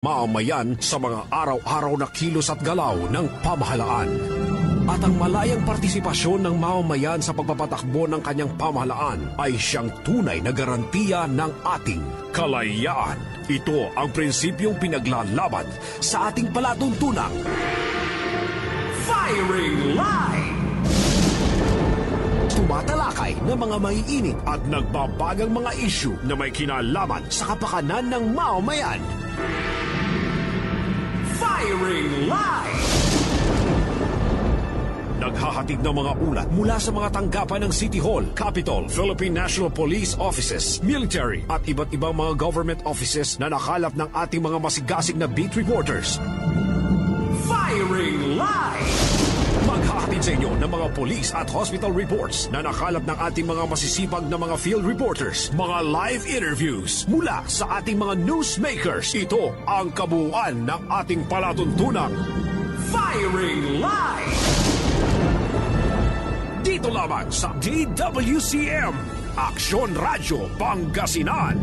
mamamayan sa mga araw-araw na kilos at galaw ng pamahalaan. At ang malayang partisipasyon ng mamamayan sa pagpapatakbo ng kanyang pamahalaan ay siyang tunay na garantiya ng ating kalayaan. Ito ang prinsipyong pinaglalaban sa ating palatuntunang Firing Line! Tumatalakay ng mga maiinit at nagbabagang mga isyu na may kinalaman sa kapakanan ng mamamayan. Firing Line! Naghahatid ng mga ulat mula sa mga tanggapan ng City Hall, Capitol, Philippine National Police Offices, military at iba't ibang mga government offices na nakalap ng ating mga masigasig na beat reporters. Firing Line! Maghahatid sa inyo ng mga police at hospital reports na nakalap ng ating mga masisipag na mga field reporters, mga live interviews mula sa ating mga newsmakers. Ito ang kabuuan ng ating palatuntunang Firing Line! Dito lamang sa DWCM, Aksyon Radyo Pangasinan.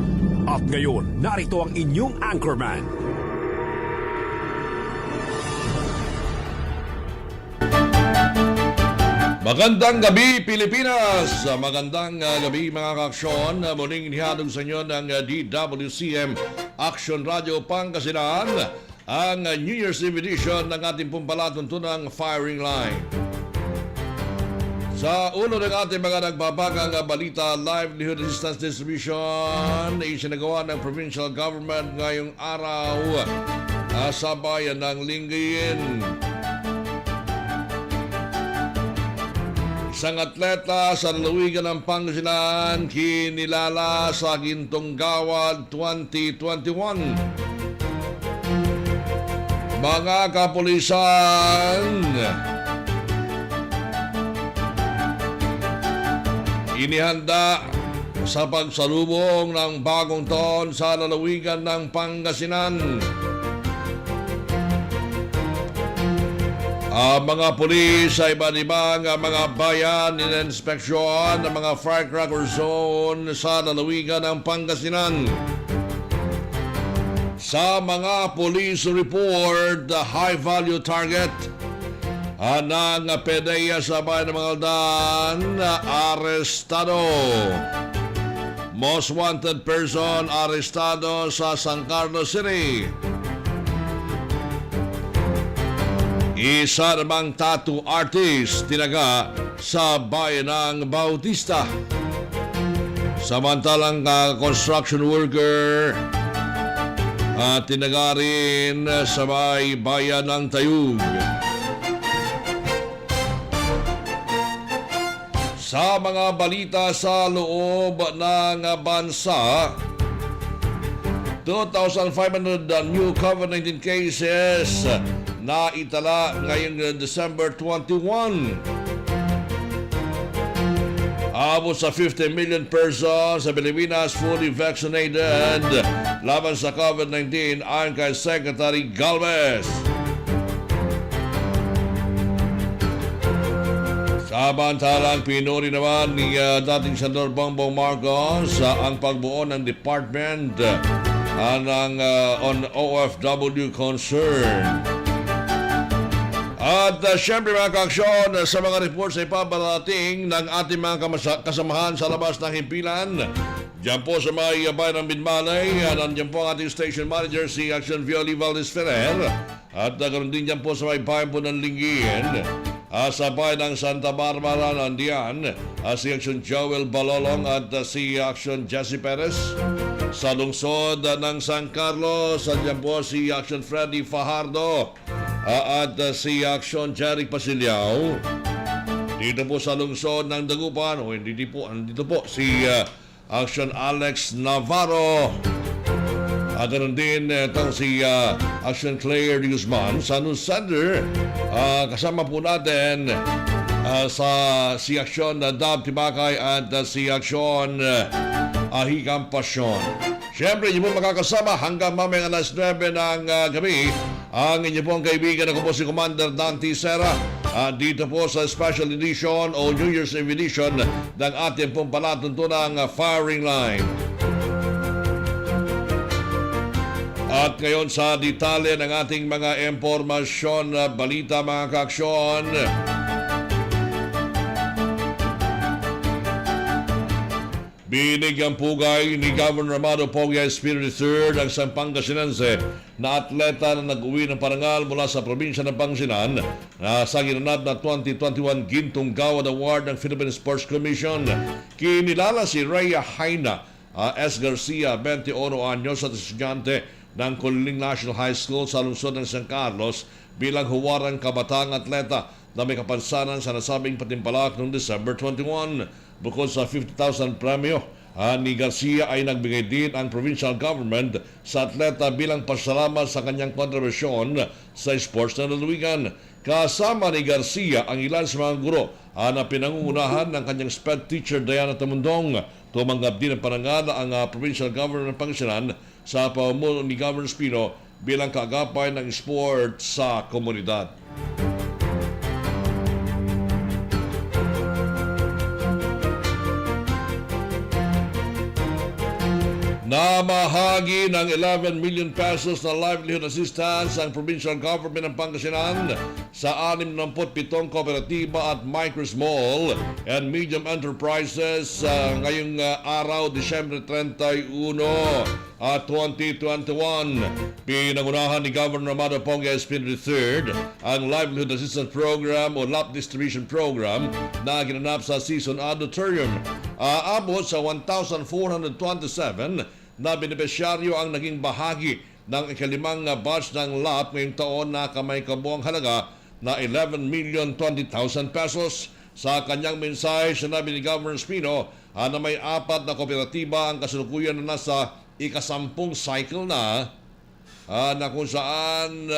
At ngayon, narito ang inyong anchorman. Magandang gabi, Pilipinas! Magandang gabi, mga kaaksyon. Muling inihatog sa inyo ng DWCM Action Radio Pangasinan ang New Year's Eve edition ng ating palatuntunang Firing Line. Sa ulo ng ating mga nagbabagang balita, livelihood assistance distribution isinagawa ng provincial government ngayong araw sa bayan ng Lingayen. Isang atleta sa lalawigan ng Pangasinan kinilala sa Gintong Gawad 2021. Mga kapulisan, inihanda sa pagsalubong ng bagong taon sa lalawigan ng Pangasinan. Mga pulis sa iba't ibang mga bayan in-inspeksyon ng mga firecracker zone sa lalawigan ng Pangasinan. Sa mga police report, the high-value target ng PDEA sa bayan ng Mangaldan, arestado. Most wanted person arestado sa San Carlos City. Isa namang tattoo artist tinaga sa bayan ng Bautista. Samantalang construction worker tinaga rin sa bayan ng Tayug. Sa mga balita sa loob ng bansa, 2,500 new COVID-19 cases na itala ngayong December 21. Abot sa 50 million persons sa Pilipinas fully vaccinated laban sa COVID-19 ayon kay Secretary Galvez. Samantalang pinuri naman ni dating Senador Bongbong Marcos ang pagbuo ng Department on OFW concern. At syempre mga kaaksyon, sa mga reports ay paparating ng ating mga kasamahan sa labas ng himpilan. Diyan po sa may bayan ng Binmalay, nandiyan po ang ating station manager si Action Violi Valdez Ferrer. At ganoon din diyan po sa may bayan po ng Lingayen. Sa bayan ng Santa Barbara, nandiyan si Action Joel Balolong at si Action Jesse Perez. Sa lungsod ng San Carlos, nandiyan po si Action Freddy Fajardo at si Action Jerry Pasiliao. Dito po sa lungsod ng Dagupan, dito po si Action Alex Navarro. At ganoon din itong si Action Claire Guzman sa News Center. Kasama po natin si Action Dab Tibakay at si Action Ahikam Pasyon. Siyempre, hindi mo makakasama hanggang mamayang alas 9 ng gabi ang inyo pong kaibigan. Ako po si Commander Dante Serra dito po sa Special Edition o New Year's Eve Edition ng ating pong palatuntunang Firing Line. At ngayon sa detalye ng ating mga impormasyon, balita mga kaaksyon. Binigyang pugay ni Governor Amado Pogia Espiritu III ang isang Pangasinense na atleta na nag-uwi ng parangal mula sa probinsya ng Pangasinan na sa ginanap na 2021 Gintong Gawad Award ng Philippine Sports Commission. Kinilala si Rhea Haina S. Garcia, 21 anyos at estudyante ng Kuliling National High School sa lungsod ng San Carlos bilang huwarang kabataang atleta na may kapansanan sa nasabing patimpalak noong December 21. Bukod sa 50,000 premyo, ni Garcia ay nagbigay din ang provincial government sa atleta bilang pasalamat sa kanyang kontribusyon sa sports na lalawigan. Kasama ni Garcia ang ilan sa mga guro na pinangungunahan ng kanyang sped teacher Diana Tamundong. Tumanggap din ng parangal ang provincial governor ng Pangasinan sa pamumuno ni Governor Espino bilang kaagapay ng sport sa komunidad. Namahagi ng 11 million pesos na livelihood assistance ang provincial government ng Pangasinan sa 67 kooperatiba at micro, small and medium enterprises ngayong araw, Disyembre 31, 2021. Pinangunahan ni Governor Amado Pogia Espiritu III ang Livelihood Assistance Program o LAP Distribution Program na ginanap sa Season Auditorium. Aabot sa 1,427 na benepisyaryo ang naging bahagi ng ikalimang batch ng LAP ngayong taon na kamay kabuang halaga na 11,020,000 pesos. Sa kanyang mensahe, sinabi ni Governor Espino na may 4 na kooperatiba ang kasalukuyan na nasa ikasampung cycle na kung saan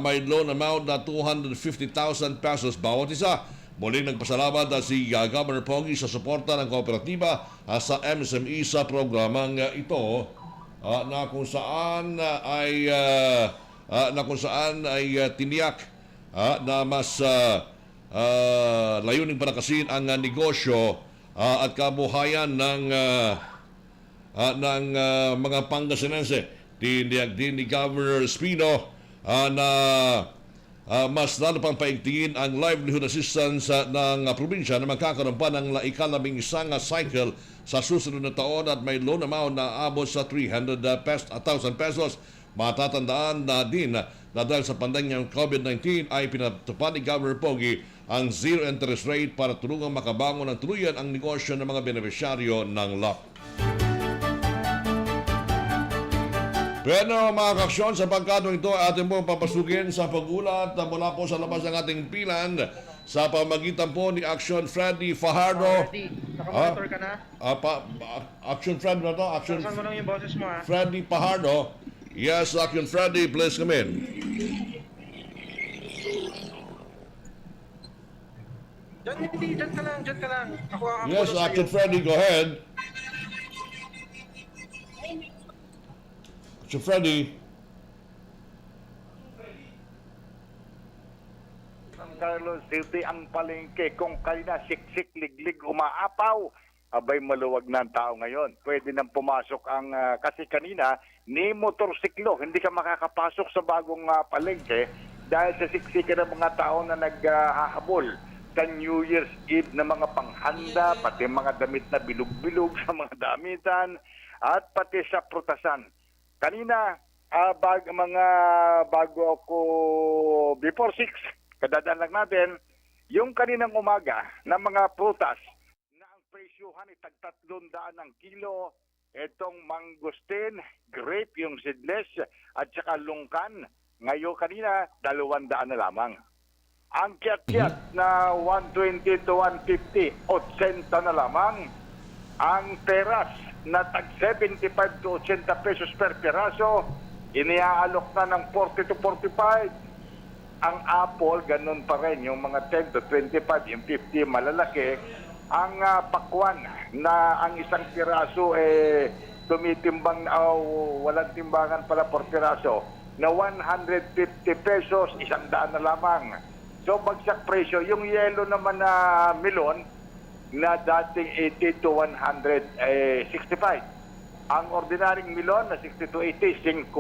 may loan amount na 250,000 pesos bawat isa. Muling nagpasalamat si Governor Pogi sa suporta ng kooperatiba sa MSME sa programang ito na kung saan ay tiniyak na mas layuning palakasin ang negosyo at kabuhayan ng mga Pangasinense. Tiniyak din ni Governor Espino na mas lalo pang paigtingin ang livelihood assistance ng probinsya na magkakaroon pa ng ikalabing isang cycle sa susunod na taon at may loan amount na abot sa 300,000 pesos. Matatandaan na din na dahil sa pandemyang COVID-19 ay pinatupad ni Governor Pogi ang zero interest rate para tulungang makabangon ng tuluyan ang negosyo ng mga benepisyaryo ng LAP. Pero mga kaksyon, sa pagkatong ito, atin po papasukin sa pag-ulat mula po sa labas ng ating pilan sa pamagitan po ni Action Freddy Fajardo. Nakamonitor ka na? Action Freddy na to? Action Saan mo lang yung boses mo, ha? Freddy Fajardo. Yes, Action Freddy, please come in. Diyan ka lang. Ako ang Yes, Action Freddy, go ahead. Action Freddy. San Carlos City ang palengke kung kanina siksik, liglig, umaapaw. Abay maluwag na ang tao ngayon. Pwede nang pumasok ang kasi kanina ni motorsiklo. Hindi ka makakapasok sa bagong palengke dahil sa siksikan ng mga tao na naghahabol sa New Year's Eve na mga panghanda, pati mga damit na bilog-bilog sa mga damitan at pati sa prutasan. Kanina, bago ako before 6, kadadaan lang natin, yung kaninang umaga na mga prutas na ang presyuhan ay tag-300 ang kilo, itong mangustin, grape, yung seedless, at saka lungkan. Ngayon kanina, 200 na lamang. Ang kiat-kiat na 120 to 150, 80 na lamang. Ang teras na tag 75 to 80 pesos per piraso, iniaalok na ng 40 to 45. Ang apple, ganun pa rin, yung mga 10 to 25, yung 50 malalaki. Ang pakwan na ang isang piraso tumitimbang walang timbangan pala per piraso na 150 pesos, 100 na lamang. So bagsak presyo. Yung yellow naman na melon na dating 80 to 165. Ang ordinaryong milon na 62.80, 50.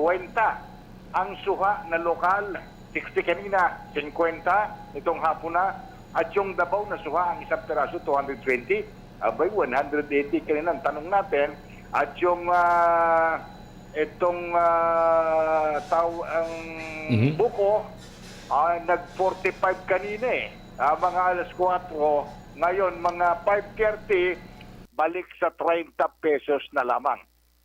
Ang suha na lokal, 60 kanina, 50 itong hapon na. At yung dabaw na suha, ang isang peraso, 220. Abay, 180 kanina ang tanong natin. At yung ang buko, nag-45 kanina eh. Mga alas 4, ngayon mga 5:30, balik sa 30 pesos na lamang.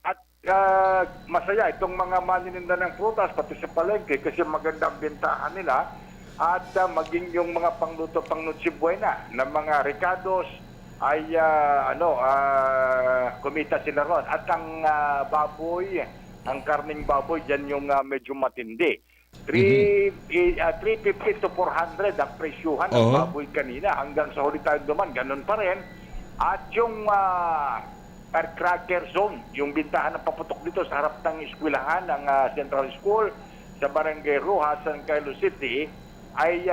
At masaya itong mga manininda ng prutas, pati sa palengke, kasi maganda ang bentahan nila. At maging yung mga pangluto, pang Noche Buena ng mga recados, ay kumita sila ron. At ang baboy, ang karning baboy, dyan yung medyo matindi. 350 to 400 ang presyuhan ng baboy kanina. Hanggang sa huli tayo duman, ganun pa rin. At yung firecracker zone, yung bintahan ng paputok dito sa harap ng eskwelahan ng Central School sa Barangay Rojas, San Carlos City, ay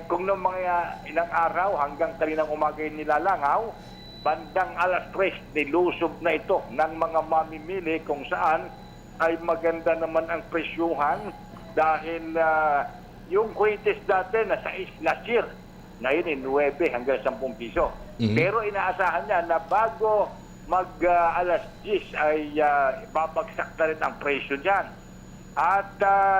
kung noong mga ilang araw hanggang kaninang umaga nilalangaw, bandang alas 3 nilusob na ito ng mga mamimili kung saan ay maganda naman ang presyuhan dahil yung kwitis dati na 6 last year, ngayon 9 hanggang 10 piso. Pero inaasahan niya na bago mag alas 10 ay babagsak na rin ang presyo dyan. At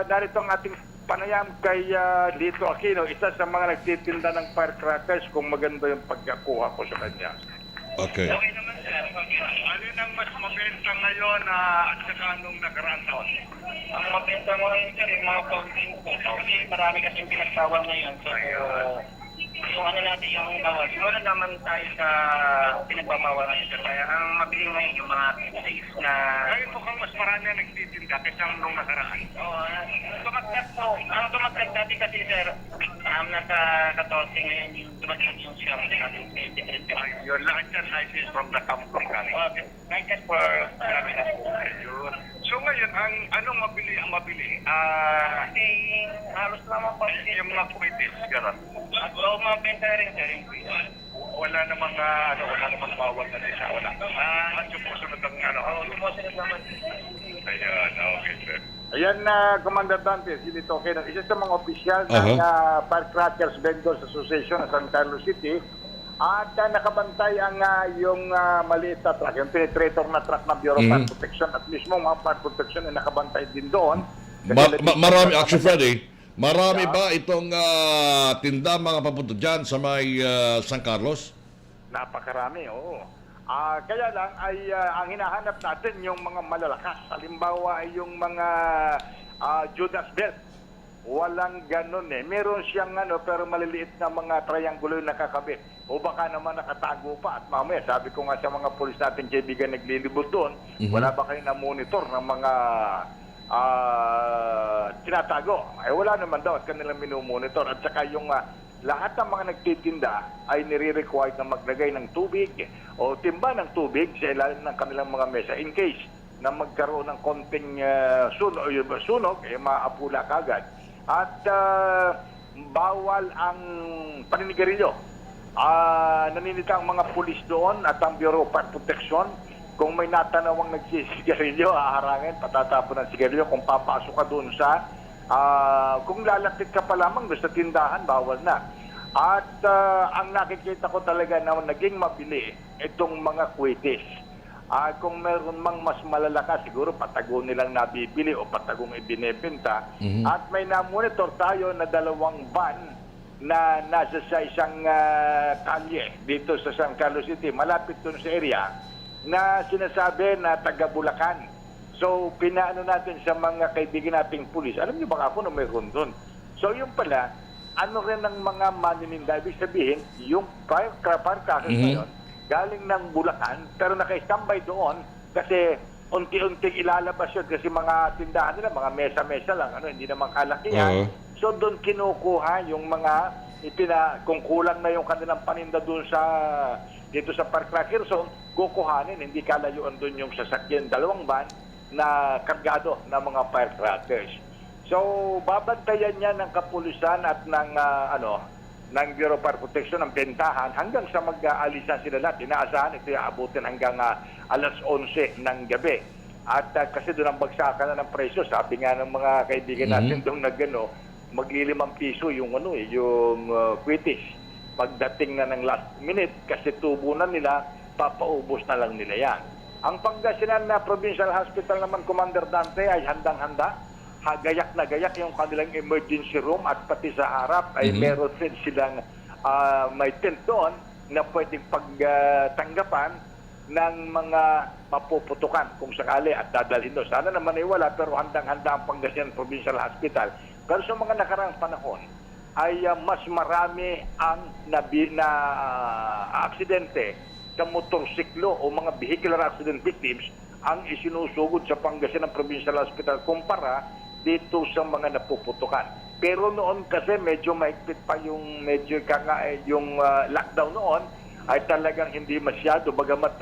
narito ang ating panayam kay Lito Aquino, isa sa mga nagtitinda ng firecrackers, kung maganda yung pagkakuha ko sa kanya. Okay. Okay naman, sir. Alin ang mas mabenta ngayon at saka nung nakaraan taon? Ang mabenta mo ngayon, sir, yung mga fountain po. Kasi marami kasing pinagsawal ngayon. So, yung ano natin, yung bawal. Siguro naman tayo sa pinagbabawal natin, sir. Kaya ang mabili ngayon, yung mga safe na... Ngayon mukhang mas marami na nagtitinda kaysa nung nakaraan. Oo, tumagtag po. Ang tumagtag dati kasi, sir, nasa 14 ngayon yung tumagtag yung siyam natin. Yun, lahat yan sizes from the kampong kami. Okay. Nice just for marami na po. Ayun. So ngayon, anong mabili ang mabili? Kasi halos naman po. Yung mga kwitis, gano'n. At so, mga benta rin, sir. Wala namang bawal na siya. Wala. At yung pusunod ang Sumusunod naman. Ayan, okay, sir. Ayan na, Comandante, si Lito Aquino, isa sa mga opisyal ng Firecrackers Vendors Association ng San Carlos City. At nakabantay ang yung maliit na truck, yung penetrator na truck ng Bureau of Fire Protection, at mismo mga fire protection ay nakabantay din doon. Marami, actually, Freddy, marami ba itong tinda mga papunto dyan sa may San Carlos? Napakarami, oo. Kaya lang ay ang hinahanap natin yung mga malalakas. Halimbawa ay yung mga Judas Belt. Walang ganun eh. Meron siyang pero maliliit na mga triangulo yung nakakabit. O baka naman nakatago pa. At mamaya, sabi ko nga sa mga pulis natin, kaibigan naglilibot doon, wala ba kayo na-monitor ng mga tinatago? Wala naman daw at kanilang minumonitor. At saka yung lahat ng mga nagtitinda ay nire-required na maglagay ng tubig o timba ng tubig sa ilalim ng kanilang mga mesa in case na magkaroon ng konting sunog, maapula kagad. At bawal ang paninigarilyo. Naninita ang mga pulis doon at ang Bureau of Fire Protection. Kung may natanawang nagsisigarilyo, haharangin, patatapon ng sigarilyo. Kung papasok ka doon sa kung lalapit ka pa lamang doon sa tindahan, bawal na. At ang nakikita ko talaga na naging mabili itong mga kwitis. Kung meron mang mas malalakas, siguro patago nilang nabibili o patagong ibinebenta. At may na-monitor tayo na 2 van na nasa sa isang kalye dito sa San Carlos City, malapit doon sa area, na sinasabi na taga Bulacan. So, pinaano natin sa mga kaibigan nating pulis. Alam niyo baka ako na mayroon doon. So, yung pala, ano rin ng mga manininda, ibig sabihin, yung firecrackers na yun, galing ng Bulacan, pero naka-standby doon kasi unti-unting ilalabas yun kasi mga tindahan nila, mga mesa-mesa lang, hindi naman kalakihan. So, doon kinukuha yung mga, kung kulang na yung kanilang paninda doon dito sa firecracker zone, kukuhanin, hindi kalayuan doon yung sasakyan, 2 van na kargado ng mga firecrackers. So, babantayan niya ng kapulisan at ng ng Bureau of Fire Protection ng bentahan hanggang sa mag-aalisan sila lahat. Inaasahan ito abutin hanggang alas 11 ng gabi. At kasi doon ang bagsakan na ng presyo, sabi nga ng mga kaibigan natin doon na gano, ₱5 yung yung quitis. Pagdating na ng last minute, kasi tubo na nila, papaubos na lang nila yan. Ang Pangasinan na Provincial Hospital naman, Commander Dante, ay handang-handa. Gayak na gayak yung kanilang emergency room at pati sa harap ay meron din silang may tent doon na pwedeng pagtanggapan ng mga mapuputukan kung sakali at dadalhin doon. Sana naman ay wala, pero handang-handa ang Pangasinan Provincial Hospital. Pero sa mga nakaraang panahon ay mas marami ang aksidente sa motorsiklo o mga vehicular accident victims ang isinusugod sa Pangasinan Provincial Hospital kumpara dito sa mga napuputukan. Pero noon kasi medyo maigpit pa yung yung lockdown noon ay talagang hindi masyado bagamat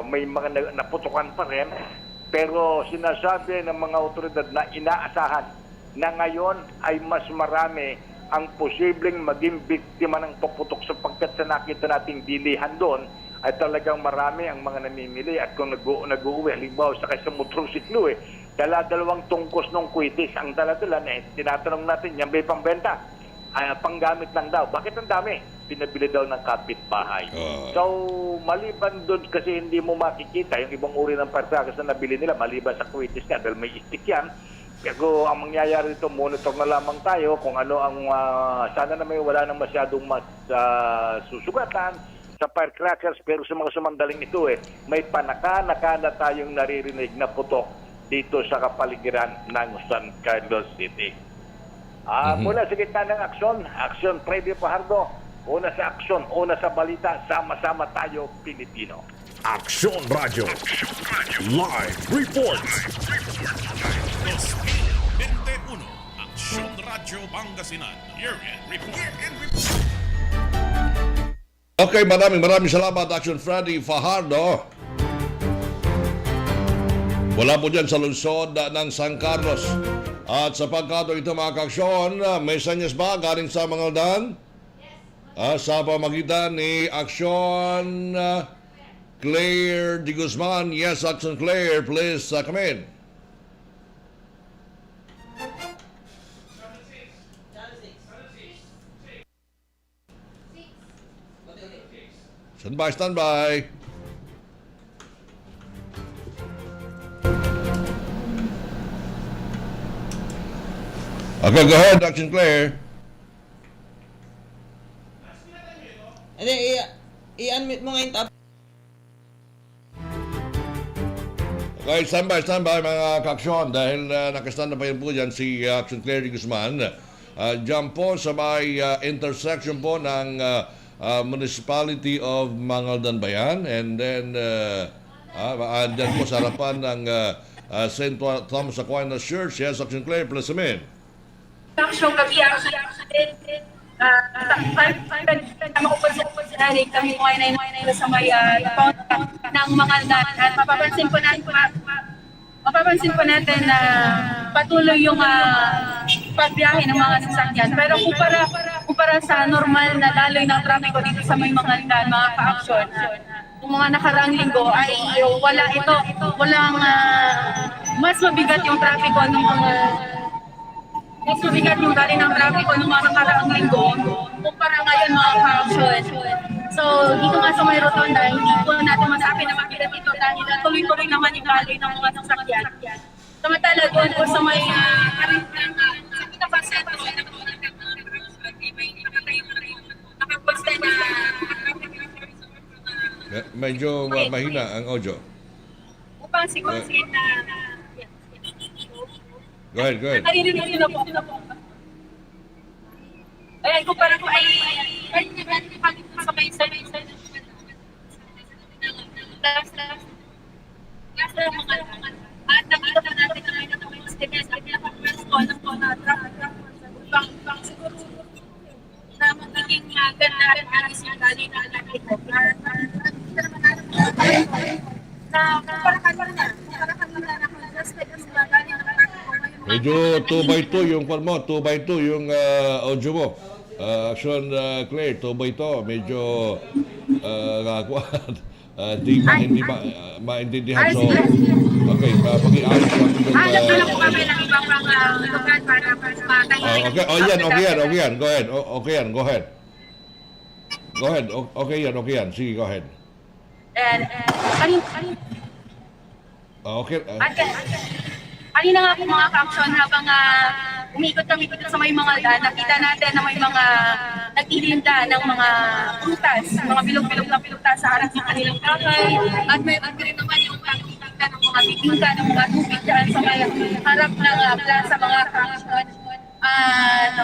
may mga naputukan pa rin. Pero sinasabi ng mga otoridad na inaasahan na ngayon ay mas marami ang posibleng maging biktima ng paputok sapagkat sa nakita nating dilihan doon ay talagang marami ang mga namimili at kung nag-uuwi, halimbawa sa kaysa motorsiklo dala-dalawang tungkos ng quitis ang dala-dala tinatanong natin, yan may pangbenta? Panggamit lang daw. Bakit ang dami? Pinabili daw ng kapitbahay. So, maliban doon kasi hindi mo makikita yung ibang uri ng partagas na nabili nila maliban sa quitis nga dahil may stick yan. Pero ang mangyayari dito, monitor na lamang tayo kung ano ang sana na may wala nang masyadong susugatan sa firecrackers, pero sa mga sumandaling ito may panaka-naka na tayong naririnig na putok dito sa kapaligiran ng San Carlos City. Mula sa gitna ng aksyon, Freddy Fajardo, una sa aksyon, una sa balita, sama-sama tayo, Pilipino. Aksyon Radio. Live report. 21, Aksyon Radio Pangasinan. Year-end report. Okay, maraming salamat, Action Freddy Fajardo. Wala po dyan sa lungsod ng San Carlos. At sa pagkato ito mga kaaksyon, may senyas ba galing sa mga aldan? Sa pamagitan ni Action Claire de Guzman. Yes, Action Claire, please come in. Stand by. Okay, go ahead, Action Claire. Hindi, i-unmute mo nga yung top. Okay, stand by mga kaaksyon dahil nakastand na pa yun po dyan si Action Claire de Guzman. Diyan po sa may intersection po ng Municipality of Mangaldan Bayan and then dyan po sa harapan ng St. Thomas Aquinas Church. Yes, Action Claire, please amen. Action kami kami sa may ng mga at mapapansin po natin na patuloy yung pagbiyahe ng mga sasakyan. Pero kumpara sa normal na daloy ng trapiko dito sa may mga ka-aksyon, yung mga nakaraang linggo ay walang mas mabigat yung trapiko ng mga mas mabigat yung dali ng trapiko ng mga nakaraang linggo kumpara ngayon mga ka-aksyon. So, dito nga sa may rotonda, hindi po natin masabi na makita dito dahil tuloy-tuloy naman yung daloy ng mga sasakyan. Samantala doon po sa may sa pinapasento may nakapasta na medyo mahina ang audio. upang siguro na Go ahead. naririnig na po. Ayan, kumpara ko ay sa may last mga at nakita pa natin na may stickers at response po na pang siguro na magiging ganda ang isang galing na ito. Na kumpara ka na stickers na galing na Medyo 2x2 yung 2x2 yung audio mo. Action Claire, 2x2. Medyo maintindihan. So, sige. okay, pag-iayos lang yung... Hanap po kami ng ibang mga lugar para makakain. okay yan. Go ahead. Go ahead. Okay yan. Sige, go ahead. And kanina nga po mga ka-action habang umikot kami dito sa may mga daan, nakita natin na may mga nagtitinda ng mga prutas, mga bilog-bilog na prutas sa harap ng kanilang bahay. At may rin naman yung nagtitinda ng mga bibingka, ng mga tubig dyan sa may harap ng plaza mga ka-action.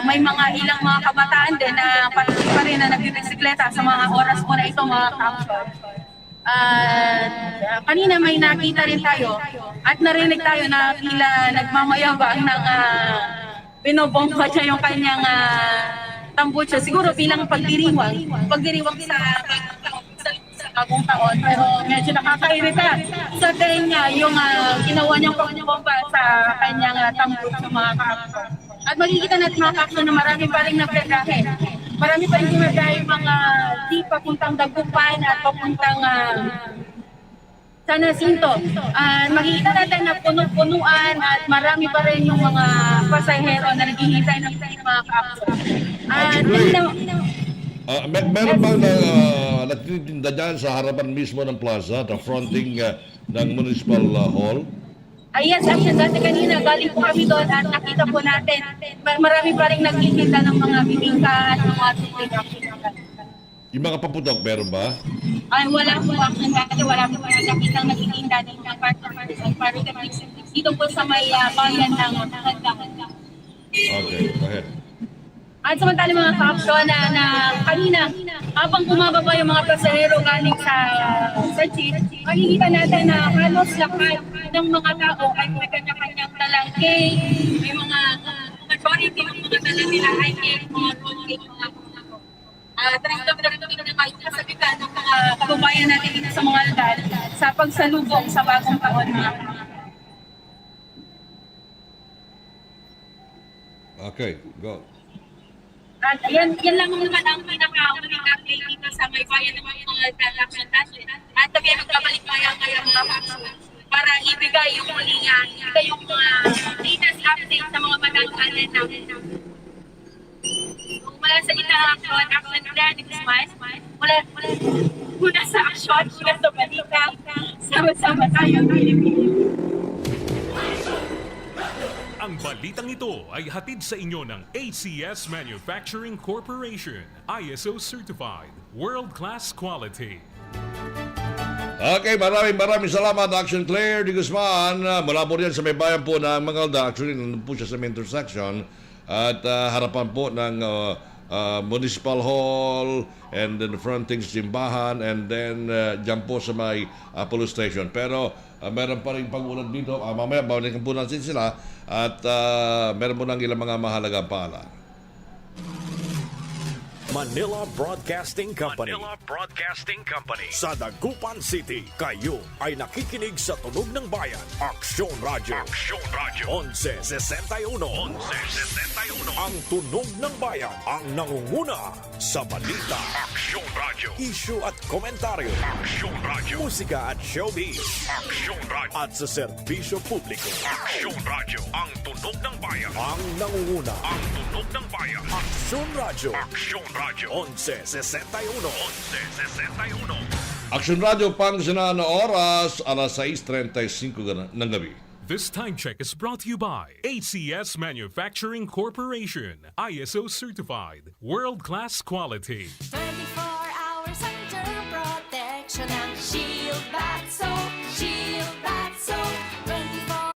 May mga ilang mga kabataan din na patuloy pa rin na nagbibisikleta sa mga oras po na ito mga ka-action. Kanina may nakita rin tayo at narinig tayo na tila nagmamayabang ng binobomba niya yung kanyang tambucho. Siguro bilang pagdiriwang sa bagong taon. Pero medyo nakakairita sa niya yung ginawa niyang pagbomba sa kanyang tambucho mga ka-action. At makikita natin mga ka-action na marami pa rin nagdadahe. Marami pa rin gumagay mga di papuntang Dagupan at papuntang San Jacinto. Makikita natin na puno-punuan at marami pa rin yung mga pasahero na naghihintay ng mga ka-action. Meron bang nagtitinda dyan sa harapan mismo ng plaza, the fronting ng Municipal Hall? Yes, actually, dati kanina, galing po kami doon at nakita po natin, marami pa rin nagtitinda ng mga bibingka at mga tubig. Yung mga paputok, meron ba? Ay, wala po actually, dati wala po nakitang nagtitinda ng partner dito po sa may bayan ng Handa. Okay, go ahead. At samantala mga ka-action na kanina, habang bumababa yung mga pasahero galing sa jeep, makikita natin na halos lahat ng mga tao ay may kanya-kanyang dalang cake, may mga majority ng mga dala nila ay cake, mga roll cake, mga Trendong na kayo kasabitan ng mga kababayan natin dito sa mga lugar sa pagsalubong sa bagong taon mga Okay, go. At yan lang naman ang pinaka-uling update dito sa may bayan ng mga transaction natin. At kami magbabalik maya-maya mga ka-action para ibigay yung latest update sa mga madangkanan natin. Mula sa action plan, mula sa action, mula sa balita, sama-sama tayo. Ang balitang ito ay hatid sa inyo ng ACS Manufacturing Corporation, ISO Certified, World-Class Quality. Okay, maraming salamat, Action Claire de Guzman. Mula po riyan sa may bayan po ng Mangalda. Actually, nandun po siya sa may intersection. At harapan po ng Municipal Hall, and then fronting simbahan, and then dyan po sa may police station. Pero meron pa rin pag-ulan dito. Mamaya, bawalikan po natin sila. At meron po ng ilang mga mahalagang paalala. Manila Broadcasting Company. Sa Dagupan City, kayo ay nakikinig sa Tunog ng Bayan. Aksyon Radio. 1161. Ang Tunog ng Bayan ang nangunguna sa balita. Aksyon Radio. Issue at komentaryo. Aksyon Radio. Musika at showbiz. Aksyon Radio. At sa serbisyo publiko. Aksyon Radio. Ang Tunog ng Bayan ang nangunguna. Ang Tunog ng Bayan. Aksyon Radio. Aksyon Radio 1161. Action Radio Pangasinan na oras, alas 6:35 ng gabi. This time check is brought to you by ACS Manufacturing Corporation, ISO Certified, World-Class Quality. 24 hours under protection ng Shield Bath Soap. Shield Bath Soap. 24.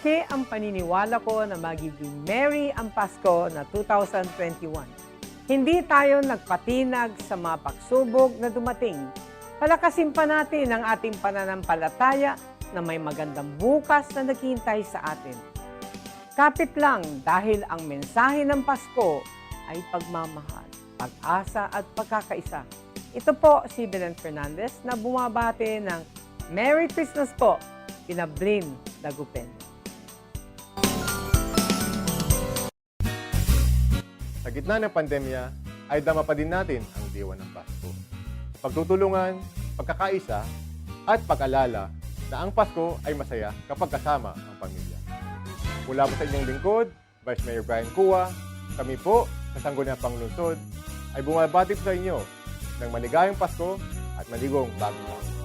Malaki ang paniniwala ko na magiging merry ang Pasko na 2021. Hindi tayo nagpatinag sa mga pagsubok na dumating. Palakasin pa natin ang ating pananampalataya na may magandang bukas na naghihintay sa atin. Kapit lang dahil ang mensahe ng Pasko ay pagmamahal, pag-asa at pagkakaisa. Ito po si Belen Fernandez na bumabati ng Merry Christmas po, Pinablin Dagupen. Sa gitna ng pandemya, ay dama pa din natin ang diwa ng Pasko. Pagtutulungan, pagkakaisa, at pag-alala na ang Pasko ay masaya kapag kasama ang pamilya. Mula po sa inyong lingkod, Vice Mayor Brian Cua, kami po sa Sangguniang Panglungsod ay bumabati po sa inyo ng maligayang Pasko at maligong bagong taon.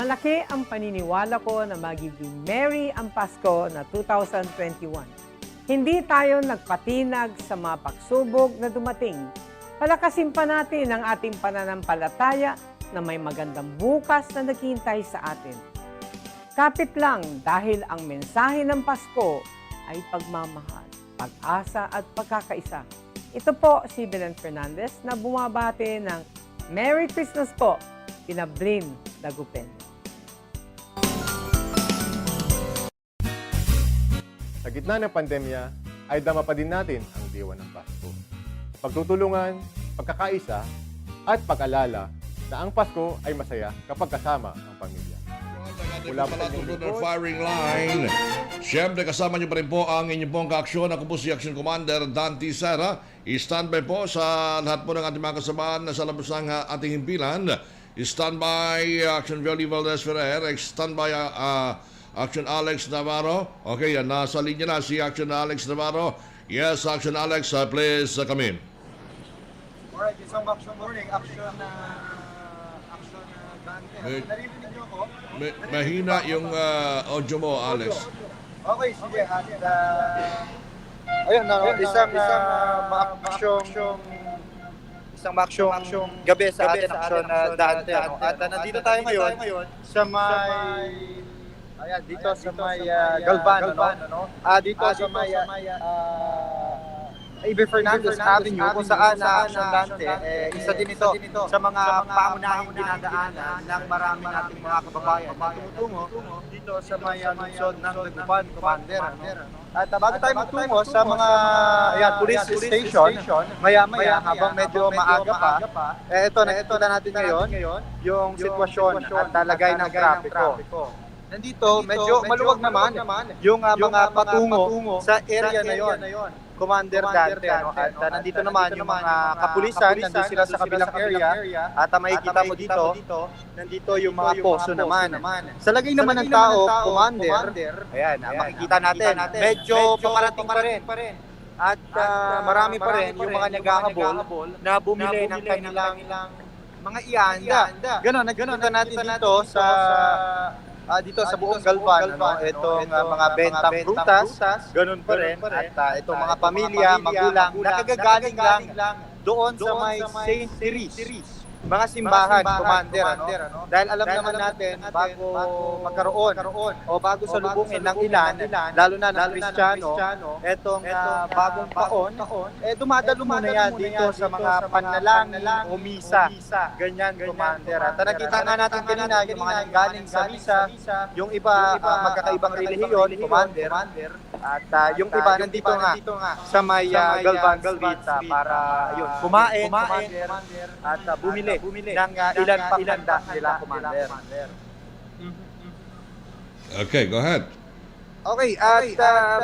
Malaki ang paniniwala ko na magiging merry ang Pasko na 2021. Hindi tayo nagpatinag sa mga pagsubok na dumating. Palakasin pa natin ang ating pananampalataya na may magandang bukas na naghihintay sa atin. Kapit lang dahil ang mensahe ng Pasko ay pagmamahal, pag-asa at pagkakaisa. Ito po si Belen Fernandez na bumabati ng Merry Christmas po, Pinablin Dagupen. Sa gitna ng pandemya, ay dama pa din natin ang diwa ng Pasko. Pagtutulungan, pagkakaisa, at pag-alala na ang Pasko ay masaya kapag kasama ang pamilya. Mula po sa ng firing line. Siyempre, kasama niyo pa rin po ang inyong pong kaaksyon. Ako po si Action Commander Dante Serra. I-standby po sa lahat po ng ating mga kasamahan na sa labas ng ating himpilan. I-standby Action Violi Valdez Ferrer. I-standby Action Alex Navarro. Okay, nasa linya na si Action Alex Navarro. Yes, Action Alex, please come in. Alright, isang action morning. Action Dante. Narinig niyo ako? Mahina yung audio mo, Alex. Okay, sige. At ayun, isang maksyong gabi sa atin, action Dante. At nandito tayo ngayon sa may dito sa may Galvan, dito sa may A.B. Fernandez Avenue, kung saan na Action Dante, isa din ito sa mga pangunahing dinadaanan ng marami nating mga kababayan na tumutungo dito sa may lungsod ng Dagupan, Commander. At bago tayo magtungo sa mga police station, maya-maya habang medyo maaga pa, ito na natin ngayon yung sitwasyon at talagay ng trapiko. Nandito, medyo maluwag naman yung mga patungo sa area na yon, Commander Dante. At nandito naman yung mga kapulisan, nandito sila sa kabilang area. At makikita mo dito, nandito yung mga poso naman. Sa lagay naman ng tao, Commander, ayan, makikita natin, medyo paparating pa rin. At marami pa rin yung mga naghahabol na bumili ng kanilang mga ianda. Ganon, nagkita natin dito sa buong Galvan, itong mga bentang prutas, ganun pa rin. At itong mga pamilya, magulang, nakagagaling lang doon sa may St. Therese. Mga simbahan, Commander, dahil alam naman natin, bago magkaroon o bago salubungin ng ilan, lalo na ng Kristiyano, etong bagong taon, dumadalo muna yan dito sa mga panalangin o misa. Ganyan, Commander. At nakita nga natin kanina, yung mga nanggaling sa misa, yung iba magkakaibang relihiyon, Commander, at yung iba nandito nga sa may Galvan Street para kumain, Commander, at bumili ng ilan pang handa nila, Commander. Okay, go ahead. Okay, at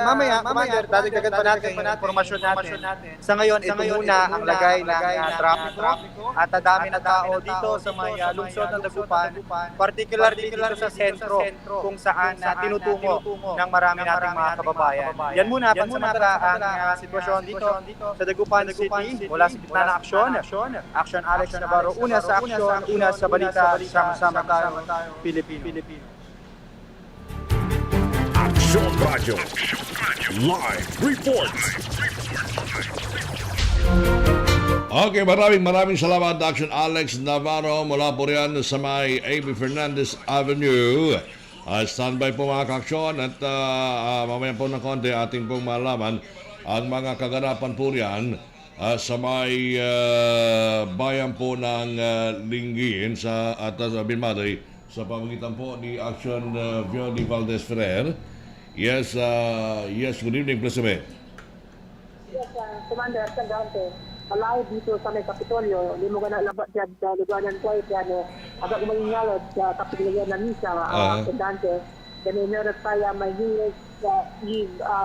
mamaya, Commander, dadagdagan pa natin yung informasyon natin. Sa ngayon, ito muna ang lagay ng trapiko at dami na tao dito sa may lungsod ng Dagupan, particularly dito sa sentro kung saan tinutungo ng marami nating mga kababayan. Yan muna, pansamantala ang sitwasyon dito sa Dagupan City mula sa gitna ng aksyon. Action Alex Navarro, una sa aksyon, una sa balita, sama-sama tayo, Pilipino. Action Radio Live Report. Okay, maraming salamat, Action Alex Navarro mula po riyan sa may A.B. Fernandez Avenue. Standby po mga kaaksyon at mamaya po ng konti ating pong malaman ang mga kaganapan po riyan sa may bayan po ng Linggin at sa Binmaday sa pamagitan po ni Action Violi Valdez Ferrer. Yes, good evening, please me. Yes, Commander Dante. Malayo dito sa may Kapitolyo, hindi mo ka nalabat dyan sa luganan ko yan. Agad kumalingalot sa Kapitolyo na misa, Dante. Then meron tayo may New Eve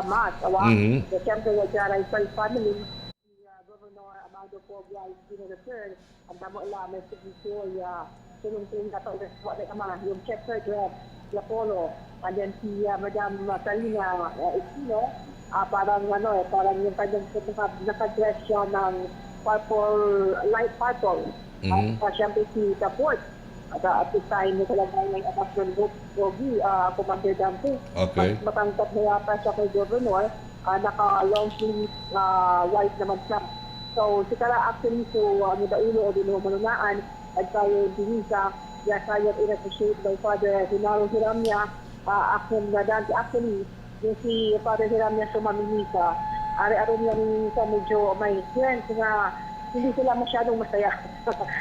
Mass. So, siyempre, nagkaray sa family, si Governor Amado Pobia is return. Ang damo ila, may signature, tulong-tulong na ito, yung chapter grab, Apollo, and then si Madam Salina Estino, parang yung kanyang nakadress siya ng purple, light purple. At siyempre si Taport, At this time, may talagang may atasyon Gogi, Commander Dante. Okay. Mas matangkad na yata siya kay Governor, naka-long sleeve white naman siya. So, si Kara actually ang idaulo o dinumanunaan at tayo dinisa, tayo in-appreciate by Father Hinaro Hiramya, actually, yung si Father Hiramya sumamimisa, ari-aro niya rin sa medyo may strength na hindi sila masyadong masaya.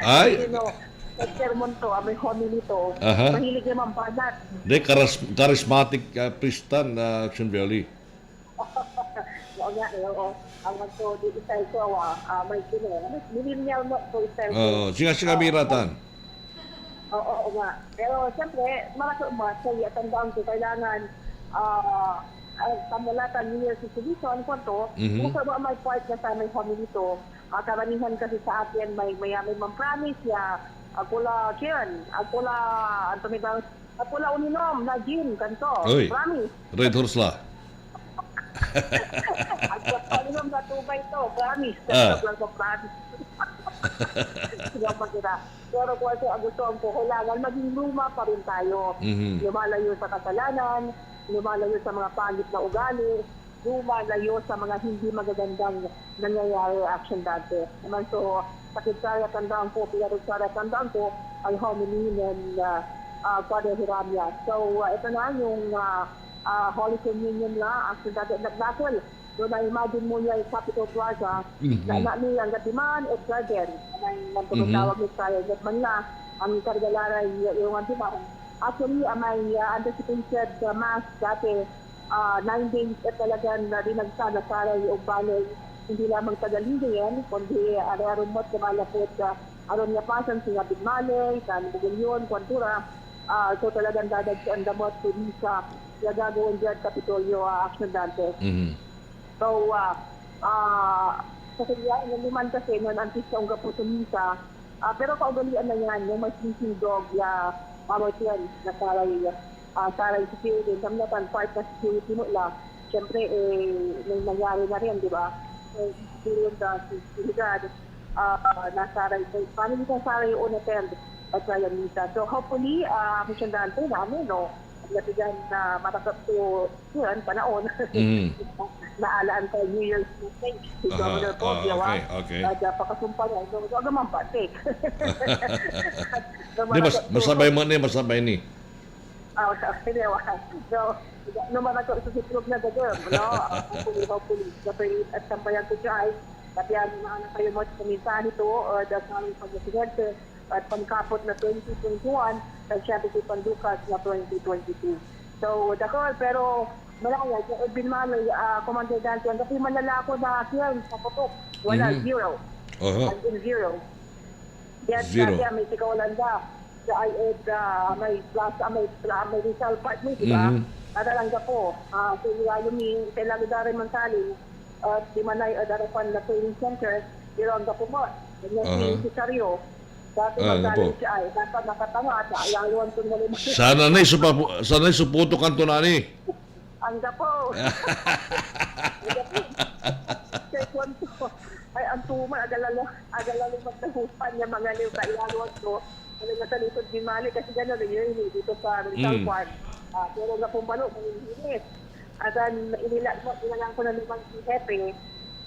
Ay! Sermon to, may homily to, mahilig naman banat. Hindi, charismatic priestan na Action Valley. Oo nga, oo. Ang so, di style ko, may millennial mo to style ko. Singa miratan. Oo nga. Pero siyempre, marami saya, tandaan ko, kailangan pamulatan New Year's resolution ko to, kung sa may part na sa may homily to, karamihan kasi sa atin may promise ya Agula Kian, Agula Uninom, na Jin, kanto. Uy, promise. Red Horse la. Agula Uninom na tubay to, promise. Promise. Pero kung ang gusto ko, kailangan maging luma pa rin tayo. Lumalayo sa kasalanan, lumalayo sa mga pangit na ugali, lumalayo sa mga hindi magagandang nangyayari action dati. Naman so, Sakitsara tandaan ko, Piyarugsara tandaan ko, ang homily ng Father Hiramya. So, ito na yung Holy Communion na, action dati nagnasal. So, na-imagine mo niya yung Capitol Plaza, na ang Gatiman at Garden, ang tumutawag ni Tayo, at man na, ang Kargalaray, yung Gatiman. Actually, may anticipated mass dati, 9 days at talagang dinagsana para yung balay, hindi lamang tagalingin, kundi araw-araw mo't kumalapot aron nga pasan sa Bigmalay, sa Bugilyon, Kwantura. So talagang dadagsan damot to sa gagawin dyan Kapitolyo Action Dante. So, kasi yan, naman kasi nun antis sa unga po tumisa. Pero kaugalian na yan, yung may sleeping dog, mamot yan, na saray security, samnatan part na security mo lang. Siyempre, may nangyari na rin, di ba? During the seguridad, nasaray, paano nito saray yung unattend at kaya misa. So hopefully, Mission Dante namin, no? Natigan na matakap to yun, panaon. Naalaan tayo New Year's Eve. Si Governor Pogia, okay. Pakasumpa niya. So, agaman pa, take. Di, masabay ni. So, naman ako sa sitrog na gagawin, no? Hopefully. At sampayan ko siya ay, pati ang mga kayo mo sa minsan ito, dahil sa aming pag-presidente, at pangkapot na 2021, at siya si Pandukas na 2022. So, dakol, pero malaya, sa Edwin Maloy, Commander Dante, ang kasi malalako na siyan sa putok. Wala, zero. As in zero. Yes, kaya may tikawalan sa IED, may Rizal Park mo, diba? Natalangga po. So, yung Telagudare Mansalin, at di manay Adarapan na training center, dirangga po mo. Ganyan si Cario. Dati Mansalin siya ay, nasa nakatanga at ayaluan ko na rin. Sana'y suputo kanto na ni. Angga po. Ay, ang tuman, agalalo magtahupan niya mga liw sa ilaluan ko. Ano nga sa likod di mali kasi gano'n yun dito sa Rizal Park. Pero nga pumbalo, manginginis. At inilang ko na naman si Hepe,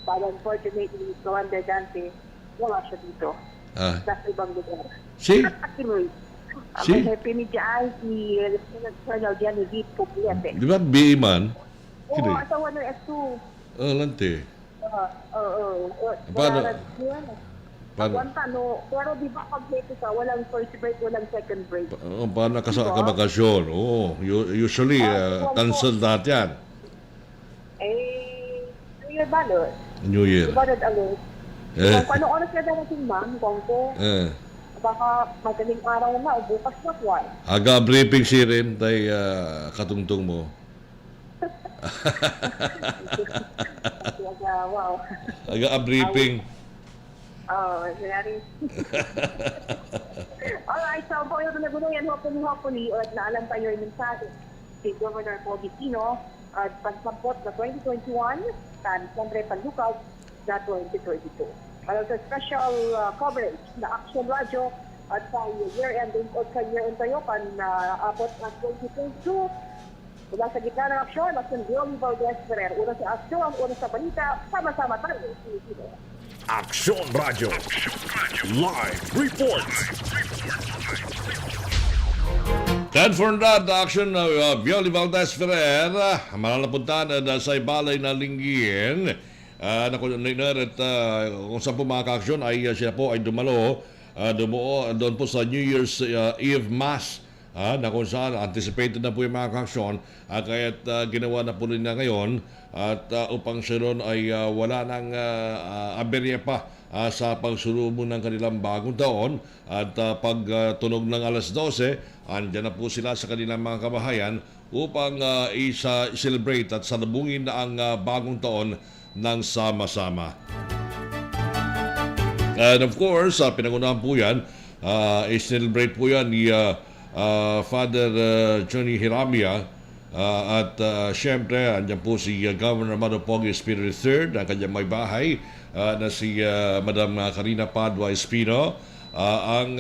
para unfortunately, Commander Dante, wala siya dito. Nasa ibang lugar. Si? Ang Hepe ni Jai, si Lieutenant Colonel Genevieve Pugliete. Di ba BE man? Oo, asawa ng S2. Lante. Paano? Pero di ba pag dito ka, walang first break, walang second break. Paano ka bakasyon? Usually, cancel lahat yan. New Year balot. New Year. Balot alert. Kung paano oras ka darating, ma'am, kung ko, baka magaling araw na, o bukas na kwan. Aga briefing si rin, tay katungtong mo. Wow. Aga briefing. Nangyari. Alright, so po yung nagunan hopefully, at naalam tayo yung mensahe si Governor Pobicino at pagsapot na 2021 and Sandre Pandukas na 2022. Para sa special coverage na Action Radio at sa year-end, at sa year-end tayo, apot ng 2022, mula sa gitna ng aksyon, Action Violi Valdez Ferrer. Una sa aksyon, una sa balita, sama-sama tayo. Aksyon Radio. Live report. Ted Fernandad, action Violi Valdez Ferrer, malalapuntan na sa balay na Linggin. At kung saan po mga ka-aksyon ay siya po ay dumalo, doon po sa New Year's Eve Mass. Na kung saan anticipated na po yung mga kaksyon kaya't ginawa na po nila ngayon at upang siya ron ay wala nang aberya pa sa pagsulubong ng kanilang bagong taon at pag tunog ng alas 12 andyan na po sila sa kanilang mga kabahayan upang i-celebrate at salubungin na ang bagong taon ng sama-sama. And of course, pinangunahan po yan, i-celebrate po yan ni Father Johnny Hiramia at syempre andyan po si Governor Amado Pogi Espino III, ang kanyang may bahay na si Madam Karina Padua Espino, ang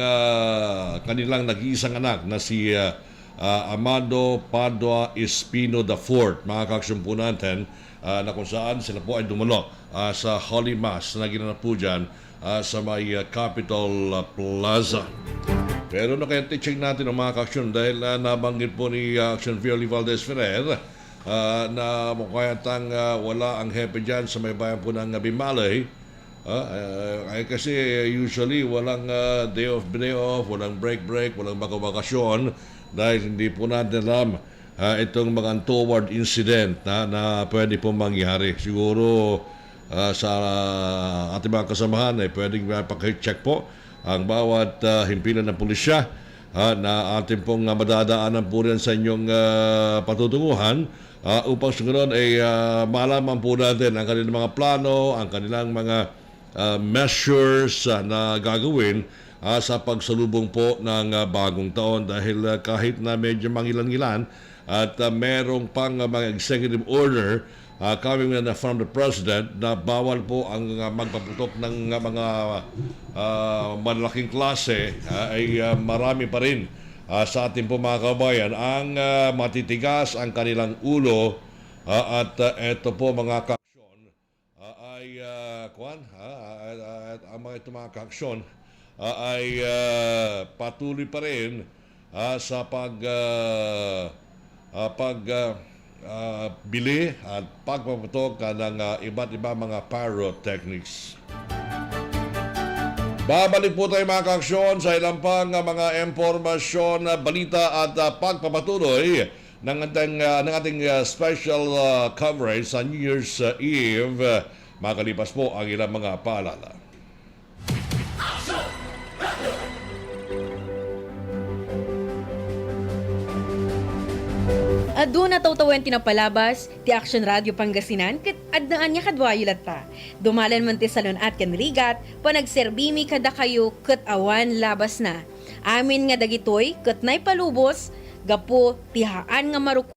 kanilang nag-iisang anak na si Amado Padua Espino IV. Mga kaksyon po natin na kung saan sila po ay dumalo sa Holy Mass na ginanap po dyan sa may Capitol Plaza. Pero nakaya-check natin ang mga ka-aksyon dahil nabanggit po ni Action Violi Valdez Ferrer na mukhayatang wala ang hepe dyan sa may bayan po ng Bimalay. Kasi usually walang day off, walang break, walang bakasyon dahil hindi po natin alam itong mga untoward incident na pwede po mangyari. Siguro sa ating mga kasamahan ay pwedeng pakcheck po ang bawat himpilan ng pulisya na ating pong madadaanan po rin sa inyong patutunguhan upang sunod ay malaman po natin ang kanilang mga plano, ang kanilang mga measures na gagawin sa pagsalubong po ng bagong taon dahil kahit na medyo mangilan-ngilan at merong pang mga executive order coming from the President na bawal po ang magpaputok ng mga malaking klase ay marami pa rin sa ating po mga kabayan ang matitigas ang kanilang ulo at ito po mga kaksyon ay ang mga itong mga kaksyon ay patuloy pa rin sa bili at pagpaputok ng iba't iba mga pyrotechnics. Babalik po tayo mga kaksyon sa ilang pang mga impormasyon, balita at pagpapatuloy ng ating special coverage sa New Year's Eve. Makalipas po ang ilang mga paalala. Doon na tawtawan tinapalabas, ti Action Radio Pangasinan, kat adnaan niya kadwayo latta. Dumalan man ti salon at kanrigat, panagserbimi kada kayo kat awan labas na. Amin nga dagitoy, kat nay palubos, gapo tihaan nga maruk.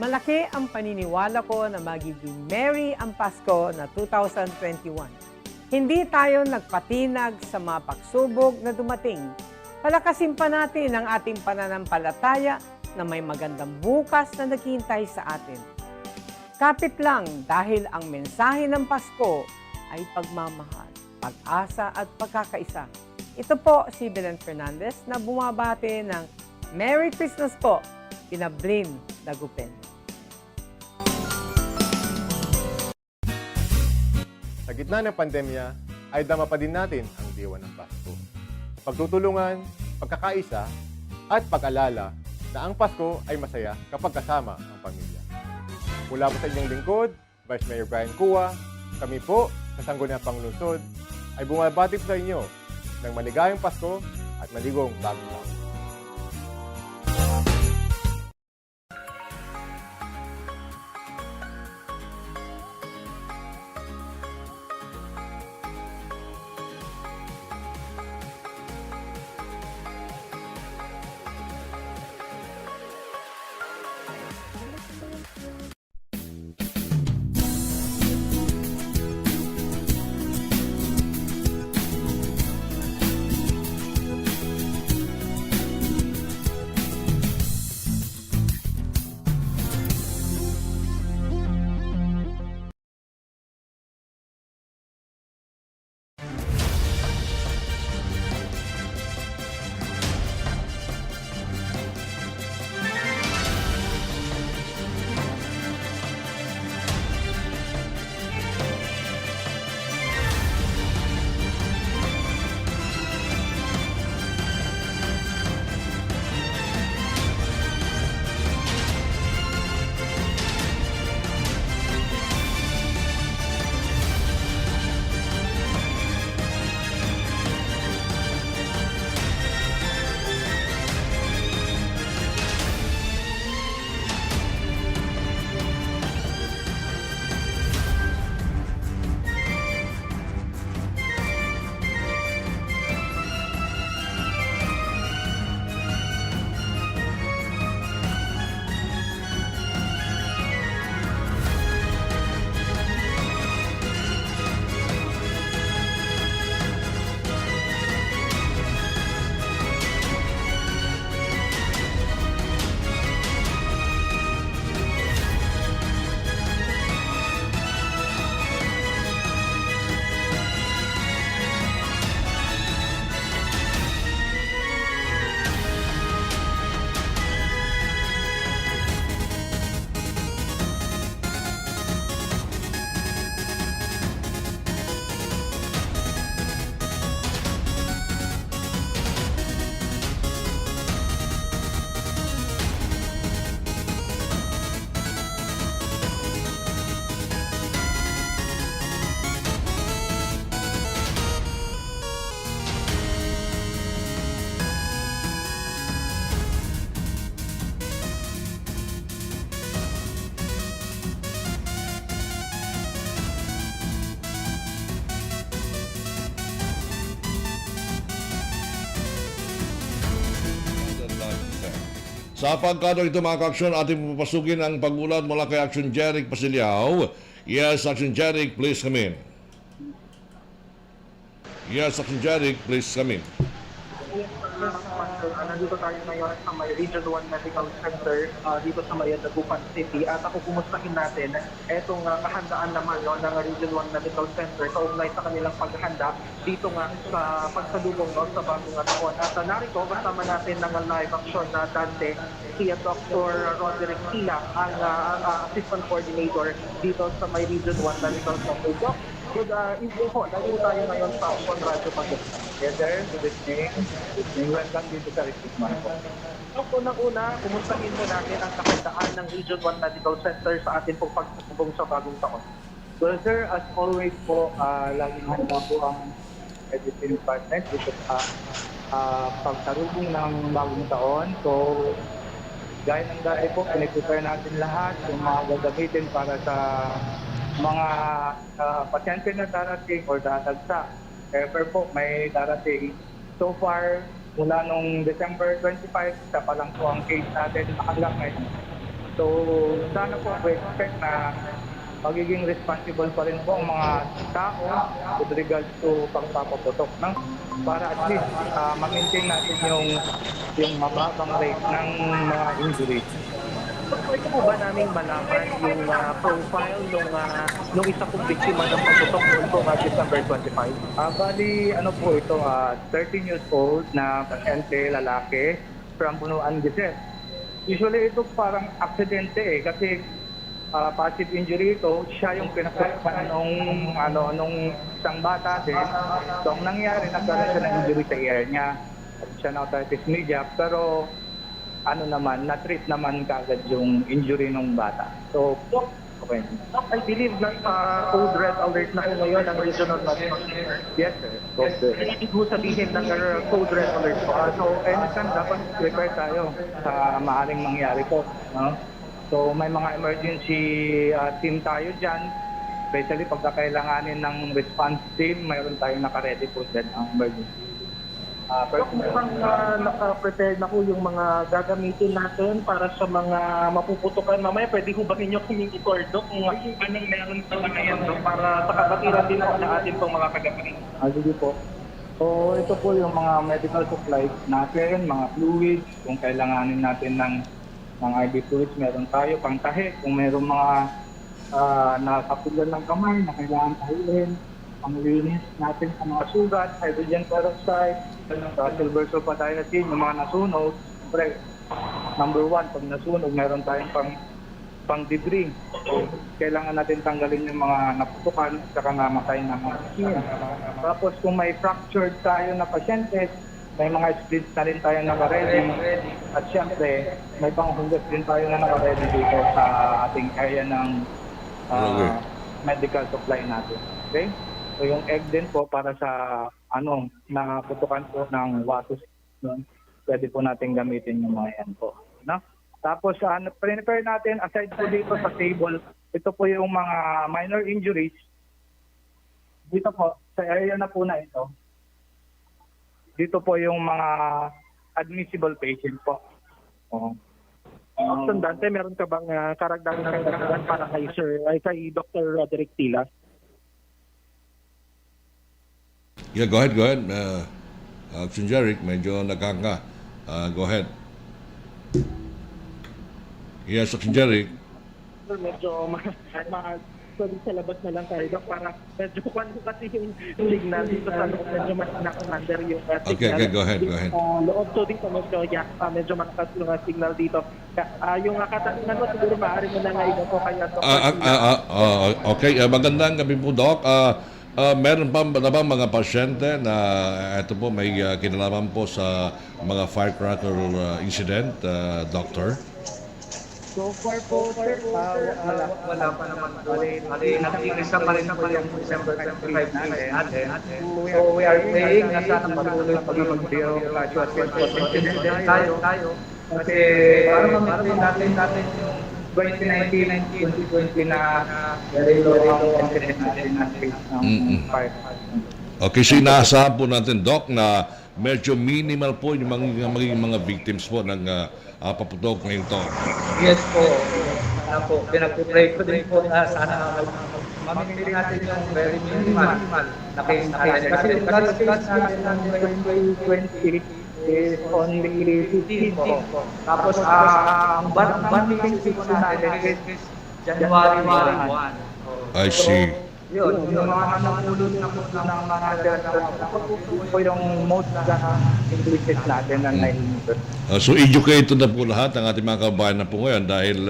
Malaki ang paniniwala ko na magiging merry ang Pasko na 2021. Hindi tayo nagpatinag sa mga pagsubok na dumating. Palakasin pa natin ang ating pananampalataya na may magandang bukas na naghihintay sa atin. Kapit lang dahil ang mensahe ng Pasko ay pagmamahal, pag-asa at pagkakaisa. Ito po si Belen Fernandez na bumabati ng Merry Christmas po, Pinablin Dagupen. Sa gitna ng pandemya, ay dama pa din natin ang diwa ng Pasko. Pagtutulungan, pagkakaisa, at pag-alala na ang Pasko ay masaya kapag kasama ang pamilya. Mula po sa inyong lingkod, Vice Mayor Brian Cua, kami po sa Sangguniang Panglungsod ay bumabati sa inyo ng maligayang Pasko at maligong bagong taon. Sa pagkatong ito mga ka-aksyon, ating papasukin ang pag-ulat mula kay Action Jeric Pasiliao. Yes, Action Jeric, please come in. Yes, Action Jeric, please come in. Nandito tayo ngayon sa may Region 1 Medical Center dito sa may Dagupan City at ako kumustahin natin etong kahandaan naman ng Region 1 Medical Center kaugnay sa kanilang paghahanda dito nga sa pagsalubong sa bagong taon. At narito kasama natin ng live action na Dante si Dr. Roderick Sila, ang Assistant Coordinator dito sa may Region 1 Medical Center. Doc, good evening po. Nandito tayo ngayon sa Upon Radio Pagkakita. Yes, sir. Good evening. Welcome dito sa Christmas po. So, unang-una, kumustahin mo natin ang kahandaan ng Region 1 Medical Center sa ating pong pagsalubong sa bagong taon. Well, sir, as always po, laging handa po ang medicine department dito sa pagsalubong ng bagong taon. So, gaya ng dati po, pinag-prepare natin lahat yung mga gagamitin para sa mga pasyente na darating or dadagsa. Ever po, may darating. So far, mula nung December 25, isa pa lang po ang case natin hanggang ngayon. So, sana po we expect na magiging responsible pa rin po ang mga tao with regards to pagpapaputok para at least ma-maintain natin yung mababang rate ng mga injuries. Pwede po ba naming malaman yung profile nung isa kong biktima ng pagputok noon po December 25? Bali, ano po ito, 13 years old na pasyente, lalaki, from Bunuan, Gizet. Usually ito parang aksidente kasi passive injury ito, siya yung pinagkakuan nung isang bata din. So, ang nangyari, nagkaroon siya ng injury sa ear niya. At siya na authorities media, pero na-treat naman kaagad yung injury ng bata. So, okay. I believe na code red alert na po ngayon ang regional national. Yes, sir. Okay. Ibig ko sabihin ng code red alert po. So, anytime dapat prepare tayo sa maaaring mangyari po. No? So, may mga emergency team tayo dyan. Especially pagkakailanganin ng response team, mayroon tayong nakaredy po dyan ang emergency. Mukhang naka-prepare na po yung mga gagamitin natin para sa mga mapuputukan. Mamaya pwede ho ba ninyo kaming i-record kung anong meron sa mga yan para sa kabatiran din po ng ating pong mga kagamitin? Sige po. So, ito po yung mga medical supplies natin, mga fluids, kung kailanganin natin ng IV fluids, meron tayo, pangtahi, kung meron mga nakapulan ng kamay na kailangan tahiin, panglinis natin sa mga sugat, hydrogen peroxide, silver sulfathiazine, yung mga nasunog. Siyempre, number 1, pag nasunog, meron tayong pang-debris. Kailangan natin tanggalin yung mga naputukan at saka namatay na mga skin. Tapos kung may fractured tayo na pasyente, may mga splits na rin tayo naka-ready. At siyempre, may panghugas din tayo na naka-ready dito sa ating area ng medical supply natin. Okay? So yung egg din po para sa naputukan po ng watus. Pwede po natin gamitin yung mga yan po. No? Tapos prepare natin, aside po dito sa table, ito po yung mga minor injuries. Dito po, sa area na po na ito, dito po yung mga admissible patient po. Dante, meron ka bang karagdagan para kay Dr. Roderick Tila? Yeah, go ahead. Action Jeric, medyo nagkanga. Go ahead. Yes, Action Jeric. Medyo pwede sa labas na lang tayo, Doc, para medyo kung kasi yung signal dito sa loob, medyo mas na-commander yung signal. Okay, go ahead. Loob to dito, medyo malakas yung signal dito. Yung katanungan mo, siguro maaari mo na naiba po kaya. Okay, magandang gabi po, Doc. Meron pa na bang mga pasyente na ito po may kinalaman po sa mga firecracker incident, Doctor? So far po, sir, wala pa naman po. Nag-iisa pa rin yung December 25 natin. So we are praying na sana patuloy pag-mag-deal casualty incident tayo. Kasi para ma-maintain natin yung 2019-2020 na very low ang incident natin na space ng fire. Okay, so inaasahan po natin, Doc, na medyo minimal po yung magiging mga victims po ng paputok ngayon to. Yes po. Pinag-pray ko din po na sana mamimili natin yung very minimal na case natin. Kasi yung last case natin ng 2020 is only 15 po. Tapos ang ban-meeting po natin is January 1. I see. Yun, yung mga napulot na po ng mga po yung most implicit natin na 9 So educated na po lahat ng ating mga kabayan na po ngayon dahil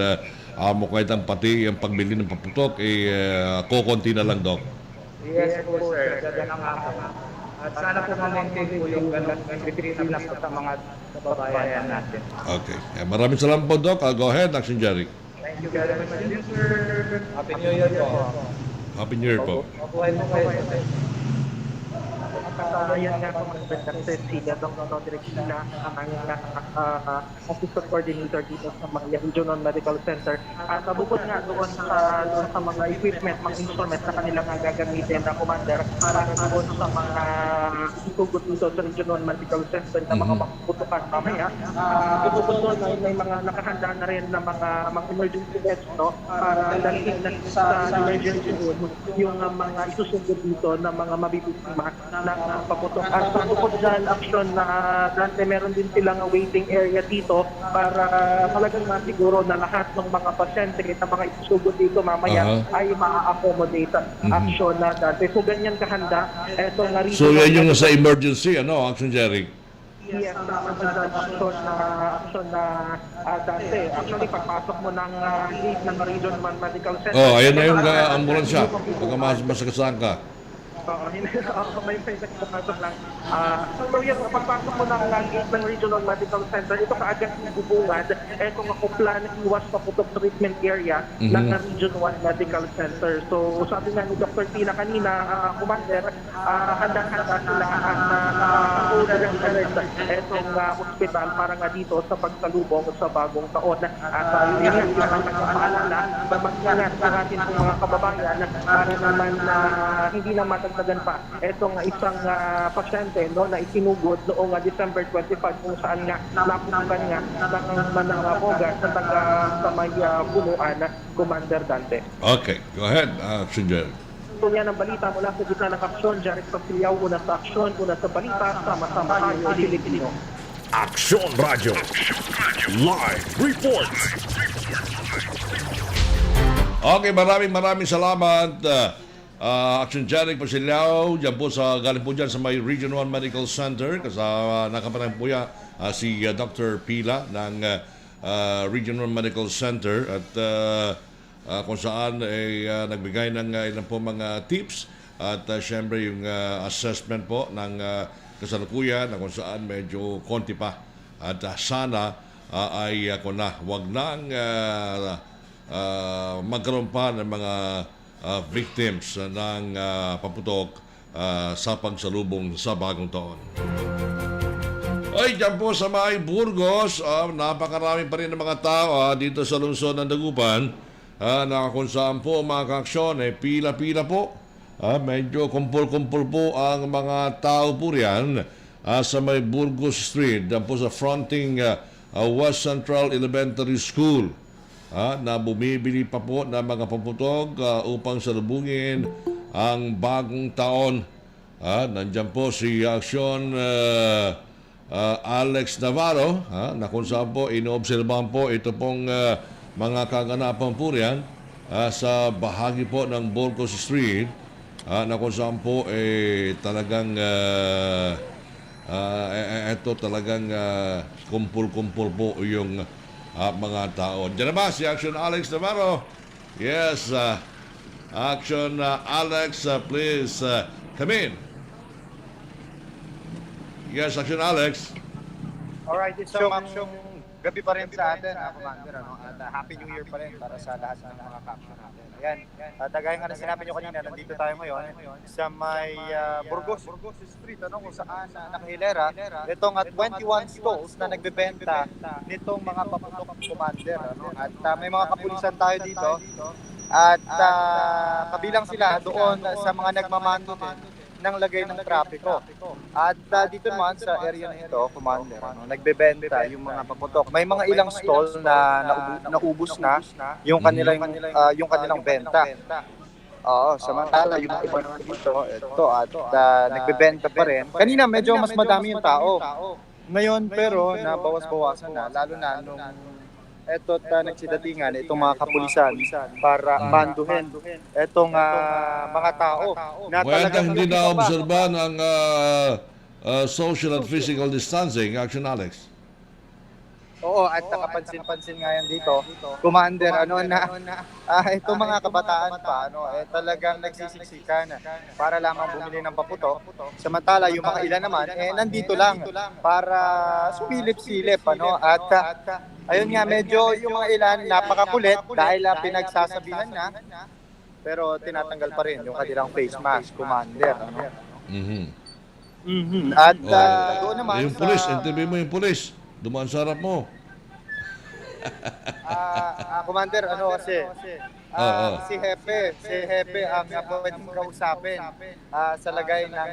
mukhang itang pati ang pagbili ng paputok kukunti na lang, Doc. Yes po, sir. Ganun nga po. At sana po ma-maintain po yung ganun na po sa mga kababayan natin. Okay. Maraming salamat po, Doc. Go ahead, Action Jeric. Thank you very much, sir. Happy New Year po. Happy New Year po. Mabuhay po kayo. Yan nga po mag-present si Dr. Roderick Sila, ang assistant coordinator dito sa Maya Regional Medical Center. At bukod nga doon sa mga equipment, mga instruments na kanilang gagamitin na commander para doon sa mga itugot dito sa Regional Medical Center na mga mapuputukan mamaya. Bukod doon ay may mga nakahanda na rin na mga emergency beds, no, para dalhin na sa emergency room yung mga isusugod dito na mga mabibiktima ng paputok. At bukod dyan, action na Dante, meron din silang waiting area dito para talagang masiguro na lahat ng mga pasyente na mga isusugod dito mamaya ay ma-accommodate action na Dante. So ganyan kahanda. Ito nga rin. So yan yung sa emergency, Action Jerry? Yes, action na Dante. Actually, pagpasok mo ng gate ng Regional Medical Center. Ayan na yung ambulansya. Pagka masagasahan ka. May nagpapasok lang. So yan, pagpasok mo ng gate ng Regional Medical Center, ito kaagad yung bubungad. Ito nga kuplan iwas paputok treatment area ng Regional Medical Center. So sabi nga ni Dr. Tina kanina, Commander, handang-handa sila ang urgent alert itong hospital para nga dito sa pagsalubong sa bagong taon. At yun nga, paalala, mag-ingat sa atin kung mga kababayan para naman hindi na matagdagan pa itong isang pasyente, no, na isinugod noong December 25 kung saan nga napunan nga ng Manangapoga sa taga sa may punuan, Commander Dante. Okay, go ahead, Action Jerry. So yan ang balita mula sa gitna ng aksyon. Jarek Pagpiliyaw, una sa aksyon, una sa balita, sama-sama tayo Pilipino. Action Radio Live Report. Okay, maraming salamat. Action Jarek Pagpiliyaw, dyan po galing po dyan sa may Regional Medical Center. Kasama nakaparang po yan si Dr. Pila ng Regional Medical Center at kung saan ay nagbigay ng ilang po mga tips at syempre yung assessment po ng kasalukuyan na kung saan medyo konti pa at sana ay wag nang magkaroon pa ng mga victims ng paputok sa pagsalubong sa bagong taon. Ay, dyan po sa may Burgos, napakarami pa rin ng mga tao dito sa lungsod ng Dagupan. Na kung saan po mga kaaksyon, pila-pila po. Medyo kumpul-kumpul po ang mga tao po riyan sa may Burgos Street, po sa fronting West Central Elementary School. Na bumibili pa po ng mga paputok upang salubungin ang bagong taon. Nandyan po si Aksyon Alex Navarro, na kung saan po inoobserbahan po ito pong mga kaganapan po riyan sa bahagi po ng Burgos Street na kung saan po talagang ito talagang kumpul-kumpul po yung mga tao. Diyan naman si Action Alex Navarro. Yes, Action Alex, please come in. Yes, Action Alex. Alright, so gabi pa rin sa atin, Commander, at Happy New Year pa rin para sa lahat ng mga ka-action natin. Ayan, gaya nga na sinabi nyo kanina, nandito tayo ngayon sa may Burgos Street, kung saan nakahilera itong 21 stalls na nagbebenta nitong mga paputok, Commander. At may mga kapulisan tayo dito at kabilang sila doon sa mga nagmamando ng lagay ng trapiko. At dito naman sa area na ito, Commander, nagbebenta yung mga paputok. May mga ilang stall na naubos na yung kanilang benta. Samantala yung iba naman dito, ito at nagbebenta pa rin. Kanina medyo mas madami yung tao. Ngayon pero nabawas-bawasan na, lalo na nung nagsidatingan itong mga kapulisan para banduhin itong mga tao na talagang hindi na-obserba ng social and physical distancing, Action Alex. Oo, at nakapansin-pansin nga yan dito, Commander, itong mga kabataan pa, talagang nagsisiksikan para lamang bumili ng paputok. Samantala, yung mga ilan naman, nandito lang para sumilip-silip, at ayun nga, medyo yung mga ilan napakakulit dahil pinagsasabihan na, pero tinatanggal pa rin yung kanilang face mask, Commander. At Oh, doon naman yung pulis, interview mo yung pulis. Dumaan sa harap mo. Commander, si Hepe ang pwedeng kausapin sa lagay ng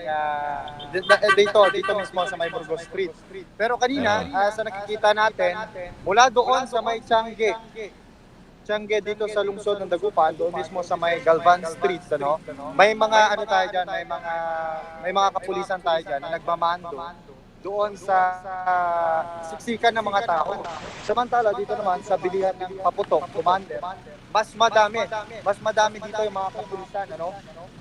dito mismo sa may Burgos Street. Pero kanina, sa nakikita natin, mula doon sa may Tiangge dito sa lungsod ng Dagupan, doon mismo sa may Galvan Street, may mga tayo dyan, may mga kapulisan tayo dyan na nagmamando doon sa siksikan ng mga tao. Samantala dito naman sa bilihan ng Paputok, Commander, mas madami dito yung mga kapulisan,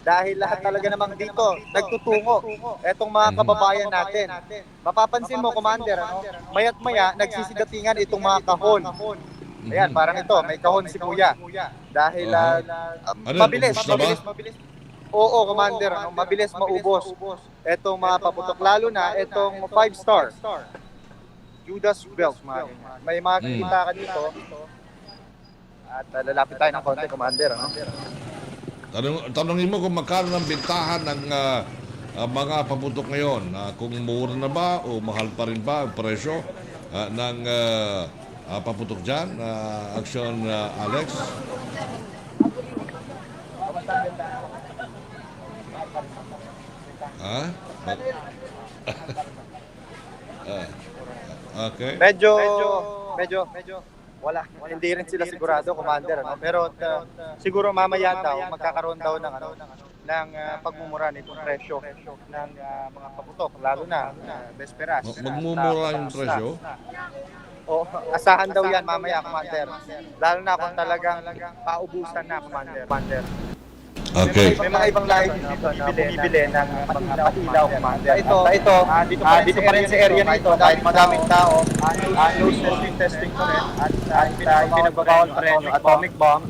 dahil lahat talaga namang dito nagtutungo etong mga kababayan natin. Mapapansin mo, Commander, mayat maya nagsisidatingan itong mga kahon. Ayan, parang ito, may kahon si Kuya. Dahil mabilis. Oo, Commander, mabilis maubos etong mga paputok, lalo na etong 5-star Judas Belt. May makikita ka dito. At lalapit tayo ng konti, Commander. Tanungin mo kung magkano ng bintahan ng mga paputok ngayon. Kung mura na ba o mahal pa rin ba ang presyo ng paputok dyan, Action Alex? Okay. Medyo wala. Hindi rin sila sigurado, Commander, pero siguro mamaya daw magkakaroon daw ng pagmumura nitong presyo ng mga paputok, lalo na Vesperas. Magmumura yung presyo? O, asahan daw yan mamaya, Commander. Lalo na kung talagang paubusan na, Commander. Okay. May mga ibang lahi dito na bumibili ng mga patilaw, Commander. Ito, dito pa rin sa area na ito, dahil madaming tao, no testing pa rin, at pinagbabawal pa rin yung atomic bomb,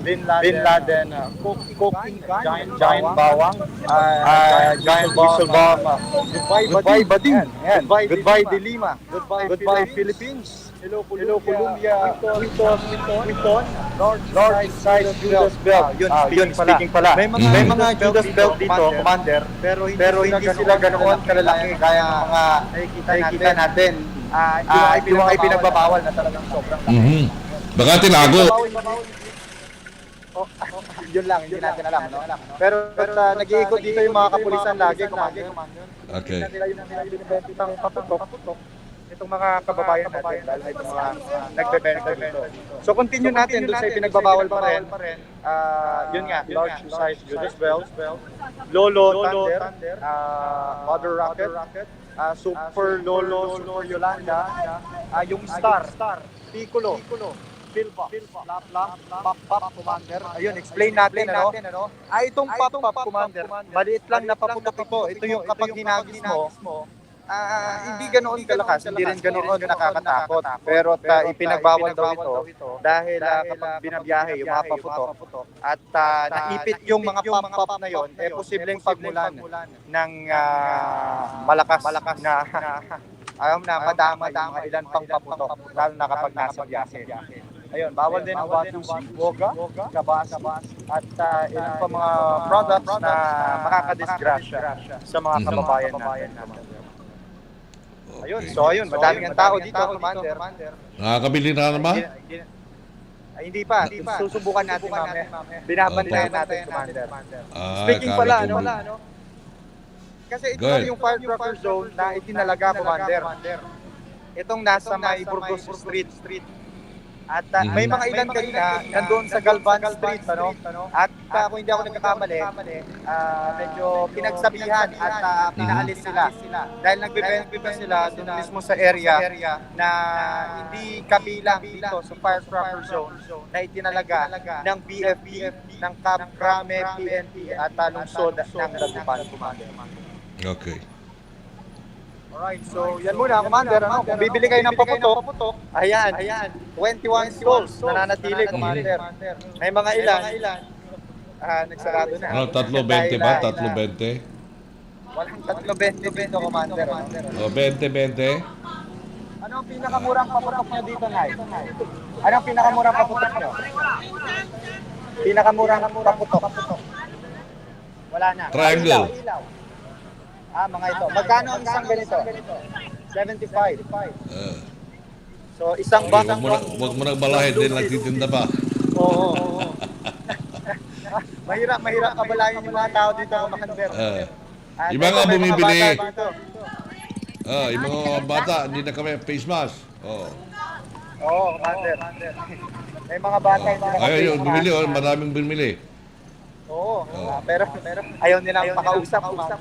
Bin Laden, cooking giant bawang, giant whistle bomb, goodbye Bading, goodbye Dilima, goodbye Philippines, hello Columbia, Quinton, North Side Judas Belt. Yun, speaking pala. May mga Judas Belt dito, Commander, pero hindi sila ganoon kalalaki kaya mga nakikita natin. Yung ay pinagbabawal na talagang sobrang laki. Baka tinago. Yun lang, hindi natin alam. Pero nag-iikot dito yung mga kapulisan lagi, Commander. Okay. Nila yung binibentang paputok. Itong mga kababayan natin, dahil itong mga nagbebenta dito. So continue natin doon sa pinagbabawal pa rin. Yun nga, large size Judas Belt, Lolo Thunder, Mother Rocket, Super Lolo, Super Yolanda, yung Star, Piccolo, Pilpop, Pop, Commander. Ayun, explain natin, itong Pop, Commander, maliit lang na paputok ito. Ito yung kapag hinagis mo, hindi ganoon kalakas, hindi rin ganoon nakakatakot. Pero ipinagbawal daw ito dahil kapag binabiyahe yung mga paputok at naipit yung mga pop na yon, posibleng pagmulan ng malakas na madama yung mga ilan pang paputok, lalo na kapag nasa biyahe. Ayun, bawal din ang Watusi, Woga, Kabas, at ilang pa mga products na makakadisgrasya sa mga kababayan natin. Ayun, madaming ang tao dito, Commander. Nakakabili na naman? Hindi pa. Susubukan natin mamaya. Binabantayan natin, Commander. Speaking pala, kasi ito yung firecracker zone na itinalaga, Commander. Itong nasa may Burgos Street. At may mga ilan kanina nandoon sa Galvan Street, at kung hindi ako nagkakamali, medyo pinagsabihan at pinaalis sila dahil nagbebenta sila doon mismo sa area na hindi kabilang dito sa firecracker zone na itinalaga ng BFP, ng Camp Crame, PNP at lungsod ng Dagupan, Commander. Okay. Alright, so yan muna, Commander. Kung bibili kayo ng paputok, ayan, 21 stalls nananatili, Commander. May mga ilan, nagsarado na. 3.20 ba? 3.20? Walang 3.20 dito, Commander. 20. Ano ang pinakamurang paputok nyo dito, Nay? Ano ang pinakamurang paputok nyo? Pinakamurang paputok. Wala na. Triangle. Mga ito. Magkano ang isang ganito? 75. So, isang Okay, box. wag mo nang balahin din, nagtitinda pa. Oo. Mahirap kabalayin yung mga tao dito, Commander. Yung mga bumibili. Bata dito. Yung mga bata, hindi na kami face mask. Oo, Commander. May mga bata hindi na Ayun, yung bumili, maraming bumili. Oo, pero ayaw nilang makausap, Commander.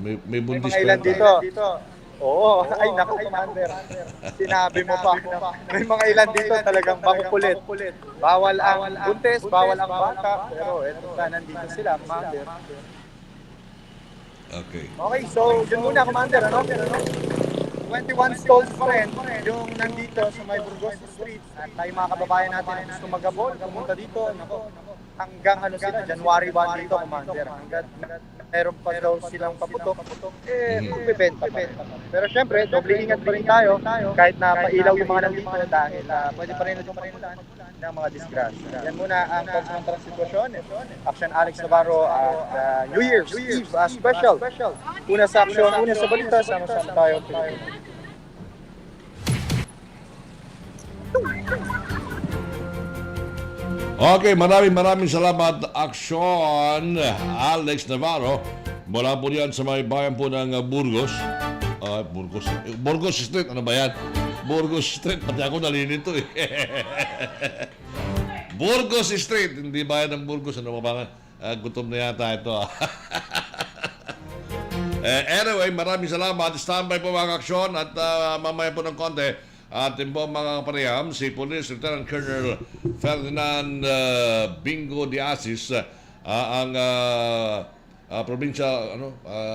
May buntis mga ilan dito. Oo, ay naku, Commander. Sinabi mo pa. May mga ilan dito talagang makukulit. Bawal ang buntis, bawal ang bata. Pero eto nandito sila, Commander. Okay, so yun muna, Commander, 21 stalls pa rin yung nandito sa may Burgos Street. At may mga kababayan natin na gusto mag-abol, pumunta dito. Hanggang sila, January 1 dito, Commander. Hanggang meron pa daw silang paputok, bibenta pa. Pero syempre, doble ingat pa rin tayo kahit na pailaw yung mga nandito dahil pwede pa rin nagpapalitan ng mga disgrasya. Yan muna ang pagsamantalang sitwasyon. Action Alex Navarro at New Year's Eve special. Una sa aksyon, una sa balita, sama-sama tayo. Okay, maraming salamat, Action Alex Navarro. Mula po yan sa may bayan po ng Burgos. Burgos Street, ano ba yan? Burgos Street, pati ako nalilito eh. Burgos Street, hindi bayan ng Burgos. Ano ba? Gutom na yata ito. Anyway, maraming salamat. Standby po mga Aksyon at mamaya po ng konti. Ating po mga kapareham, si Police Lieutenant Colonel Ferdinand Bingo de Asis, ang Provincial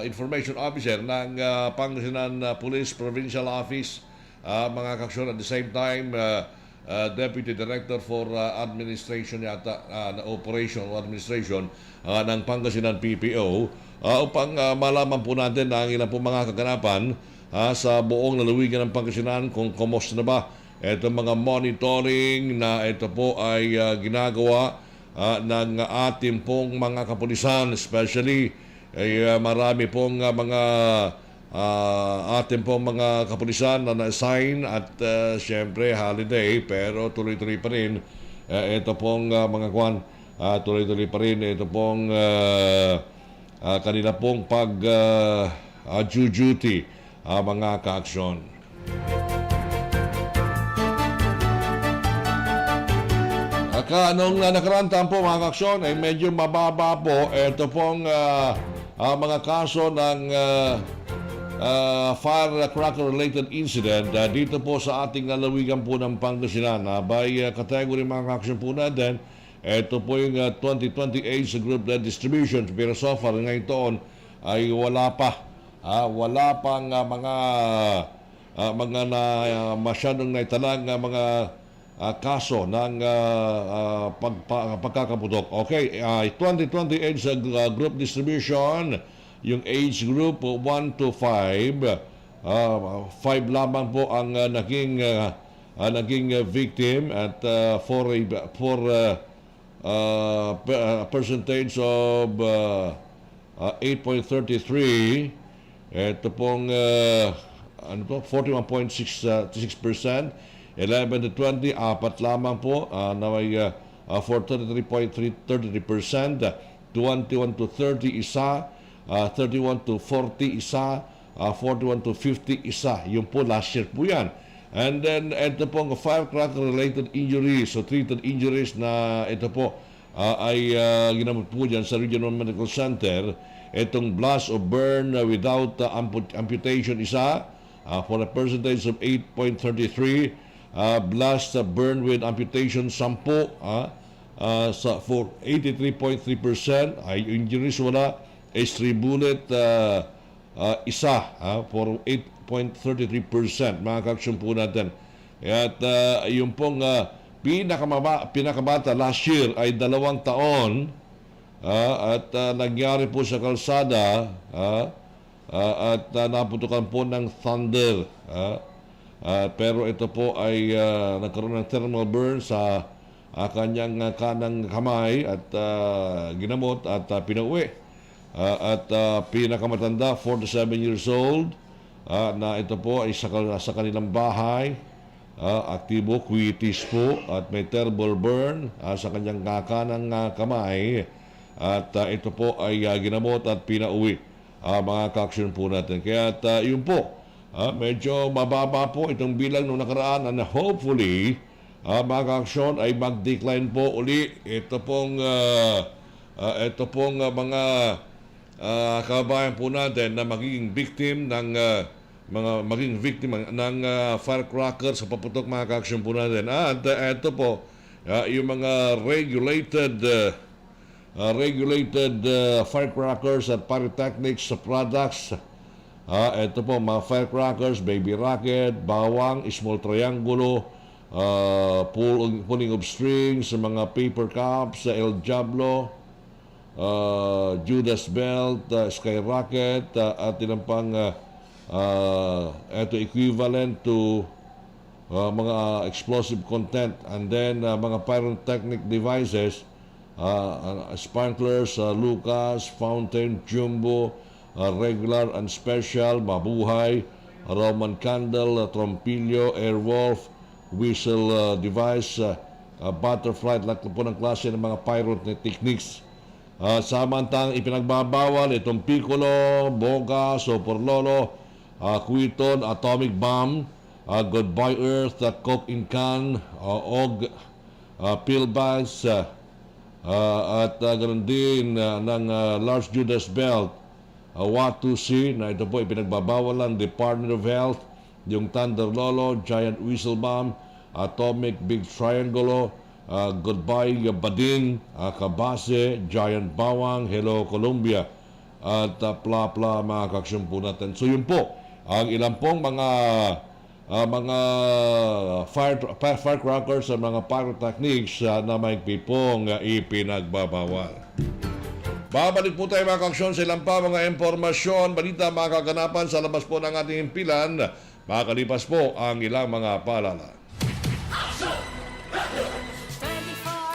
Information Officer ng Pangasinan Police Provincial Office, mga kaksyon. At the same time, Deputy Director for Administration yata, Operation o Administration ng Pangasinan PPO, upang malaman po natin ang ilang po mga kaganapan sa buong lalawigan ng Pangasinan, kung kumusta na ba itong mga monitoring na ito po ay ginagawa ng ating pong mga kapulisan, especially ay marami pong mga ating pong mga kapulisan na na-assign at syempre holiday, pero tuloy-tuloy pa rin ito pong mga kwan, tuloy-tuloy pa rin ito pong kanila pong pag-duty, mga ka-aksyon. Nung nakaraan po mga ka-aksyon ay medyo mababa po ito pong mga kaso ng firecracker related incident dito po sa ating lalawigan po ng Pangasinan. By category mga ka-aksyon po natin, ito po yung 2028 sa group lead distribution, pero so far ngayon taon ay wala pang mga masyadong naitalang mga kaso ng pagkakaputok. Okay, 2028 sa group distribution, yung age group 1 to 5, 5 lamang po ang naging victim at for percentage of 8.33. Ito pong 41.66%. 11 to 20, apat lamang po na may for 33.33%. 21 to 30, isa. 31 to 40, isa. 41 to 50, isa. Yung po last year po yan. And then ito pong firecracker related injuries, so treated injuries na ito po ay ginamot po dyan sa Regional Medical Center. Itong blast or burn without amputation, isa, for a percentage of 8.33. Blast burn with amputation, 10, for 83.3%. Ay injuries wala. H3 bullet, isa, for 8.33%. Mga ka-aksyon po natin. At yung pong pinakabata last year ay 2 taon. At nangyari po sa kalsada at naputukan po ng thunder, pero ito po ay nagkaroon ng thermal burn sa kanyang kanang kamay at ginamot at pinauwi at pinakamatanda 47 years old na ito po ay sa kanilang bahay. Aktibo, quitis po at may terrible burn sa kanyang kanang kamay at ito po ay ginamot at pinauwi mga ka-aksyon po natin. Kaya yun po, medyo mababa po itong bilang nung nakaraan and hopefully mga ka-aksyon ay mag-decline po uli. Ito pong mga kababayan po natin na magiging victim ng firecracker sa paputok mga ka-aksyon po natin. At ito po, yung mga regulated firecrackers at pyrotechnics products. Ito po, mga firecrackers, baby rocket, bawang, small triangulo, pulling of strings, mga paper cups, El Diablo, Judas Belt, Skyrocket, at ilang pang ito equivalent to mga explosive content, and then mga pyrotechnic devices, sprinklers, Lucas, fountain, jumbo, regular and special, mabuhay, Roman candle, trompilyo, airwolf, whistle device, butterfly, lahat po ng klase ng mga pyrotechnics. Samantang ipinagbabawal itong piccolo, boga, soporlolo, Quiton, atomic bomb, goodbye earth, coke in can, og, pill bags, at ganoon din ng large Judas belt, Watusi, na ito po ipinagbabawal ng Department of Health, yung Thunder Lolo, giant whistle bomb, atomic big triangulo, goodbye bading, kabase, giant bawang, hello Colombia, at pla-pla mga kaksyon po natin. So yun po ang ilang pong mga firecrackers at mga pyrotechnics na may pipong ipinagbabawal. Babalik po tayo mga kaksyon sa ilang pa mga impormasyon, balita, mga kaganapan sa labas po ng ating himpilan. Makakalipas po ang ilang mga paalala. 24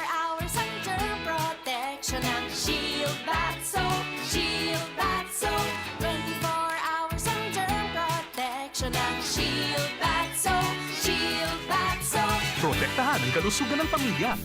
hours under protection ng Shield Bath Soap. Shield Bath Soap. 24 hours under protection ng Shield Bath Soap. Shield Bath Soap. Protektahan ang kalusugan ng pamilya.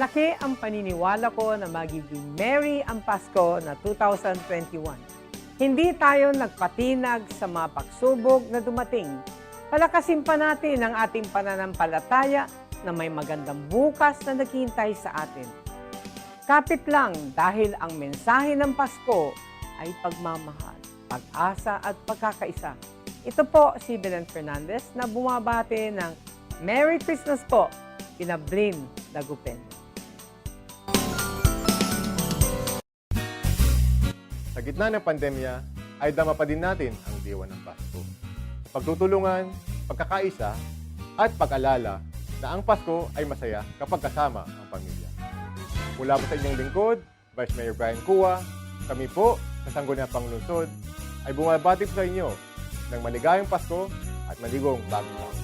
Malaki ang paniniwala ko na magiging merry ang Pasko na 2021. Hindi tayo nagpatinag sa mga pagsubok na dumating. Palakasin pa natin ang ating pananampalataya na may magandang bukas na naghihintay sa atin. Kapit lang dahil ang mensahe ng Pasko ay pagmamahal, pag-asa at pagkakaisa. Ito po si Belen Fernandez na bumabati ng Merry Christmas po, Pinablin Dagupen. Sa gitna ng pandemya, ay dama pa din natin ang diwa ng Pasko. Pagtutulungan, pagkakaisa, at pag-alala na ang Pasko ay masaya kapag kasama ang pamilya. Mula po sa inyong lingkod, Vice Mayor Brian Cua, kami po sa Sangguniang Panglungsod ay bumabati po sa inyo ng maligayang Pasko at maligong bagong taon.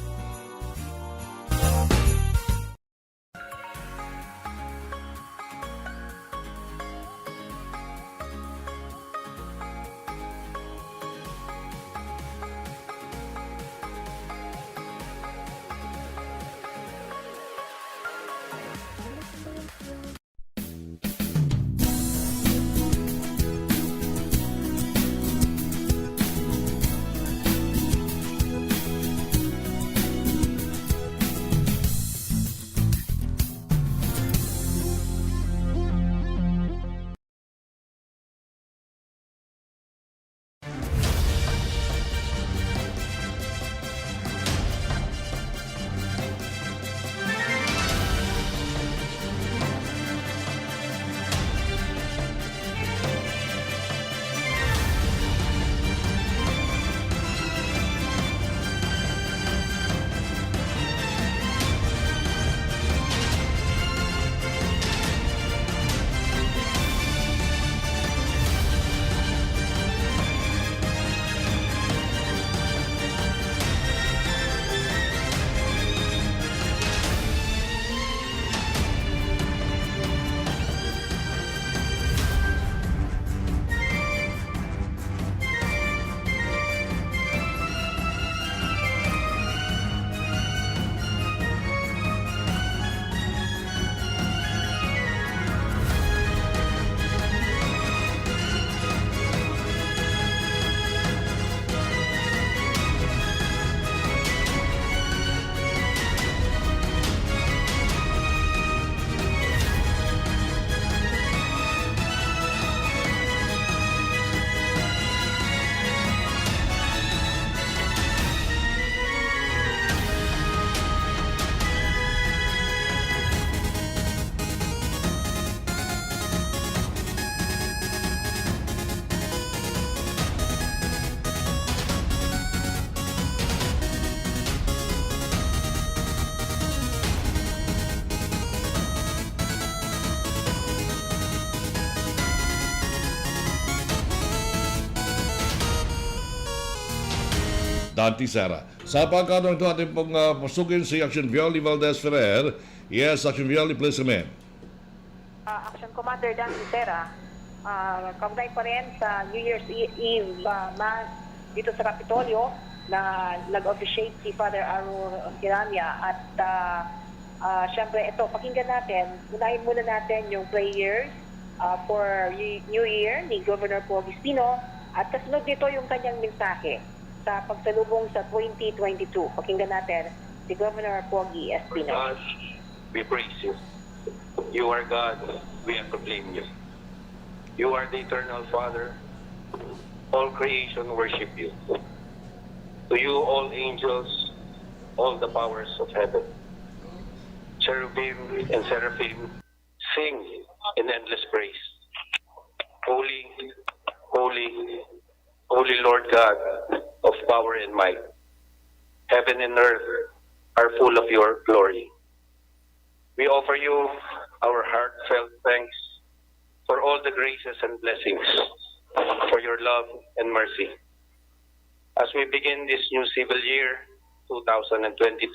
Dante Sara. Sa pagkataon ito ating pong pasugin si Action Violi Valdez Ferrer. Yes, Action Violi, please come in. Action Commander Dan Lucera, kaugnay pa rin sa New Year's Eve Mass dito sa Kapitolyo na nag-officiate si Father Aro Kiranya at syempre ito, pakinggan natin, unahin muna natin yung prayers for New Year ni Governor Pogi Espino at kasunod dito yung kanyang mensahe sa pagsalubong sa 2022. Pakinggan natin si Governor Pogi Espino. God, we praise you. You are God, we proclaim you. You are the eternal Father. All creation worship you. To you, all angels, all the powers of heaven, cherubim and seraphim, sing in endless praise. Holy, holy, holy Lord God of power and might. Heaven and earth are full of your glory. We offer you our heartfelt thanks for all the graces and blessings, for your love and mercy. As we begin this new civil year, 2022,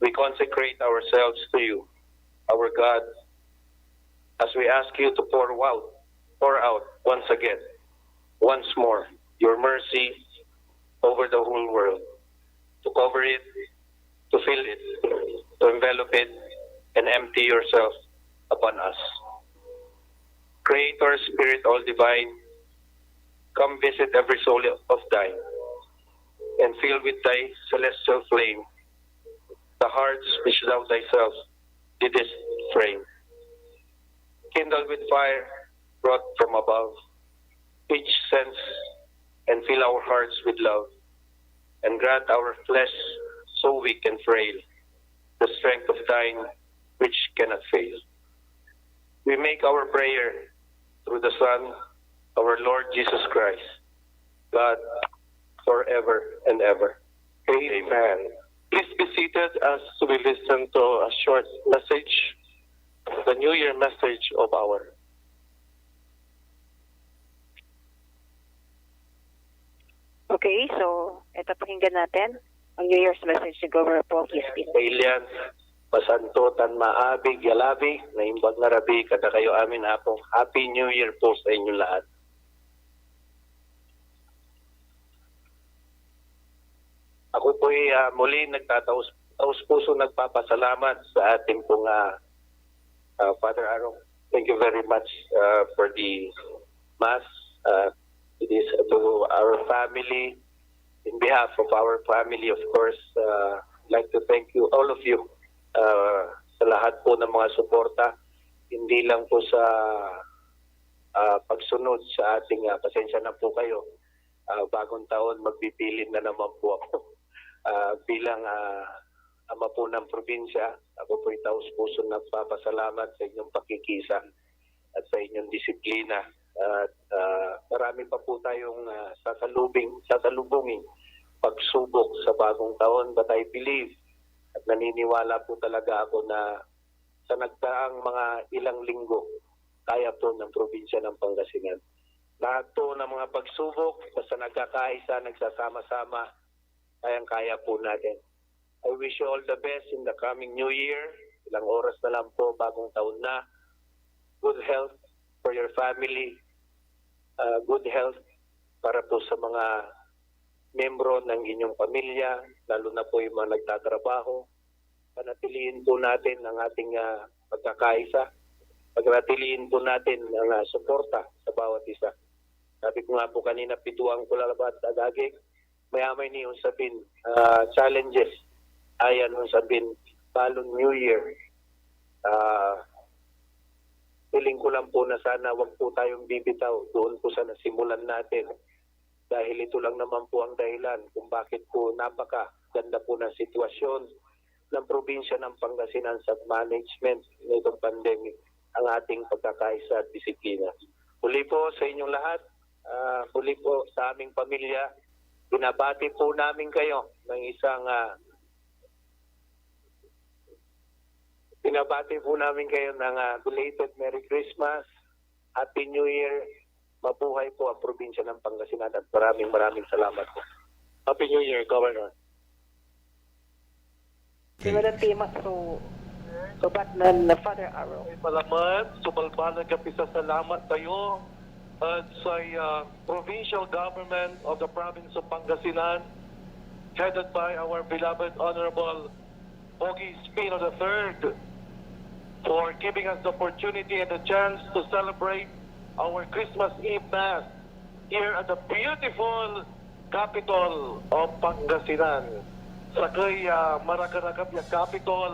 we consecrate ourselves to you, our God, as we ask you to pour out once again, once more, your mercy over the whole world, to cover it, to fill it, to envelop it, and empty yourself upon us. Creator, Spirit, all divine, come visit every soul of thine, and fill with thy celestial flame the hearts which thou thyself didst frame. Kindle with fire brought from above each sense, and fill our hearts with love, and grant our flesh, so weak and frail, the strength of thine which cannot fail. We make our prayer through the Son, our Lord Jesus Christ, God, forever and ever. Amen. Please be seated as we listen to a short message, the New Year message of our. Okay, so ito pakinggan natin ang New Year's message ni Governor Paul Quispe. Aliens, pasantutan maabig, yalabi, naimbag na rabi, kada kayo amin apong Happy New Year po sa inyo lahat. Ako po'y muli nagtataos puso nagpapasalamat sa ating pong Father Aaron. Thank you very much for the Mass. It is to our family. In behalf of our family, of course, I'd like to thank you, all of you, sa lahat po ng mga suporta. Hindi lang po sa pagsunod sa ating, pasensya na po kayo. Bagong taon, magpipilin na naman po ako. Bilang ama po ng probinsya, ako po'y taos-puso nagpapasalamat sa inyong pakikisa at sa inyong disiplina. At marami pa po tayong sasalubungin pagsubok sa bagong taon, but I believe at naniniwala po talaga ako na sa nagdaang mga ilang linggo kaya po ng probinsya ng Pangasinan. Lahat po ng mga pagsubok, basta nagkakaisa, nagsasama-sama, kayang-kaya po natin. I wish you all the best in the coming New Year. Ilang oras na lang po, bagong taon na. Good health for your family. Good health para po sa mga membro ng inyong pamilya, lalo na po yung mga nagtatrabaho. Panatiliin po natin ang ating pagkakaisa. Pagratiliin po natin ang suporta sa bawat isa. Sabi ko nga po kanina, pituang kulabat agagig. Mayamay niyong sabihin, challenges. Ayan nung sabihin, balong New Year. Piling ko lang po na sana wag po tayong bibitaw. Doon po sa nasimulan natin. Dahil ito lang naman po ang dahilan kung bakit po napaka-ganda po ng sitwasyon ng probinsya ng Pangasinan sa management ng itong pandemic, ang ating pagkakaisa at disiplina. Muli po sa inyong lahat, muli po sa aming pamilya, binabati po namin kayo ng isang binabati po namin kayo ng belated Merry Christmas, Happy New Year, mabuhay po ang probinsya ng Pangasinan at maraming salamat po. Happy New Year, Governor. Simulan tema so Batman na Father Aaron. Salamat, subalbalan kapi sa salamat tayo at sa provincial government of the province of Pangasinan, headed by our beloved Honorable Pogi Espino III, for giving us the opportunity and the chance to celebrate our Christmas Eve Mass here at the beautiful capital of Pangasinan. Sa kay maragaragap yung capital,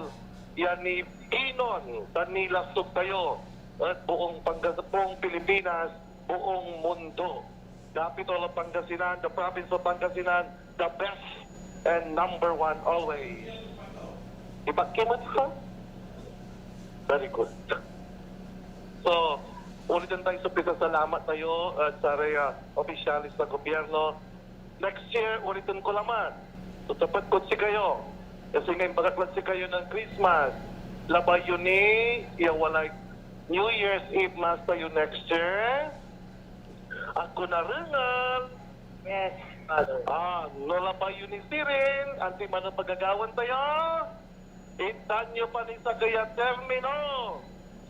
yan ni Inon, tanilasog tayo, at buong Pilipinas, buong mundo. Capital of Pangasinan, the province of Pangasinan, the best and number one always. Ipagkimot ka? Very good. So, ulitin tayo sa salamat tayo at sa opisyalis ng gobyerno. Next year, ulitin ko naman. Tutapat ko si kayo. Kasi ngayon bagatlat si kayo ng Christmas. Labay yun walay New Year's Eve Mass tayo next year. Ako na ringan. Yes. Nolabay yun rin. Anti man ang pagagawan tayo. Itan nyo pa ni sa kaya termino.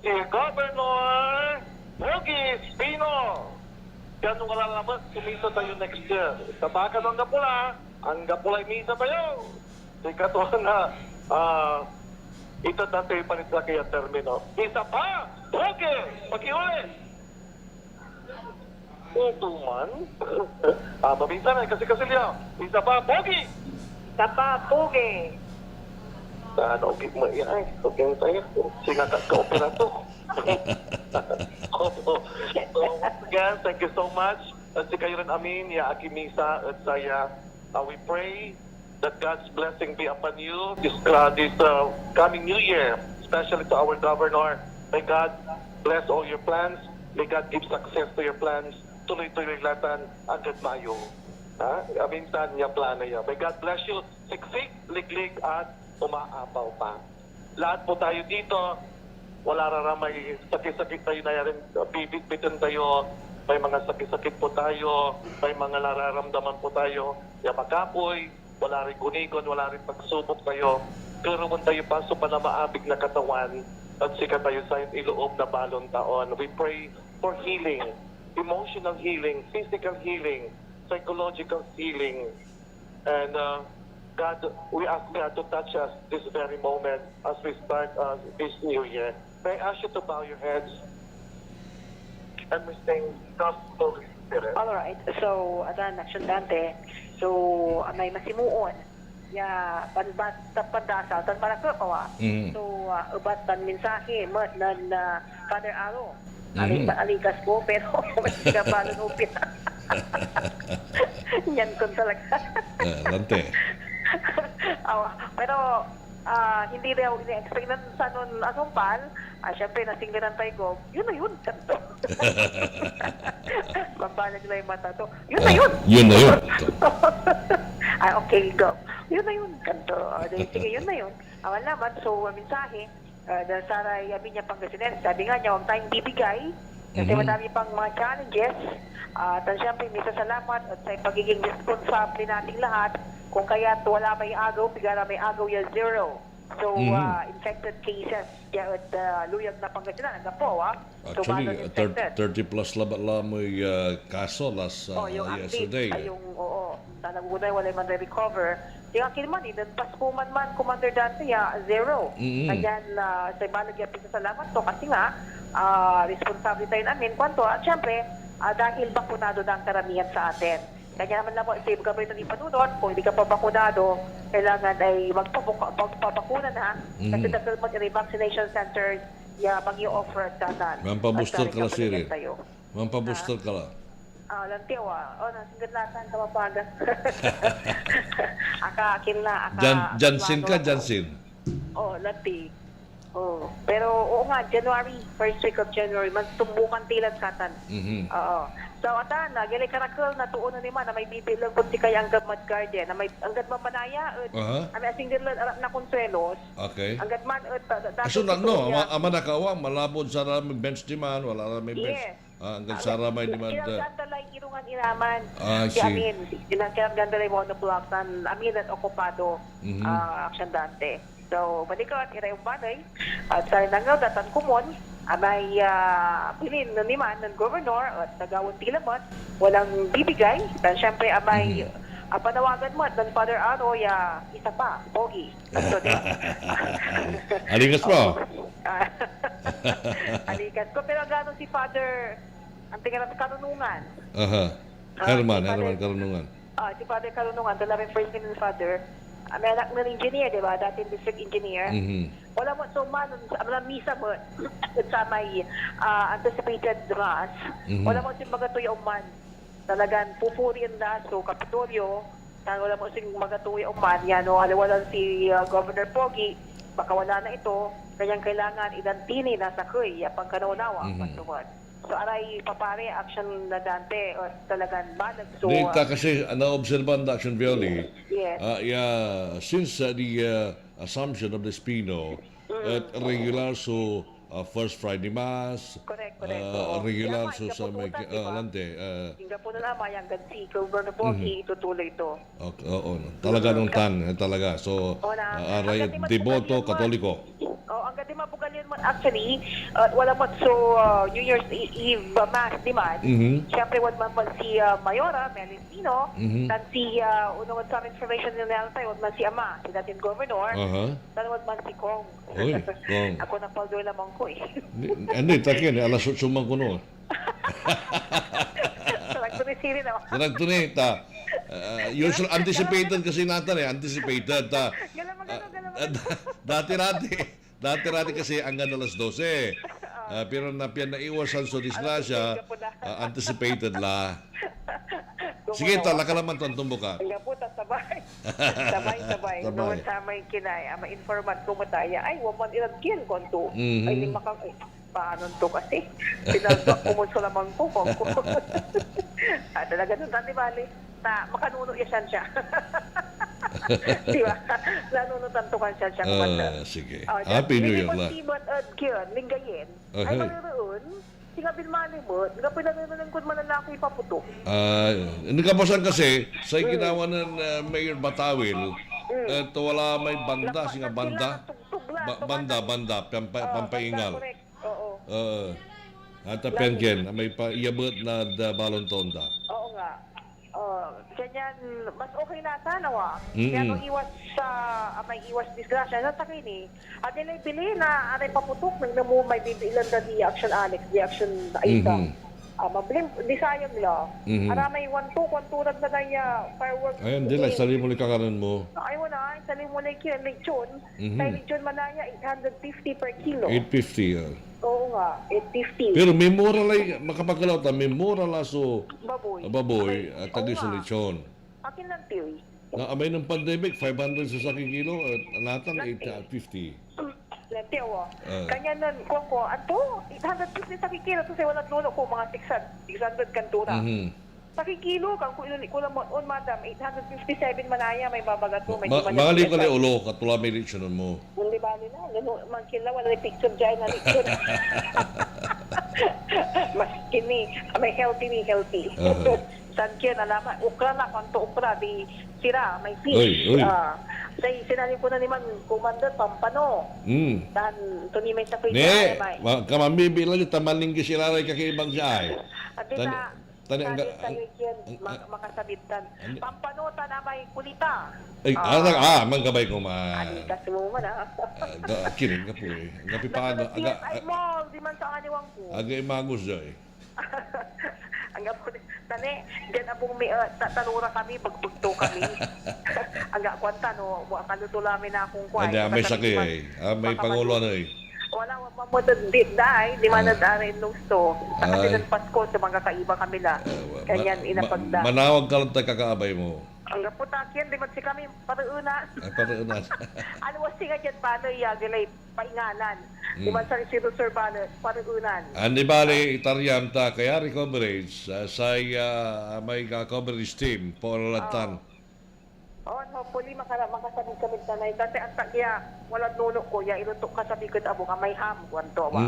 Si Governor Pogi Espino. Ganun kalalaman, sumisa tayo next year. Tabakan ang gapula. Ang gapulay misa tayo. Di katuwa na Ito dati pa rin sa kaya termino. Isa pa! Okay! Pag-iulit! Ito man. Maminsan ay kasi liya. Isa pa, Pogi! Isa pa, Pogi! Ano, okay mo yan. Okay tayo. Sige ka ka-opera to. Again, thank you so much. At si kayo rin amin, ya Akimisa at saya. We pray that God's blessing be upon you this coming New Year, especially to our governor. May God bless all your plans. May God give success to your plans. Tuloy-tuloy latan agad mayo. Amintan niya plano niya. May God bless you. Siksik, liglig at umaapaw pa. Lahat po tayo dito, wala raramay sakit-sakit tayo na rin, bibit-bitin tayo. May mga sakit-sakit po tayo, may mga nararamdaman po tayo. Makapoy, wala rin gunigon, wala rin pagsubok tayo. Pero kung tayo paso pa na maabig na katawan at sikat tayo sa iloob na balon taon. We pray for healing, emotional healing, physical healing, psychological healing. And God, we ask God to touch us this very moment as we start this new year. May I ask you to bow your heads and we sing God's Holy Spirit. All right. So, adan action dante. So, may masimuon. Ya, panbat tapadasa tan para ko kawa. So, ubat tan mensahe mat nan Father Aro. Alikas ko pero may kabalon upit. Yan kon talaga. Lante. Pero hindi daw ini-expect na sa nun asumpal. Siyempre, nasinggaran tayo ko, yun na yun, kanto. Mabalag lang yung mata to. Yun na yun! Yun na yun! Okay, go. Yun na yun, kanto. Sige, yun na yun. Awal naman, so, mensahe, saray amin niya Pangasinan, sabi nga niya, huwag tayong bibigay, kasi madami pang mga challenges. At siyempre, may salamat at sa pagiging responsable nating lahat, kung kaya wala may agaw, bigara may agaw ya zero. So, infected cases at luyag na Pangasinan, hanggang po, Actually, 30 plus lamoy kaso last yesterday. Oo, nanagunay, wala man recover. Kaya kinaman, Pasko man, Commander Dante, zero. Kaya sa balag yung pinasalamat to, kasi nga, responsable tayo namin, kwanto, at syempre, dahil bakunado na ang karamihan sa atin. Kanya naman lang po, save government ni Panunod, kung hindi ka pa bakunado, kailangan ay magpapakuna na. Kasi dahil mag-vaccination centers, mag-i-offer at danan. Mampabooster ka lang, Siri. Mampabooster ka lang. Lantiwa. Nasinggatan ka mapaga. Akin na. Jansin ka, Jansin. Lanti. Pero oo nga, January, first week of January, magtumbukan tilan katan. So, atan, gali karakol na tuon na naman na may bibilang kung si kaya anggap madguardian, na may anggap mapanaya, may asing din na konsuelos. Okay. Anggap man, so, ama nakawang, malabod sa raming bench demand, wala raming bench. Hanggang sa ramay demand. Kinagandalay irungan iraman. Si Amin, kinagandalay monoblocks, amin at okupado, action dante. So, balikat, ira yung banay. At sa nangaw, datan kumon, may pilin na naman ng governor at nagawang tilamat, walang bibigay. At syempre, may panawagan mo at ng Father Aro, isa pa, Pogi. Alikas mo. Alikas ko. Pero gano'n si Father, ang tingnan natin karunungan. Herman Karunungan. Si Father Karunungan, dala rin first name ni Father. May anak ng engineer, di ba? Dating district engineer. Wala mo, so man, sa misa mo, sa may anticipated ras, wala mo sing magatuya man. Talagang pupurian na, so Kapitolyo, wala mo sing magatuya man, wala si Governor Pogi, baka wala na ito, kanyang kailangan idantini na sa kuy, pagkanaunawa, patuman. So, aray papare, action na Dante, talagang balag. So, kasi na-observan na action Violi, yes. Since the assumption of the Spino, at regular so first Friday Mass, correct. Regular so sa may lante. Hingga po na naman, yung si Governor Pogi, itutuloy ito. Oo, talaga nung talaga. So, aray, deboto, katoliko. Oh, ang ganda mabugalin mo actually, wala mo so New Year's Eve mass di man. Siyempre, wala man si Mayora, Melintino, dan si, unang some information nila tayo, wala man si Ama, si dating governor, dan wala man si Kong. Uy, Kong. Ako na paldo lamang ko eh. Hindi, takin, alas 8 man ko no. Nagtunisiri na. Nagtunita. Usual anticipated kasi natin anticipated. Dati kasi hanggang alas 12. Pero naiwasan sa disgrasya, anticipated la. Sige, talaka naman itong buka. Hanggang po, sabay. Sabay. Noon sa may kinay, ma-informat ko mataya, ay, waman ilang kin konto. Ay, lima kang, paano to kasi? Pinagdok kumunso lamang ko. Talaga nun, tati bali. Makanuno yasan siya. Diba? Nanunutan to kan siya kumanda. Sige. Happy New Year la. Hindi mo kiyon, linggayin. Ay, maniroon. Singa bilmani mo, nga pinananalang kung manalaki paputok. Nagkapasan kasi, sa ginawa ng Mayor Batawil, ito wala may banda, singa banda. Banda, pampaingal. Oo. At pengen, may paiyabot na balon tonda. Oo nga. Ganyan, mas okay na sana wa. Kaya nung iwas sa may iwas disgrasya sa takin eh. At nilay-bili na anay paputok nang namu may bibilan na di action Alex, di action Aida. Mabilim, di sayang nila. Ara may 1-2 kwanturad na niya fireworks. Ayun, di lang, sali mo kakanan mo. Ay, wala. Sali mo lang kaya lechon. Kaya lechon manaya, 850 per kilo. 850, Oo nga, 850. Pero may mura lang, makapagkalaw ta, may mura lang so baboy at tagi sa lechon. Akin lang tiyoy. Amay ng pandemic, 500 sa saking kilo, at anatan 850. Lente o. Kanya nun, ko, ato, 850 sa kikilo. Kasi wala nuno ko, mga 600 kantura. Sa kikilo, kung kulang mo, madam, 857 manaya, may babagat mo, may Magali ka na ulo, katula may lechon mo. Hindi ba nila? Magkila, wala na picture dyan na lechon. Mas kini, may healthy. San kyan, alaman, ukra na, kwanto ukra, di sira, may fish. Say, sinali ko na naman, Commander Pampano. Dan, tuni may sa ne, kamambibi lang yung tamalinggi sila rin kakaibang siya ay. At Tani makasabitan. Pampanuta na may kulita. Ay, manggabay ko man. Kasi mo man kiring ka po eh. Gapi pa ano. Ay mo, di man sa kaniwang ko. Agay magos dyan eh. Ang gapo, tani, dyan abong may tatanura kami, bagbugto kami. Ang kwanta no, kaluto lamin na akong kway. Hindi, may sakay eh. May pangulo na eh. Wala, mamutadit dahil, di man nadarin nung sto. Kasi ng Pasko sa mga kaiba kami la. Kanyan inapagda. Manawag ka lang tayo kakaabay mo. Ang gaputakyan, di man si kami paruunan. Paruunan. Ano wasi nga dyan, paano iyagilay paingalan. Di man sa Sir paruunan. Andi bali, itaryam ta, kaya recoverage, sa may coverage team, Paulatan. Hopefully, makasabing kami tanay. Kasi ang takya, walang nuno ko, ya ilutok ka sabi ko abo nga may ham, kwanto ba?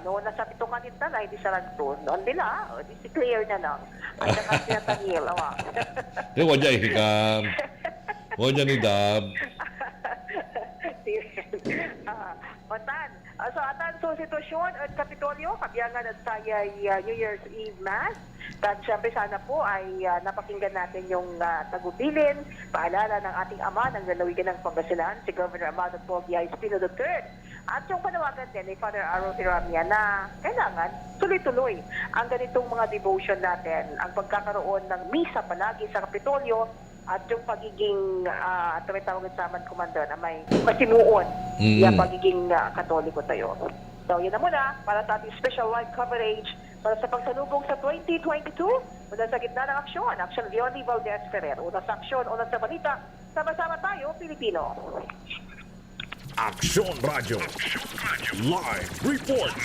Noon nasabi ito nga nita na, hindi sa ragton. Noon nila, di si clear na lang. Ay, nakasya na tanil, awa. Di, wadya ihikam. Wadya ni Dab. Otan. So, atan, so sitwasyon at Kapitolyo, kabiyangan at saya New Year's Eve Mass. At siyempre sana po ay napakinggan natin yung tagubilin, paalala ng ating ama ng lalawigan ng Pangasinan, si Governor Amado Pogia Espino III. At yung panawagan din ni Father Aaron Tiramia na kailangan tuloy-tuloy ang ganitong mga devotion natin, ang pagkakaroon ng misa palagi sa Kapitolyo at yung pagiging tumitawag sa aman komandante na may masinuon yung pagiging katoliko tayo. So yun na muna para sa ating special live coverage para sa pagsalubong sa 2022 mula sa gitna ng aksyon, Action Leonie Valdez Ferrer. Una sa aksyon, una sa balita, sama-sama tayo, Pilipino. Action Radio Live Report.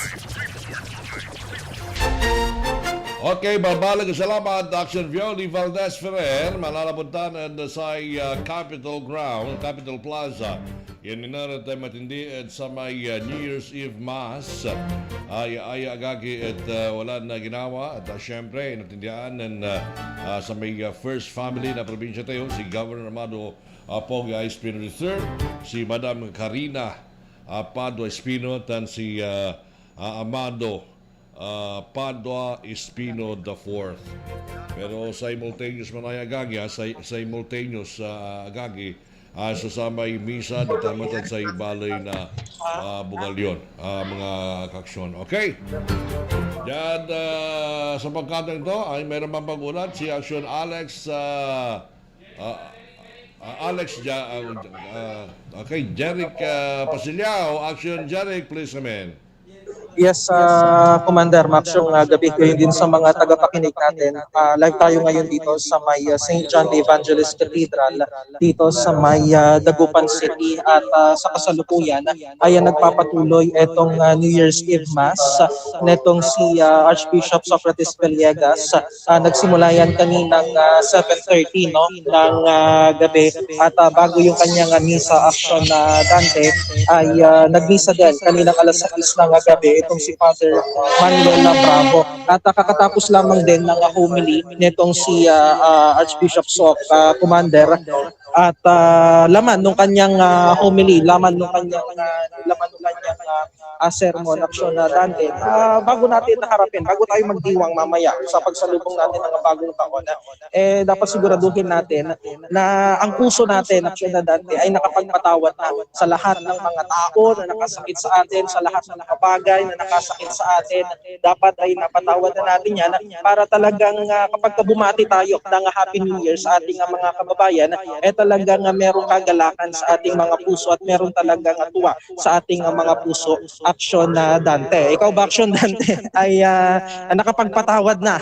Okay, babalag salamat Action Leonie Valdez Ferrer, malalapuntan sa Capitol Ground, Capitol Plaza. Yan ninarat ay matindi sa may New Year's Eve Mass. Ay agagi at wala na ginawa. At syempre, natindihan sa may First Family na probinsya tayo, si Governor Amado Pogia Espino III, si Madam Karina Padua Espino tan si Amado Padua Espino IV. Pero simultaneous man ay agagi, simultaneous agagi sa may misa natamatan sa ibalay na Bugalyon, mga kaksyon. Okay? Yan, sa pagkatang ito ay mayroon pang pag-ulat si Action Alex okay, Jeric Pasilyao. Action Jeric, please come in. Yes, Commander Max, yung gabi ko yun din sa mga tagapakinig natin. Live tayo ngayon dito sa may St. John the Evangelist Cathedral, dito sa may Dagupan City. At sa kasalukuyan ay nagpapatuloy itong New Year's Eve Mass netong si Archbishop Socrates Villegas. Nagsimula yan kaninang 7:30 ng gabi. At bago yung kanyang misa action na Dante ay nagmisa din kaninang alas 6 ng gabi itong si Father Manuel Bravo. At kakatapos lamang din ng homily nitong si Archbishop Soc, Commander. At laman nung kanyang homily, laman nung kanyang sermon, action na Dante, bago natin naharapin, bago tayo magdiwang mamaya sa pagsalubong natin ng bagong taon, dapat siguraduhin natin na ang puso natin, action na Dante, ay nakapagpatawad na sa lahat ng mga tao na nakasakit sa atin, sa lahat ng mga bagay na nakasakit sa atin. Dapat ay napatawad na natin yan para talagang kapag bumati tayo ng Happy New Year sa ating mga kababayan, talagang merong kagalakan sa ating mga puso at meron talagang tuwa sa ating mga puso. Action na Dante. Ikaw ba, Action Dante, ay nakapagpatawad na?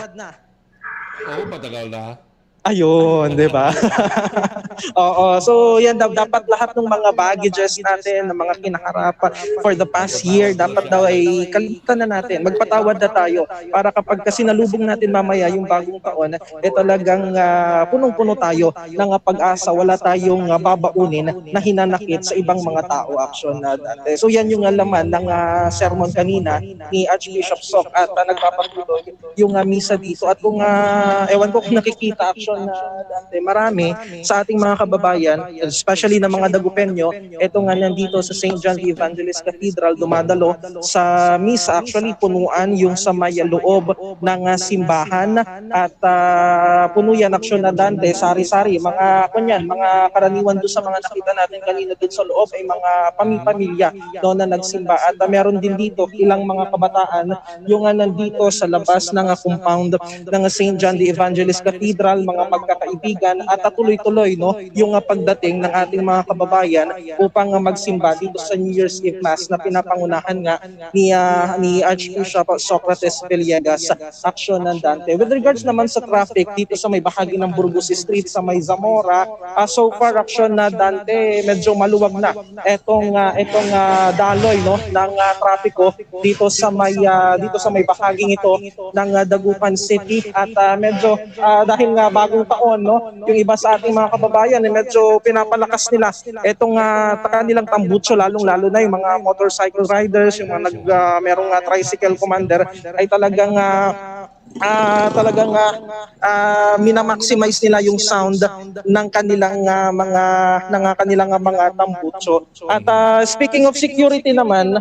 Oo, matagal na. Ayun, di ba? Oo, so yan dapat lahat ng mga baggages natin, ng mga kinaharap for the past year, dapat daw ay kalimutan na natin. Magpatawad na tayo para kapag kasi nalubong natin mamaya yung bagong taon, talagang punong-puno tayo ng pag-asa, wala tayong babaunin na hinanakit sa ibang mga tao. Action na Dante. So yan yung laman ng sermon kanina ni Archbishop Soc at nagpapatuloy yung misa dito. At kung ewan ko kung nakikita, Action na Dante, marami sa ating mga kababayan, especially ng mga Dagupenyo, ito nga nandito sa St. John the Evangelist Cathedral, dumadalo sa misa. Actually, punuan yung sa may loob ng simbahan at puno yan, Action na Dante, sari-sari, mga kunyan, mga karaniwan doon sa mga nakita natin kanina doon sa loob ay mga pamilya no, na nagsimba. At meron din dito ilang mga kabataan yung nandito sa labas ng compound ng St. John the Evangelist Cathedral, mga magkakaibigan, at tuloy-tuloy no yung pagdating ng ating mga kababayan upang magsimba dito sa New Year's Eve Mass na pinapangunahan nga ni Archbishop Socrates Villegas. Action ng Dante. With regards naman sa traffic dito sa may bahagi ng Burgos Street sa may Zamora, so far, Action na Dante, medyo maluwag na etong daloy no ng trapiko dito sa may bahaging ito ng Dagupan City. At medyo dahil nga bagong taon, no, yung iba sa ating mga kababayan medyo pinapalakas nila itong kanilang tambutso, lalong-lalo na yung mga motorcycle riders, yung mga merong tricycle, Commander, ay talagang minamaximize nila yung sound ng kanilang mga tambutso. At speaking of security naman,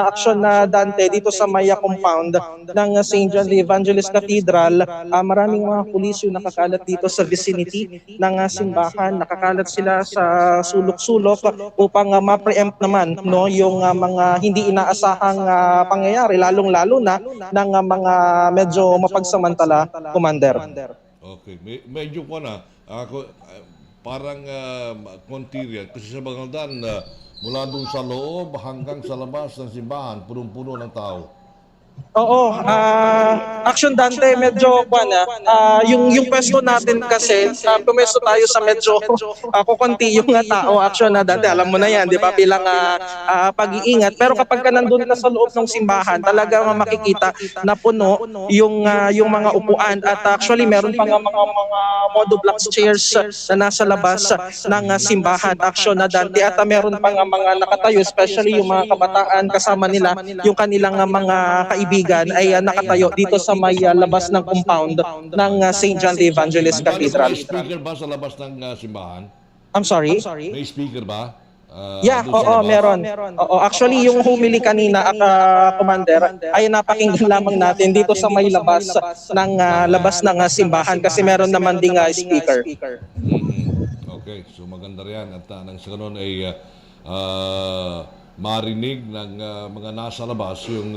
Action na Dante, dito sa Maya compound ng St. John the Evangelist Cathedral, maraming mga pulis yung nakakalat dito sa vicinity ng simbahan. Nakakalat sila sa sulok-sulok upang ma-preempt naman no yung mga hindi inaasahang pangyayari, lalong-lalo na ng mga medyo mapagsamantala, Commander. Okay, medyo ko na ako parang konti kasi sa Bangaldan mula doon sa loob hanggang sa labas ng simbahan punong-puno ng tao. Oo, Action Dante, medyo yung pwesto natin kasi, pumesto tayo sa medyo kukunti yung tao, Action na Dante, alam mo na yan, di ba, bilang pag-iingat. Pero kapag ka nandun ka sa loob ng simbahan, talaga makikita na puno yung mga upuan. At actually, meron pa nga mga modo block chairs na nasa labas ng simbahan, Action na Dante. At meron pa nga mga nakatayo, especially yung mga kabataan kasama nila, yung kanilang mga kaibigan ay nakatayo dito sa may labas ng compound ng St. John the Evangelist Cathedral. May speaker ba sa labas ng simbahan? I'm sorry? May speaker ba? Meron. Oo, actually yung humili kanina, Commander, ay napakinggan lamang natin dito sa may labas ng simbahan kasi meron naman ding speaker. Okay, so maganda riyan at nang sa ganun ay marinig ng mga nasa labas yung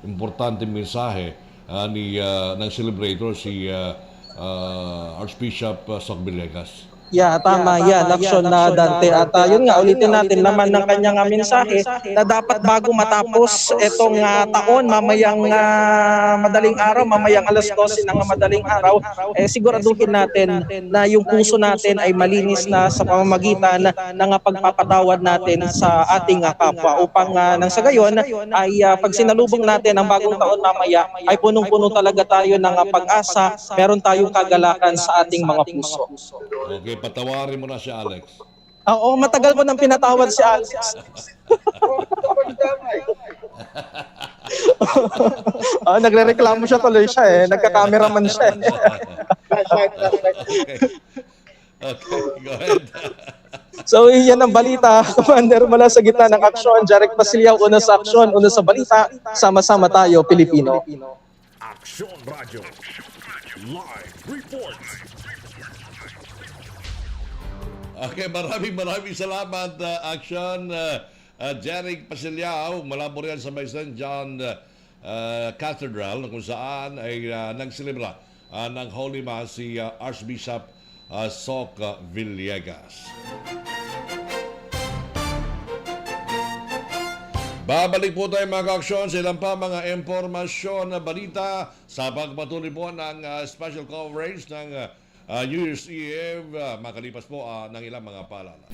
importante mensahe ng celebrator si Archbishop Soc Villegas. Tama yan, aksyon na Dante. At yun nga, ulitin natin naman ng kanyang mensahe na dapat bago matapos itong taon, mamayang madaling araw, mamayang alas 12 ng madaling araw, siguraduhin natin na yung puso natin ay malinis na sa pamamagitan ng pagpapatawad natin sa ating kapwa upang nang sa gayon ay pag sinalubong natin ang bagong taon mamaya ay punong-puno talaga tayo ng pag-asa, meron tayong kagalakan sa ating mga puso. Okay, patawarin mo na si Alex. Oo, matagal ko nang pinatawad si Alex. Nagre-reklamo siya tuloy siya nagka-cameraman siya Okay, go ahead. So, yan ang balita, Commander, mula sa gitna ng aksyon. Jarek Pasiliao, una sa aksyon, una sa balita. Sama-sama tayo, Pilipino. Aksyon Radio. Live report. Okay, maraming salamat, Action. Jarek Pasiliao, mula po riyan sa may St. John Cathedral, kung saan ay nagselebra ng Holy Mass si Archbishop Soc Villegas. Babalik po tayo mga ka-aksyon sa ilang pa mga impormasyon na balita sa pagpatuloy po ng special coverage ng New Year's Eve, makalipas po ng ilang mga paalala.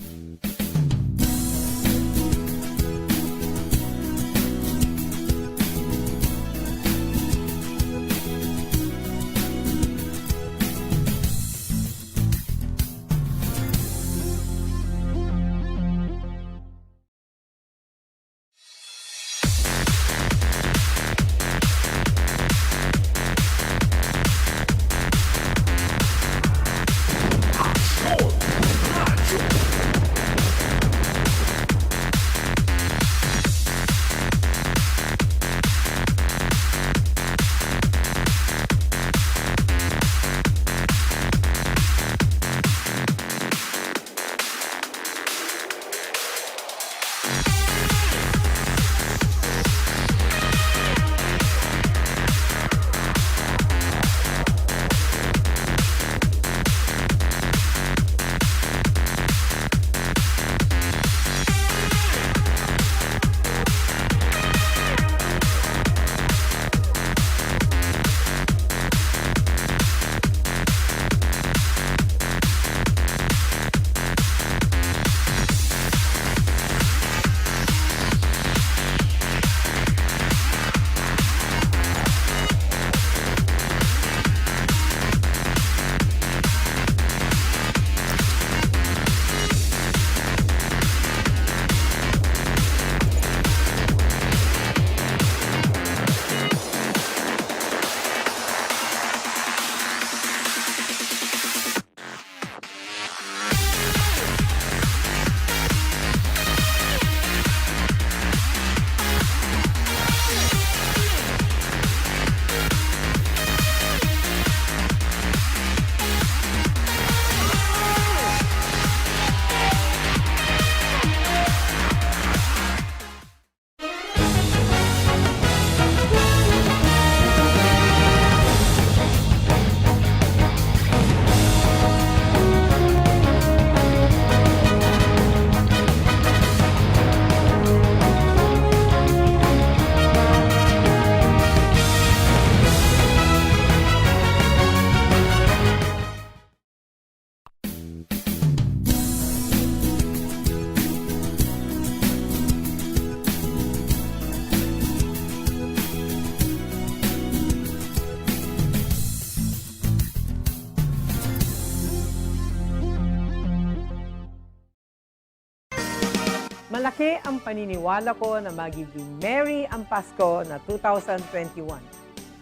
Malaki ang paniniwala ko na magiging merry ang Pasko na 2021.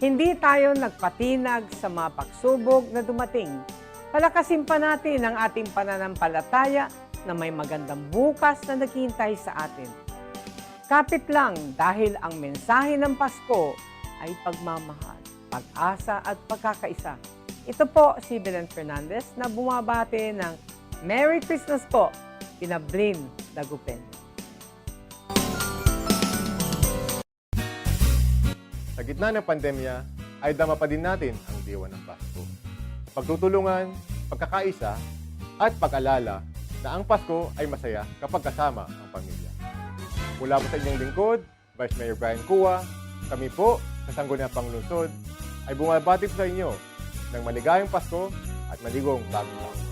Hindi tayo nagpatinag sa mga pagsubok na dumating. Palakasin pa natin ang ating pananampalataya na may magandang bukas na naghihintay sa atin. Kapit lang dahil ang mensahe ng Pasko ay pagmamahal, pag-asa at pagkakaisa. Ito po si Belen Fernandez na bumabati ng Merry Christmas po, Pinablin Dagupen. Sa gitna ng pandemya, ay dama pa din natin ang diwa ng Pasko. Pagtutulungan, pagkakaisa, at pag-alala na ang Pasko ay masaya kapag kasama ang pamilya. Mula po sa inyong lingkod, Vice Mayor Brian Cua, kami po sa Sangguniang Panglungsod ay bumabati sa inyo ng maligayang Pasko at maligong bagong taon.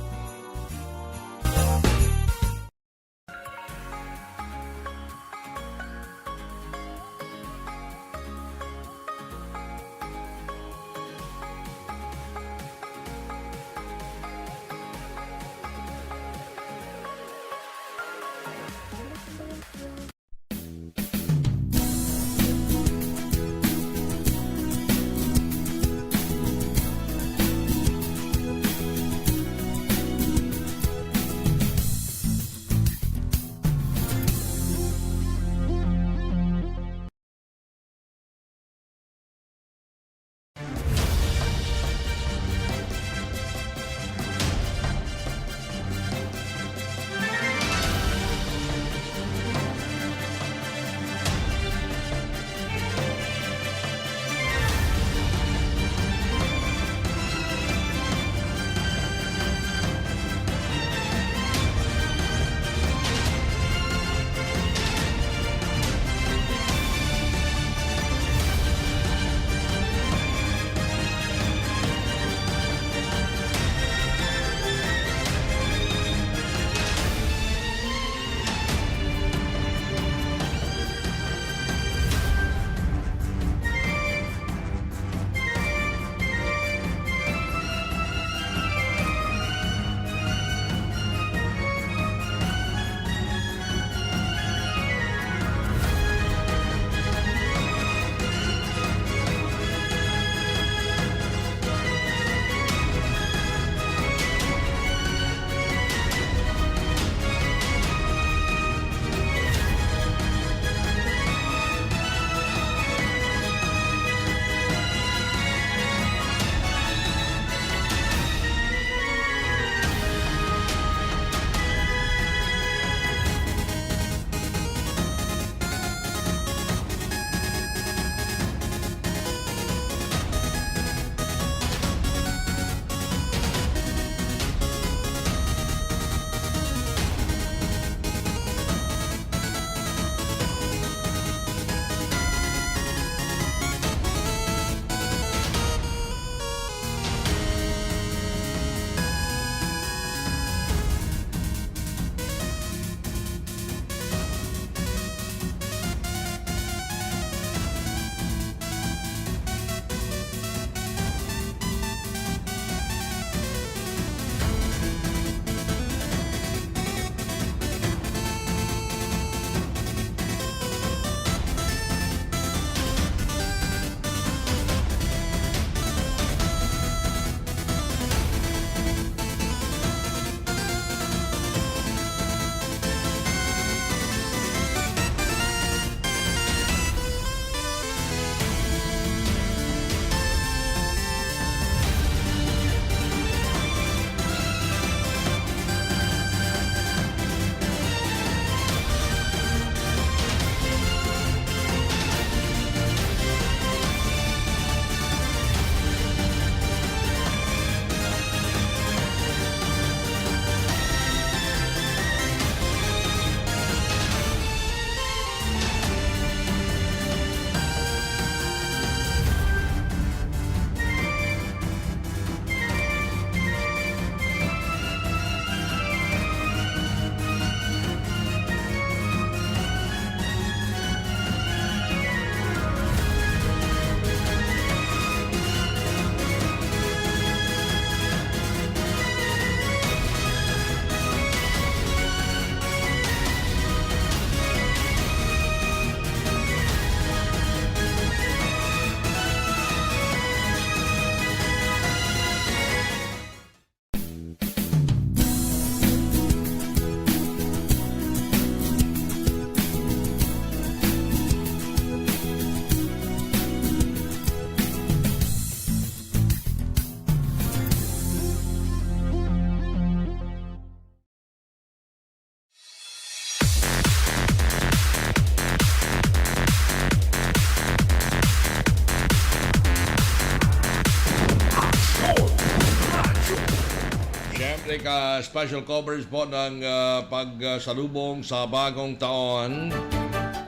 ating special coverage po ng pagsalubong sa bagong taon.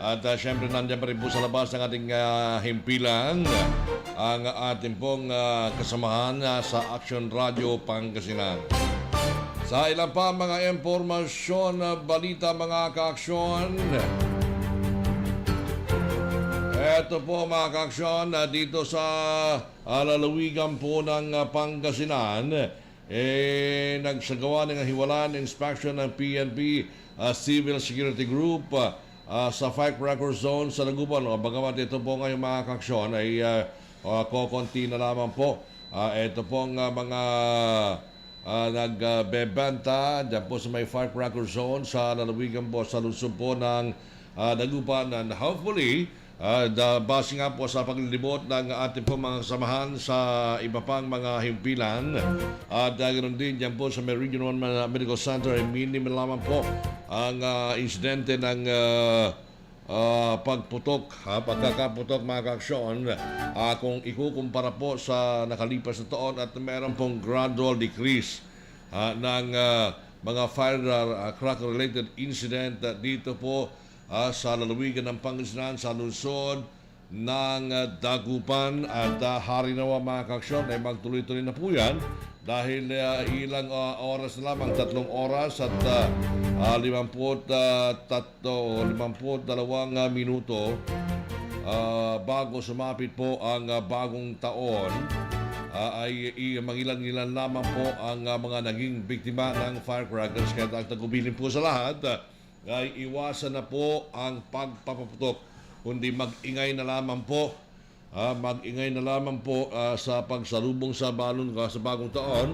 At syempre nandiyan pa rin po sa labas ng ating himpilan ang ating pong kasamahan sa Action Radio Pangasinan. Sa ilang pa mga impormasyon, balita mga kaaksyon. Ito po mga kaaksyon, dito sa lalawigan po ng Pangasinan, nagsagawa ng hiwalaan inspection ng PNP Civil Security Group sa firecracker zone sa Laguban. Bagamat ito po ngayong mga kaaksyon ay kokonti na lamang po. Ito pong mga nagbebenta dyan po sa may firecracker zone sa lalawigan po sa lungsod po ng Laguban, and hopefully base nga po sa paglilibot ng ating po mga kasamahan sa iba pang mga himpilan at ganoon din dyan po sa may Regional Medical Center ay minimal lamang po ang insidente ng pagputok, pagkakaputok mga kaaksyon kung ikukumpara po sa nakalipas na taon, at meron pong gradual decrease ng mga firecracker related incident dito po sa lalawigan ng Pangasinan, sa lungsod ng Dagupan. At harinawa mga kaaksyon ay magtuloy-tuloy na po yan dahil ilang oras na lamang, 3 oras at 52 minuto bago sumapit po ang bagong taon, ay mangilan-ilan lamang po ang mga naging biktima ng firecrackers. Kaya ang tagubilin po sa lahat ay iwasan na po ang pagpapaputok, kundi mag-ingay na lamang po. Mag-ingay na lamang po sa pagsalubong sa balon sa bagong taon.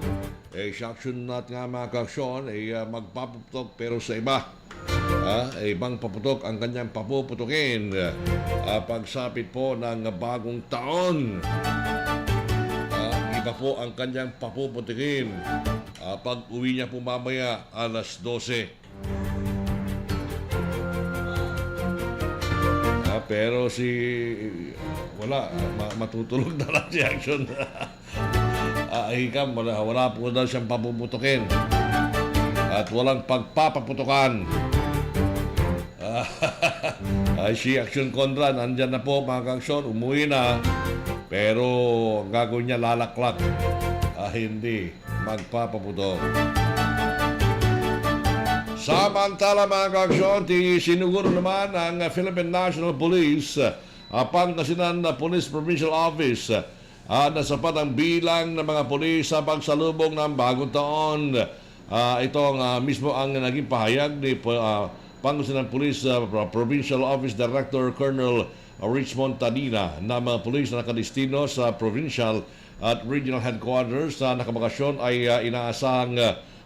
Sa action natin nga mga kaaksyon ay magpaputok, pero sa iba ibang paputok ang kanyang papuputokin pagsapit po ng bagong taon. Iba po ang kanyang papuputokin pag uwi niya po mamaya alas 12. Pero wala, matutulog na lang si action. Hikam, wala po daw siyang papuputokin at walang pagpapaputokan. Si Action Conrad andyan na po mga kaaksyon, umuwi na, pero ang gagawin niya lalaklak, hindi magpapaputok. Samantala mga kaaksyon, sinuguro naman ang Philippine National Police Pangasinan Police Provincial Office na sapat ang bilang ng mga pulis sa pagsalubong ng bagong taon. Ito mismo ang naging pahayag ni Pangasinan Police Provincial Office Director Colonel Richmond Tadina na mga pulis na nakadistino sa provincial at regional headquarters na nakabakasyon ay inaasahang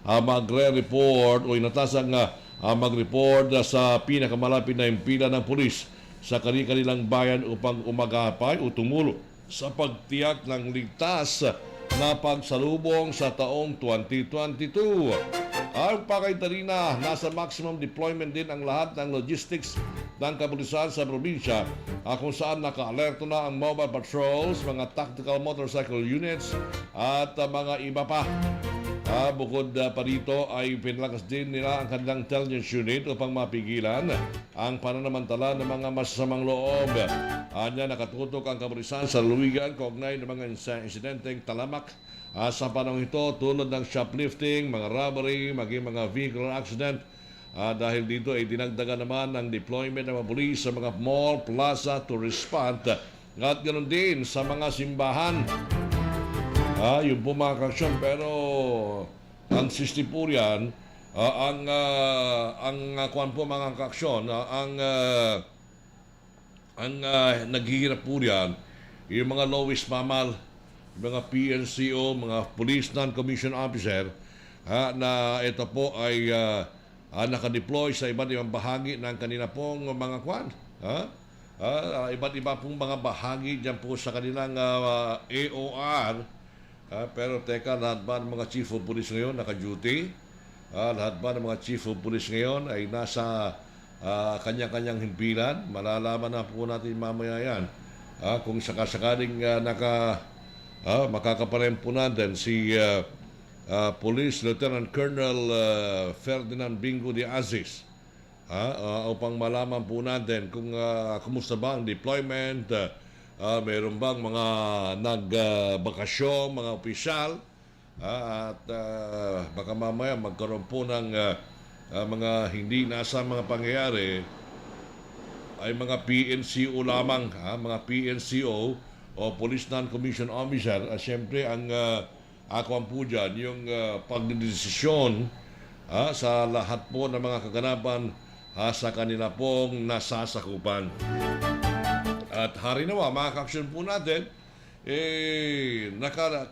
magre-report o inatasang mag-report sa pinakamalapit na himpilan ng pulis sa kanilang bayan upang umagapay o tumulo sa pagtiyak ng ligtas na pagsalubong sa taong 2022. Ang Pangasinan, nasa maximum deployment din ang lahat ng logistics ng kapulisan sa probinsya, kung saan naka-alerto na ang mobile patrols, mga tactical motorcycle units at mga iba pa. Bukod pa dito ay pinlakas din nila ang kanilang intelligence unit upang mapigilan ang pananamantala ng mga masasamang loob. Anya nakatutok ang kapulisan sa lalawigan kaugnay ng mga insidenteng talamak sa panahon ito, tulad ng shoplifting, mga robbery, maging mga vehicle accident. Dahil dito ay dinagdagan naman ang deployment ng mga pulis sa mga mall, plaza, tourist spot at ganoon din sa mga simbahan. Yung po mga kaaksyon, pero ang sistipuryan, ang kuwan po mga kaaksyon, ang naghihirap po yan, yung mga lowest mamal, mga PNCO, mga Police Non-Commissioned Officer, na ito po ay nakadeploy sa iba't ibang bahagi ng kanila pong mga kuwan. Iba't iba pong mga bahagi dyan po sa kanilang AOR. Pero teka, lahat ba ng mga chief of police ngayon naka-duty? Lahat ba ng mga chief of police ngayon ay nasa kanya-kanyang himpilan? Malalaman na po natin mamaya yan. Kung sakasakaling makakaparem po natin si Police Lieutenant Colonel Ferdinand Bingo de Aziz upang malaman po natin kung kumusta ba ang deployment, mayroon bang mga nagbakasyon, mga opisyal, at baka mamaya magkaroon po ng mga hindi nasa mga pangyayari ay mga PNCO lamang, mga PNCO o Police Non-Commissioned Officer. Siyempre, ang ako po dyan, yung pagdedesisyon sa lahat po ng mga kaganapan sa kanila pong nasasakupan. At hari nawa, mga ka-action po natin,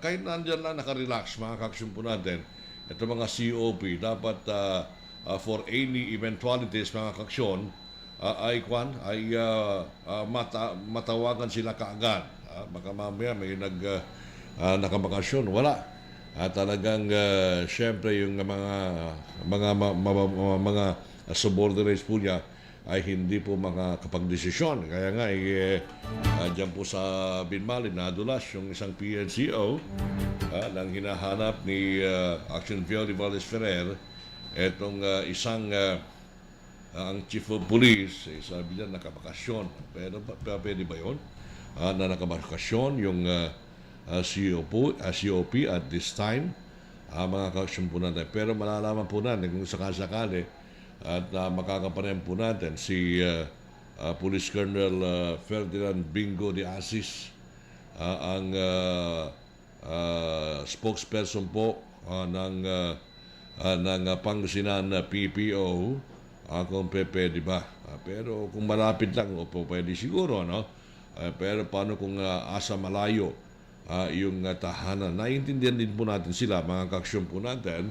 kahit nandyan lang, nakarelax, mga ka-action po natin, ito mga COP, dapat for any eventualities, mga ka-action, ay matawagan sila kaagad. Baka mamaya may nakabakasyon, wala. Talagang syempre yung mga subordinates po niya ay hindi po makakapagdesisyon. Kaya nga dyan po sa Binmalin nadulas yung isang PNCO nang hinahanap ni Action Fiori Valles Ferrer etong isang ang Chief of Police, sabi niya nakabakasyon. Pero pwede ba yun? Na nakabakasyon yung COP at this time, mga ka-action po natin. Pero malalaman po natin kung sakasakali at makakapanem po natin si Police Colonel Ferdinand Bingo de Aziz, ang spokesperson po ng Pangasinan PPO, kung pwede ba. Pero kung malapit lang, pwede siguro, no? Pero paano kung asa malayo yung tahanan? Naiintindihan din po natin sila, mga ka-action po natin,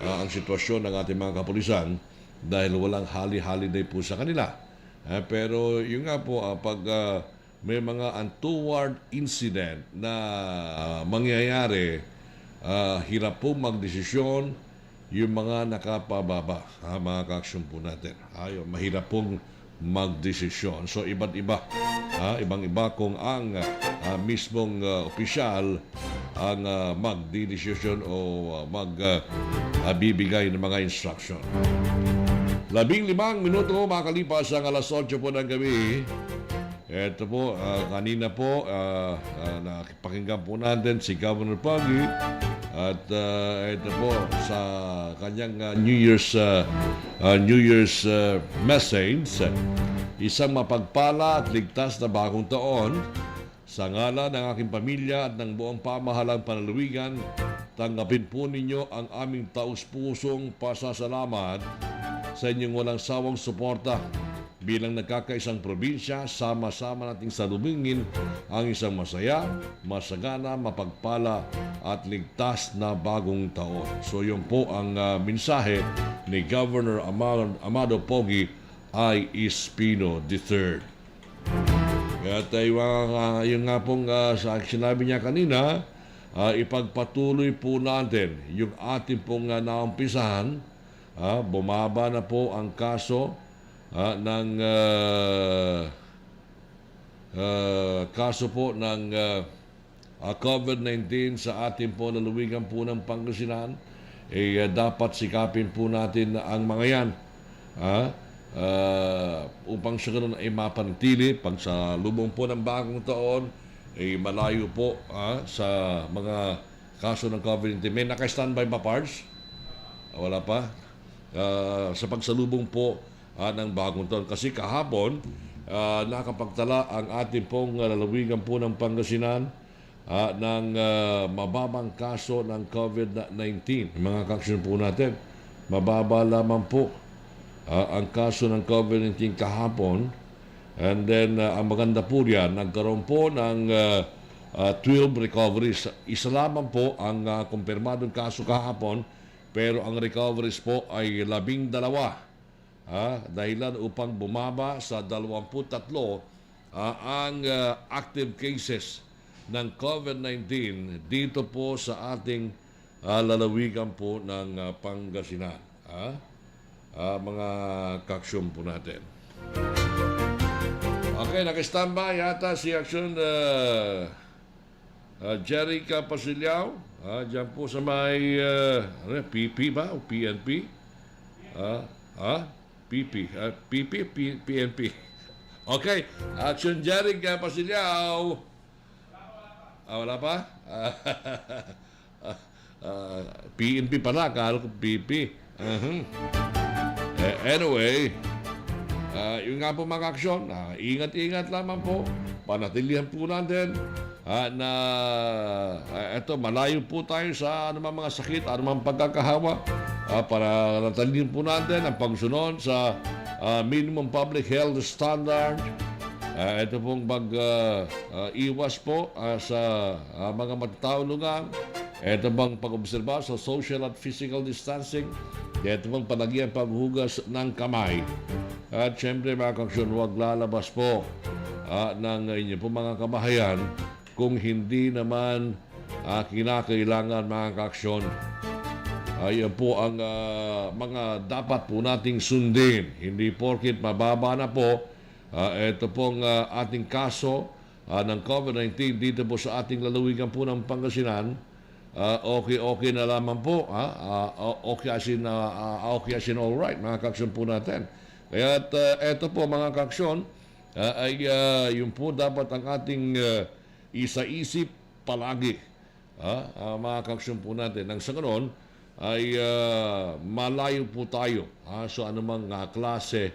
ang sitwasyon ng ating mga kapulisan dahil walang holiday po sa kanila. Pero yun nga po, pag may mga untoward incident na mangyayari, hirap po magdesisyon yung mga nakapababa, mga ka-action po natin. Mahirap pong magdesisyon. So iba't iba, ibang-iba kung ang mismong opisyal ang magdidesisyon o magbibigay ng mga instruction. 15 minuto makalipas ang alas 8 po ng gabi. Ito po, kanina po, nakipakinggan po natin si Governor Pagi at ito po sa kanyang New Year's message, isang mapagpala at ligtas na bagong taon. Sa ngalan ng aking pamilya at ng buong pamahalang panlalawigan, tanggapin po ninyo ang aming taus-pusong pasasalamat sa inyong walang sawang suporta. Bilang nagkakaisang probinsya, sama-sama nating salubingin ang isang masaya, masagana, mapagpala at ligtas na bagong taon. So yun po ang mensahe ni Governor Amado Pogi I. Espino III. At yung nga pong sinabi niya kanina, ipagpatuloy po natin yung ating pong naumpisahan. Bumaba na po ang kaso ng COVID-19 sa ating po lalawigan po ng Pangasinan. Dapat sikapin po natin ang mga yan upang siya ganun ay mapanatili pag sa lubong po ng bagong taon malayo po sa mga kaso ng COVID-19. May naka-standby ba, Pards? Wala pa? Sa pagsalubong po ng bagong taon. Kasi kahapon, nakapagtala ang ating pong lalawigan po ng Pangasinan ng mababang kaso ng COVID-19. Mga kaksyon po natin, mababa lamang po ang kaso ng COVID-19 kahapon. And then, ang maganda po yan, nagkaroon po ng 12 recoveries. Isa lamang po ang kumpirmadong kaso kahapon, pero ang recoveries po ay 12. Dahilan upang bumaba sa 23 ang active cases ng COVID-19 dito po sa ating lalawigan po ng Pangasinan. Mga kaksyon po natin. Okay, nakistamba yata si Action Jerica Pasilyao, dyan po sa may PP ba o PNP? PNP. Okay, Action Jerica Pasilyao. Wala pa? PNP pala, akala ko PP. Anyway, yung nga po mga aksyon, ingat-ingat lamang po, panatilihan po natin na eto, malayo po tayo sa anumang mga sakit, anumang pagkakahawa, para natalihan po natin ang pagsunod sa minimum public health standard. Ito pong iwas po sa mga matataong lugar. Ito bang pag-obserba sa social at physical distancing. Ito bang panagian paghugas ng kamay. At syempre mga kaksyon, huwag lalabas po ng inyo po mga kabahayan kung hindi naman kinakailangan mga kaksyon. Ayan po ang mga dapat po nating sundin. Hindi porkit mababa na po ito pong ating kaso ng COVID-19 dito po sa ating lalawigan po ng Pangasinan. Okay na lamang po. Okay as in all right, mga kaksyon po natin. Kaya ito po mga kaksyon ay yung po dapat ang ating isa-isip palagi. Mga kaksyon po natin. Nang sa ganon ay malayo po tayo sa anumang klase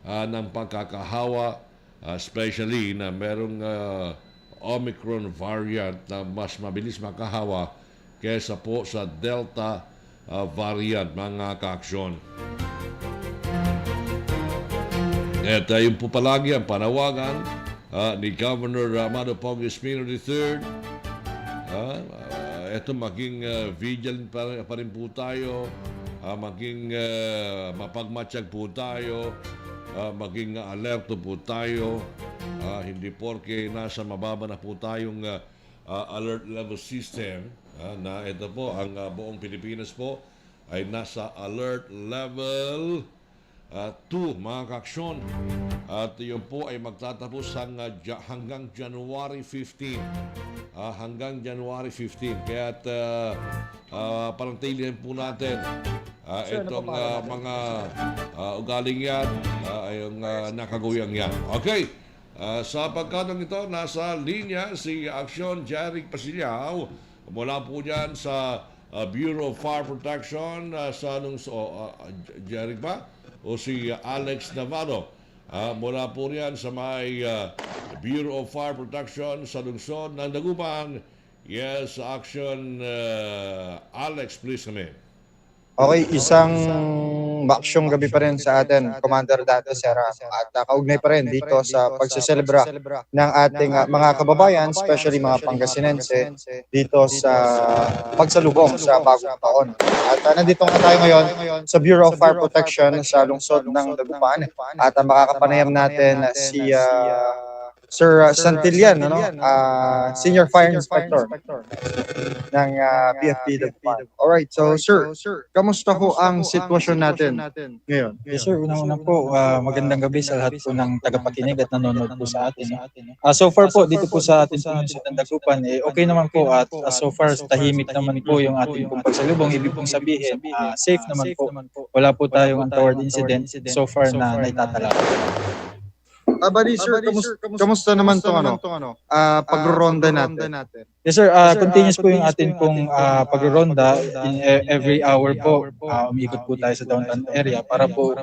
ng pagkakahawa, especially na merong Omicron variant na mas mabilis makahawa kesa po sa Delta variant, mga kaaksyon. At yun po palagi ang panawagan ni Governor Amado Pogo Espino III. Ito maging vigilant pa rin po tayo, maging mapagmatsyag po tayo, maging alerto po tayo, hindi porke nasa mababa na po tayong alert level system, na ito po ang buong Pilipinas po ay nasa alert level 2, mga kaaksyon. At yun po ay magtatapos hanggang January 15. Hanggang January 15. Kaya panatilihan po natin itong mga ugaling yan, yung nakaguyang yan. Okay, sa pagkatong ito, nasa linya si Action Jeric Pasilyao mula po dyan sa Bureau of Fire Protection sa Jeric ba? O si Alex Navarro mula po riyan sa may Bureau of Fire Protection sa lungsod ng Dagupan. Yes, Action Alex, please come in. Okay, isang maaksyong gabi pa rin sa atin, Commander Dato Serra. At kaugnay pa rin dito sa pagsiselebra ng ating mga kababayan, especially mga Pangasinense, dito sa pagsalubong sa bagong taon. At nandito nga tayo ngayon sa Bureau of Fire Protection sa lungsod ng Dagupan. At makakapanayam natin si Sir Santillan, Senior Fire Inspector ng BFP Dagupan. Alright, so Sir, kamusta ho ang sitwasyon natin ngayon? Yes sir, unang-una po, magandang gabi sa lahat po ng tagapakinig at nanonood po sa atin. So far po, dito po sa ating lungsod ng Dagupan, okay naman po at so far tahimik naman po yung ating pong pagsalubong. Ibig pong sabihin, safe naman po. Wala po tayong untoward incident so far na naitatala. Bali sir, kamusta naman itong pagro-ronda natin? Yes sir, continuous po yung ating pong pagro-ronda. Every hour po, umikot po tayo sa downtown area para po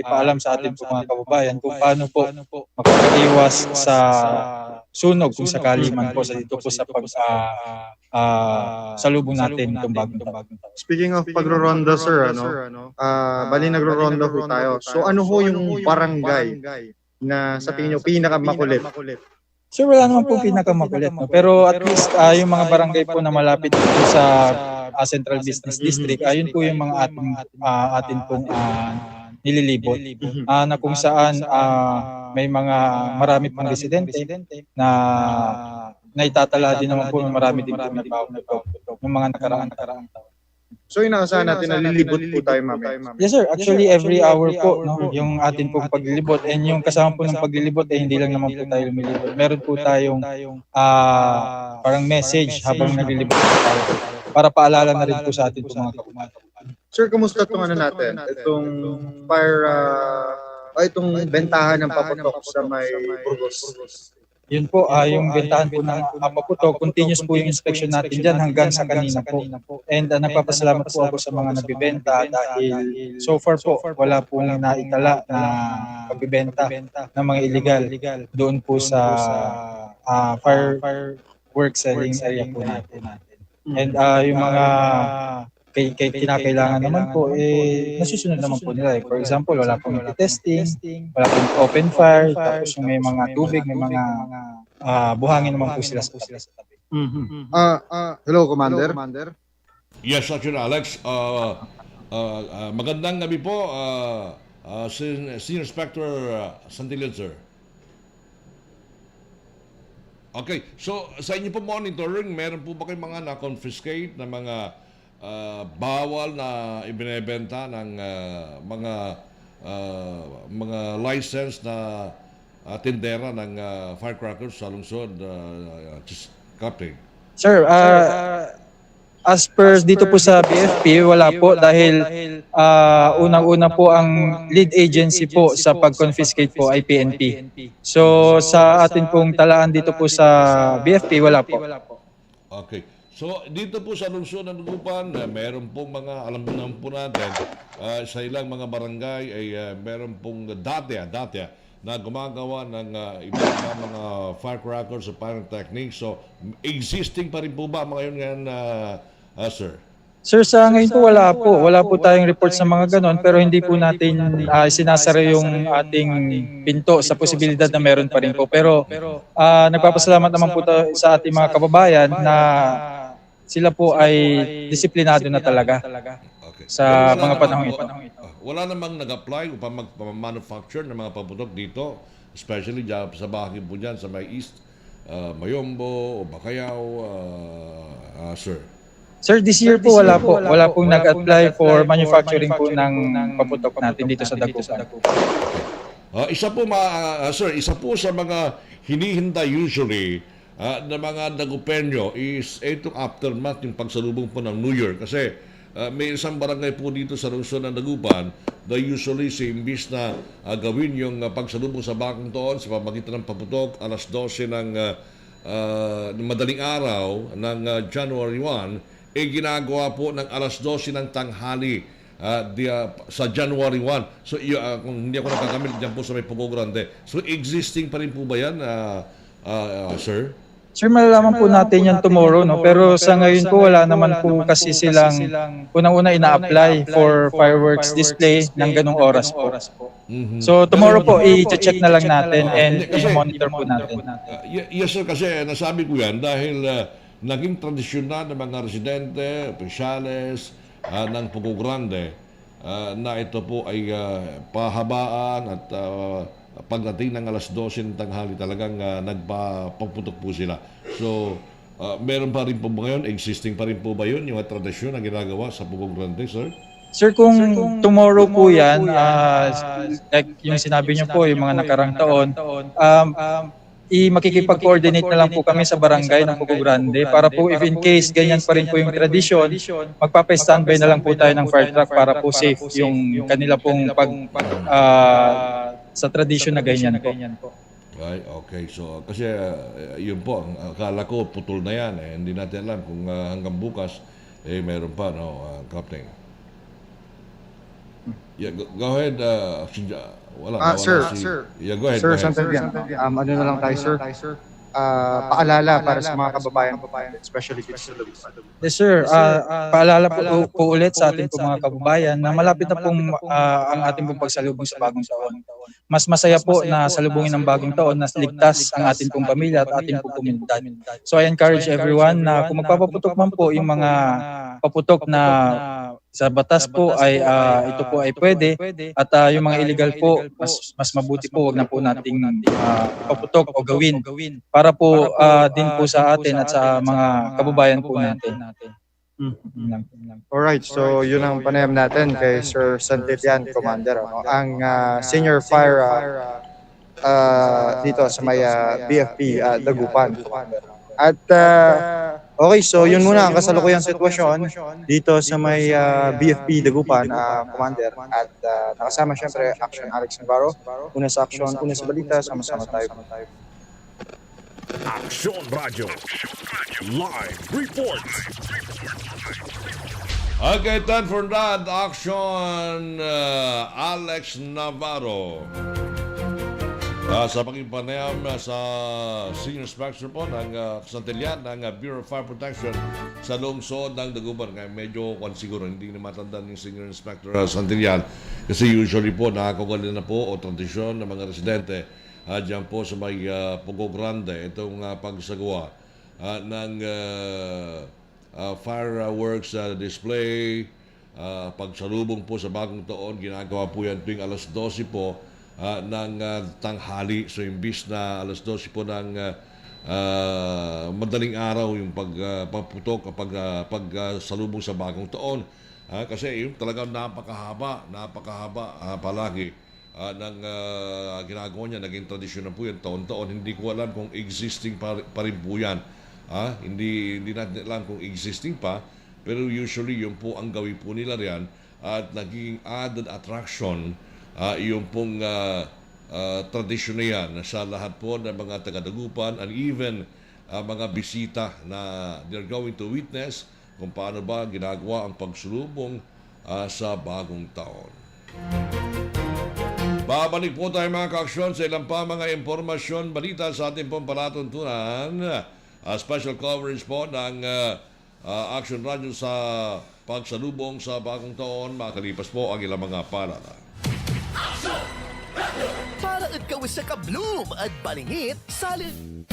ipaalam sa ating mga kababayan kung paano po makakaiwas sa sunog kung sakali man po sa dito po sa salubong natin itong bagong taon. Speaking of pagro-ronda sir, bali nagro-ronda po tayo. So ano ho yung barangay na sa tingin nyo pinakamakulit? Sir, wala naman po pinakamakulit. No? Pero at least yung mga barangay po na malapit po sa Central Business District, ayun po yung mga atin pong nililibot. Na kung saan may mga marami pong residente na naitatala din naman po ng marami din po nagbago ng mga nakaraang taon. So inaasahan natin na lilibot po tayo mamaya. Yes sir, actually every hour po no, yung atin pong paglilibot, and yung kasama po ng paglilibot hindi lang naman po tayo lumilibot. Meron po tayong parang message habang naglilibot po tayo para paalala na rin po sa atin po mga kababayan. Sir, kumusta itong natin? Itong itong bentahan ng paputok sa may Burgos. Yun po, yung bentahan po ng paputok, continuous po yung inspection natin dyan hanggang sa kanina po. And nagpapasalamat po ako sa mga nagbibenta dahil so far po, wala po naitala na pagbibenta ng mga illegal doon po sa fireworks selling area po natin. And yung mga kinakailangan naman po, nasusunod naman po nila. For example, wala pong testing, wala pong open fire, tapos yung may mga tubig, may mga buhangin naman po sila sa tabi. Hello, Commander. Yes, Sergeant Alex. Magandang gabi po, Senior Inspector Santillan, sir. Okay, so sa inyo po monitoring, meron po ba kayong mga na-confiscate na mga bawal na ibinebenta ng mga license na tindera ng firecrackers sa lungsod, Captain? Sir, as per dito po sa BFP, wala po dahil unang-una po ang lead agency po sa pag-confiscate po ay PNP. So sa atin pong talaan dito po sa BFP, wala po. Okay. So, dito po sa lungsod ng Dagupan, meron pong mga, alam naman po natin, sa ilang mga barangay ay meron pong dati na gumagawa ng ibang mga firecrackers o pyrotechnics. So, existing pa rin po ba mga yun sir? Sir, sa ngayon po wala po tayong report sa mga ganon, pero hindi po natin sinasara yung ating pinto sa posibilidad na meron pa rin po. Pero nagpapasalamat naman po sa ating mga kababayan na sila po ay disiplinado na talaga sa mga panahon ito. Wala namang nag-apply upang mag-manufacture ng mga paputok dito, especially sa bahagi po dyan sa may East, Mayombo, o Bacayao, sir? Sir, this year po wala pong nag-apply for manufacturing po ng paputok natin dito sa Dagupan. Isa po sa mga hinihintay usually na mga Dagupenyo is itong aftermath, yung pagsalubong po ng New Year. Kasi may isang barangay po dito sa lungsod ng Dagupan na usually imbis na gawin yung pagsalubong sa bagong taon sa pamamagitan ng paputok alas 12 ng madaling araw ng January 1, ginagawa po ng alas 12 ng tanghali sa January 1. So kung hindi ako nakakamil, dyan po sa may Pugo Grande. So existing pa rin po ba yan, sir? Sir, malalaman po natin yan tomorrow, no? Pero sa ngayon po wala naman po kasi silang unang-una ina-apply for fireworks display ng ganung oras po. So tomorrow po i-check na lang natin and i-monitor po natin. Yes sir, kasi nasabi ko yan dahil naging tradisyon na ng mga residente, opisyales ng Pugo Grande na ito po ay pahabaan at pagdating ng alas 12 ng tanghali talagang nagpaputok po sila. So, meron pa rin po ba ngayon? Existing pa rin po ba yun? Yung tradisyon na ginagawa sa Pugo Grande, sir? Sir, kung tomorrow po yan, like yung sinabi niyo po, yung mga nakarang taon, makikipag-coordinate na lang po kami sa barangay ng Pugo Grande para po if in case ganyan pa rin po yung tradisyon, magpapa-standby na lang po tayo ng fire truck para po safe yung kanila pong sa tradisyon na ganyan po. Right, okay. So, kasi yun po, akala ko putol na yan. Hindi natin alam kung hanggang bukas, meron pa, no, Captain? Yeah, go ahead. Sir. Yeah, go ahead. Sir, Santillan. Ano na lang tayo, sir? Paalala para sa mga kababayan, especially dito sa Dagupan. Yes sir, paalala po ulit sa ating mga kababayan na malapit na pong ang ating pong pagsalubong sa bagong taon. Mas masaya po na salubungin ng bagong taon na ligtas ang ating pong pamilya at ating pong komunidad. So I encourage everyone na kung magpapaputok man po yung mga paputok na sa batas po ay ito po ay pwede at yung mga illegal po mas mabuti po wag na po nating paputok o gawin para po din po sa atin at sa mga kababayan po natin. Alright, so yun ang panayam natin kay Sir Santillan, Commander. Ang Senior Fire dito sa may BFP Dagupan. At okay, so yun muna ang kasalukuyang sitwasyon dito sa may BFP Dagupan, Commander. At nakasama syempre Action Alex Navarro. Una sa action, una sa balita, sama-sama tayo. Action Radio Live Report. Okay, time for that. Action Alex Navarro. Sa pagkipanayam sa Senior Inspector po ng Santillan ng Bureau of Fire Protection sa lungsod ng Dagupan. Kaya medyo siguro hindi na matandaan yung Senior Inspector Santillan kasi usually po nakakagali na po o tradisyon ng mga residente dyan po sa may Pugo Grande itong pagsagawa ng fireworks display, pagsalubong po sa bagong taon. Ginagawa po yan tuwing alas 12 po ng tanghali. So imbis na alas 12 po ng madaling araw yung pagputok pagsalubong sa bagong taon. Kasi yung talagang napakahaba palagi ng ginagawa niya. Naging tradisyon na po yan taon-taon. Hindi ko alam kung existing pa rin po yan. Hindi natin alam kung existing pa, pero usually yung po ang gawin po nila riyan at naging added attraction yung pong tradisyon na yan sa lahat po ng mga taga-Dagupan and even mga bisita na they're going to witness kung paano ba ginagawa ang pagsulubong sa bagong taon. Babalik po tayo mga ka-aksyon sa ilang pa mga impormasyon, balita sa ating pong palatuntunan. Special coverage po ng Action Radio sa pagsalubong sa bagong taon. Makalipas po ang ilang mga parada. Para ikaw sa kabloom at balingit, salin.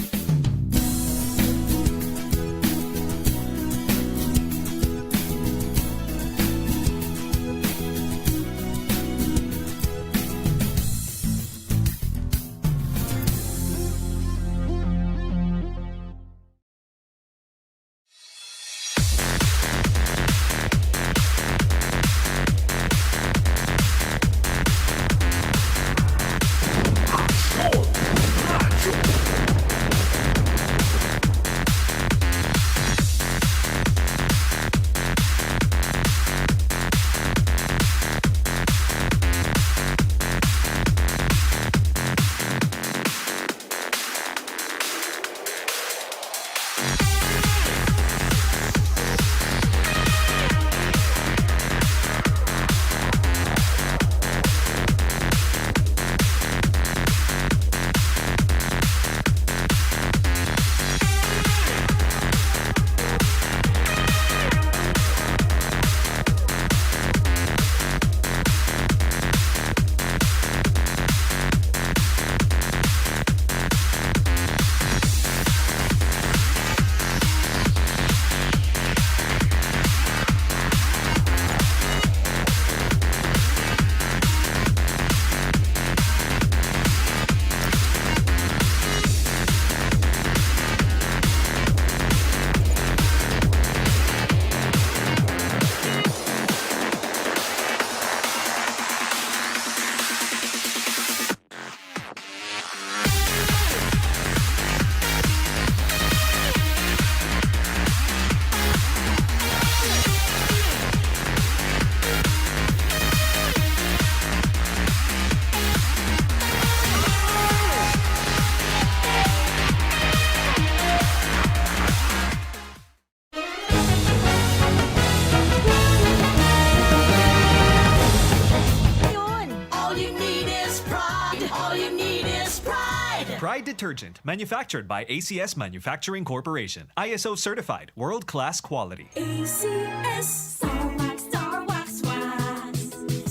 Pride Detergent, manufactured by ACS Manufacturing Corporation. ISO certified, world-class quality. ACS, Star Wax, Star Wax, Wax.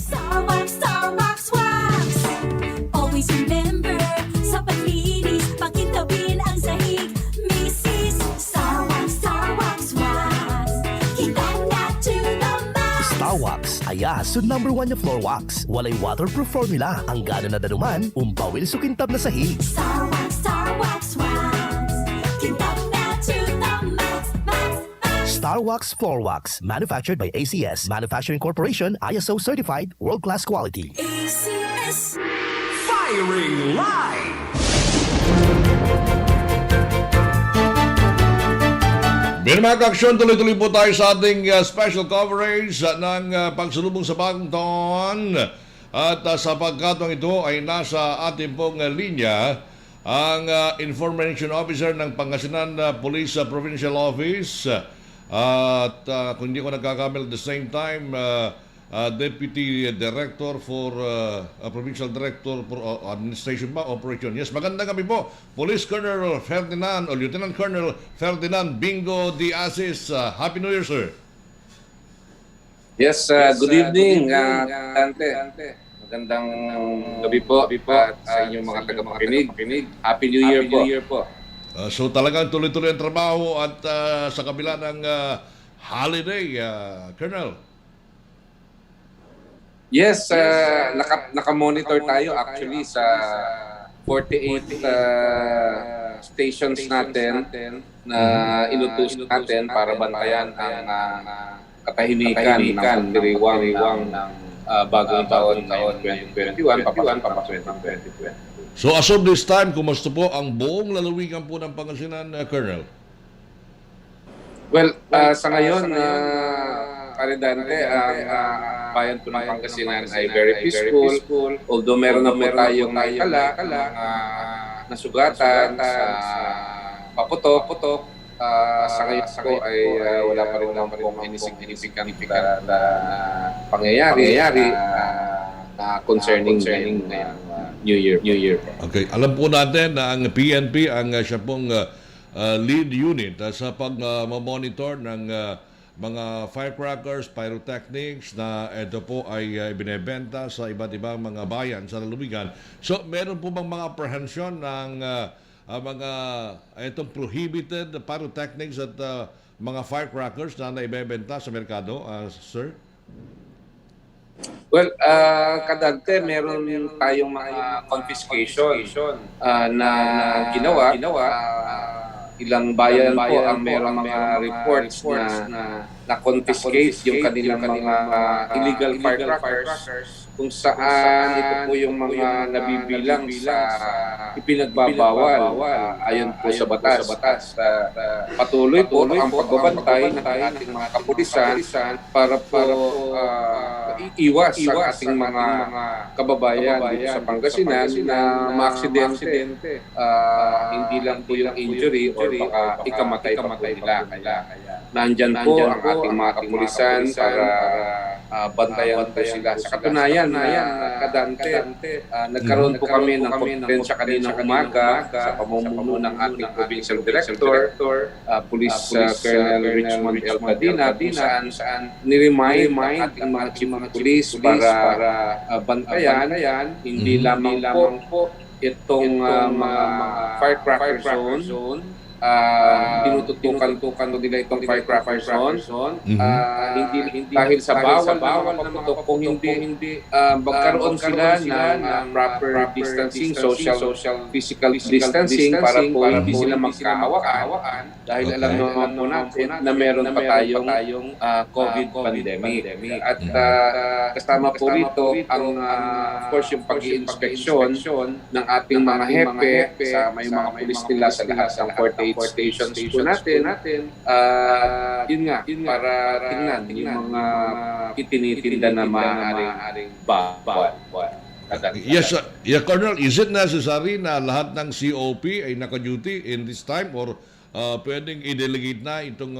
Star Wax, Star Wax, Wax. Always remember, sa paglinis, pakitawin ang sahig. Mrs. Star Wax, Star Wax, Wax. Kitang na to the max. Star Wax, ayas, #1 na floor wax. Walay waterproof formula. Ang gana na danuman, umpawil sukintab na sahig. Star Wax, Star Wax, Wax. Kitang na to the max, max, max. Star Wax Floor Wax, manufactured by ACS Manufacturing Corporation, ISO certified, world-class quality. ACS. Firing line! Mga ka-aksyon, tuloy-tuloy po tayo sa ating special coverage ng pagsalubong sa bagong taon. At sa pagkataong ito ay nasa ating pong linya ang Information Officer ng Pangasinan Police Provincial Office. At kung hindi ko nagkakamali, at the same time, Deputy Director for Provincial Director for Administration Operation. Yes, magandang gabi po. Police Colonel Ferdinand o Lieutenant Colonel Ferdinand Bingo D. Asis. Happy New Year, sir. Yes, good evening, Tante. Magandang gabi po at sa inyong mga tagapakinig. Happy New Year po. So talagang tuloy-tuloy ang trabaho at sa kabila ng holiday, Colonel. Yes, naka-monitor tayo actually sa 48 stations natin na inutos natin para bantayan ang katahimikan ng pagdiriwang ng bagong taon 2021 papasok 2020. So as of this time, kumusta po ang buong lalawigan po ng Pangasinan, Colonel? Well, sa ngayon, Karidante, ang bayan po ng Pangasinan ay very peaceful. Although meron na po tayong naitala, nasugatan, paputok. Sa ngayon po ay wala pa rin naman pong significant pangyayari concerning New Year. Okay, alam po natin na ang PNP ang siya pong lead unit sa pag-monitor ng mga firecrackers, pyrotechnics na ito po ay binebenta sa iba't ibang mga bayan sa lalawigan. So, meron po bang mga apprehension ng mga itong prohibited pyrotechnics at mga firecrackers na naibebenta sa merkado, sir? Well, kadagte, meron tayong mga confiscation na ginawa. Ilang bayan po ang meron mga reports na na-confiscate yung kanilang mga illegal firecrackers kung saan ito po yung mga nabibilang sa ipinagbabawal ayon po sa batas. Patuloy po ang pagbabantay ng ating mga kapulisan para po iiwas ang ating mga kababayan dito sa Pangasinan na maaksidente. Hindi lang po yung injury or baka ikamatay pa po nila. Nandyan po ang ating mga kapulisan para bantayan po sila. Sa katunayan, Kadante, nagkaroon po kami ng kompetensya kaninang umaga sa pamumuno ng ating Provincial Director, Police Colonel Richmond L. Cadena, kung saan niremind ang ating mga chief of police para bantayan, hindi lamang po itong mga firecracker zone, tinututukan nila itong firecracker zone. Hindi dahil sa bawal na mga kung hindi magkaroon sila ng proper distancing, physical distancing para po hindi sila magkahawaan dahil alam naman po natin na meron pa tayong COVID pandemic. At kasama po rito ang of course yung pag-i-inspeksyon ng ating mga hepe sa may mga pulis nila sa lahat ng 48 stations po natin. Yun nga, para tingnan yung mga itinitinda na maaaring bawal. Yes, Colonel, is it necessary na lahat ng COP ay naka-duty in this time or pwedeng i-delegate na itong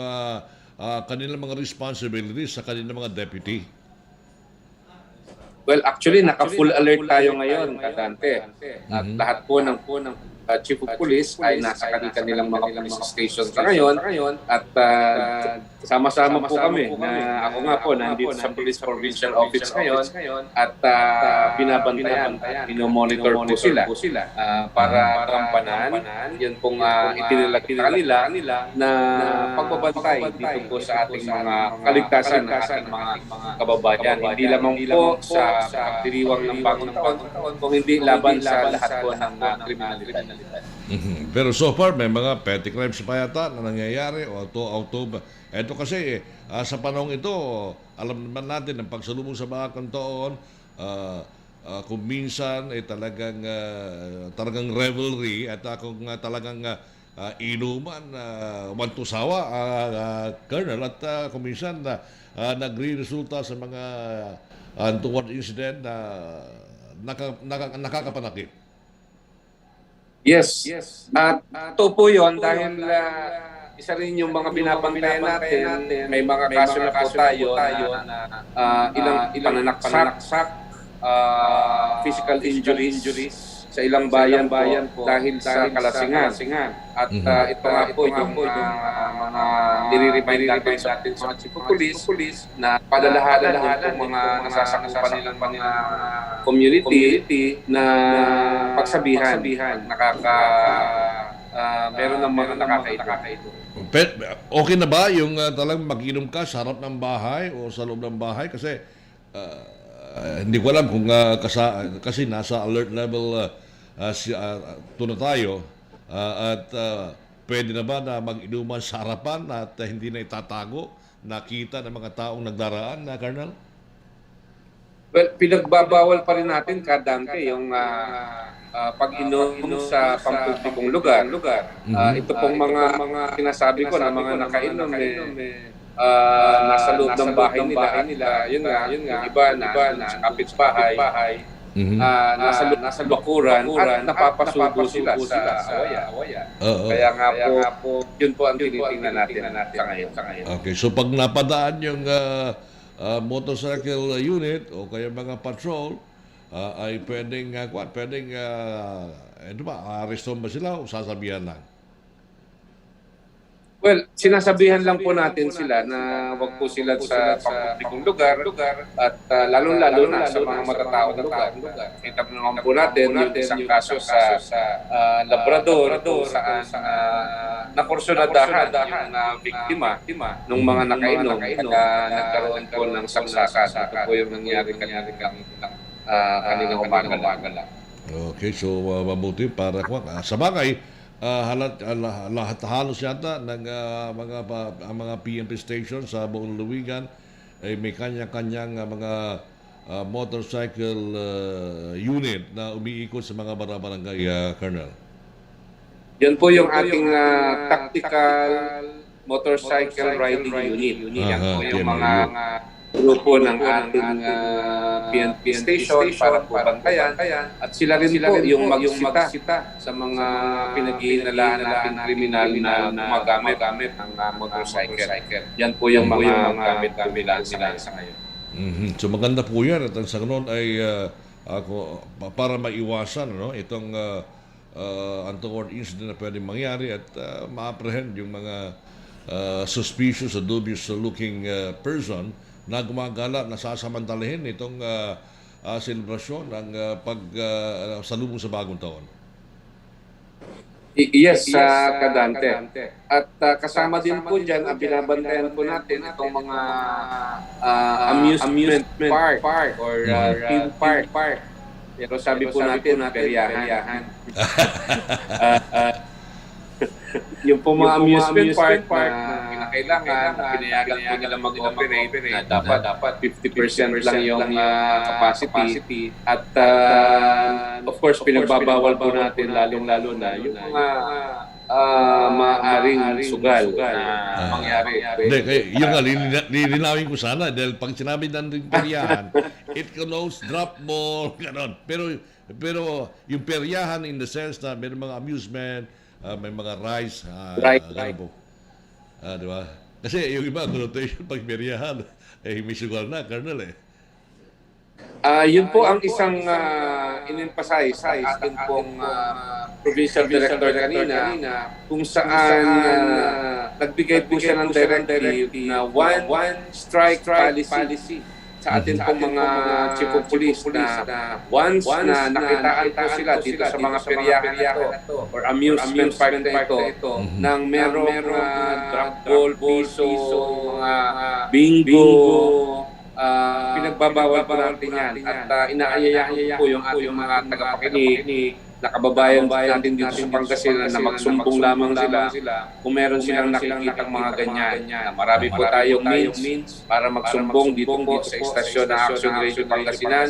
kanilang mga responsibilities sa kanilang mga deputy? Well, actually, naka-full alert tayo ngayon, Kadante. At lahat po ng Chief of Police ay nasa kanilang mga police stations ngayon at sama-sama po kami na ako nga po nandito sa Police Provincial Office ngayon at binabantayan, pinomonitor po sila para kampanan yan pong itinilagay nila na pagbabantay dito po sa ating mga kaligtasan ng ating mga kababayan. Hindi lamang po sa pagdiriwang ng bagong taon, kung hindi laban sa lahat po ng kriminalidad. Pero so far, may mga petty crimes pa yata na nangyayari o auto. Ito kasi, sa panahon ito, alam naman natin ang pagsalubong sa mga kantoon, kung minsan ay talagang revelry at kung talagang inuman, wantusawa, Colonel, at kung minsan nagre-resulta sa mga untoward incident na nakakapanakit. Yes. At ito po yun dahil isa rin yung mga binabantayan natin. May mga kaso na po tayo na ilang pananaksak, physical injuries sa ilang bayan po dahil sa kalasingan. At ito nga po yung mga nire-remind natin sa mga chief of police na padalahanan yung mga nasasakupan nilang mga community na pagsabihan. Meron ng mga nakakaito. Okay na ba yung talagang mag-inom ka sa harap ng bahay o sa loob ng bahay? Kasi hindi ko alam kung kasi nasa alert level na tayo at pwede na ba na mag-inuman sa harapan at hindi na itatago, nakita ng mga taong nagdaraan na, Colonel? Well, pinagbabawal pa rin natin kadante yung pag-inom sa pampublikong lugar. Ito pong mga sinasabi ko na mga nakainom nasa loob ng bahay nila. Yun nga, iba na sa kapitbahay, nasa bakuran at napapasubo sila sa awaya. Kaya nga po, yun po ang tinitingnan natin sa ngayon. Okay, so pag napadaan yung motorcycle unit o kaya mga patrol, ay pwedeng areston ba sila o sasabihan lang? Well, sinasabihan lang po natin sila na wag po sila sa pampublikong lugar at lalo-lalo na sa mga matatao na lugar. Kita po naman po natin yung isang kaso sa Labrador kung saan naporsyonadahan yung biktima ng mga nakainom kaya nagkaroon po ng saksakan. Ito po yung nangyari kaninang umaga lang. Okay, so mabuti para sa bagay, halos yata ng mga PNP stations sa buong Luwigan ay may kanya-kanyang mga motorcycle unit na umiikot sa mga barangay, Colonel. Yan po yung ating tactical motorcycle riding unit. Yan po yung mga grupo ng ating PNP station para po bantayan. At sila rin po yung magsita sa mga pinag-iinalaan natin kriminal na gumagamit ng motorcycle. Yan po yung mga gamit nila sa ngayon. So maganda po yan. At sa ganoon ay para maiwasan itong untoward incident na pwedeng mangyari at ma-apprehend yung mga suspicious or dubious looking person na gumagala, nasasamantalahin itong selebrasyon ng pagsalubong sa bagong taon. Yes, Kadante. At kasama din po dyan, binabantayan po natin itong mga amusement park or theme park. Pero sabi po natin, peryahan. Yung po mga amusement park na kinakailangan, pinayagan po nila mag-operate na dapat 50% lang yung capacity. At of course, pinagbabawal po natin lalong-lalo na yung mga maaaring sugal na mangyari. Yung nga, lilinawin ko sana dahil pag sinabi ng peryahan, it connotes drop ball, gano'n. Pero yung peryahan in the sense na may mga amusement, may mga rides, di ba? Kasi yung iba, connotation pag peryahan, may sugal na, Colonel Yun po ang isang in-emphasize sa atin pong provincial director kanina kung saan nagbigay po siya ng directive na one strike policy sa atin pong mga chief of police na once na nakitaan po sila dito sa mga peryahan na ito or amusement park na ito nang merong drug ball, piso, bingo, pinagbabawal po natin yan at inaayayahan po yung ating mga tagapakinig nakababayan natin dito sa Pangasinan na magsumbong lamang sila kung meron silang nakikitang mga ganyan. Na marami po tayong means para magsumbong dito po sa istasyon ng Action Radio Pangasinan.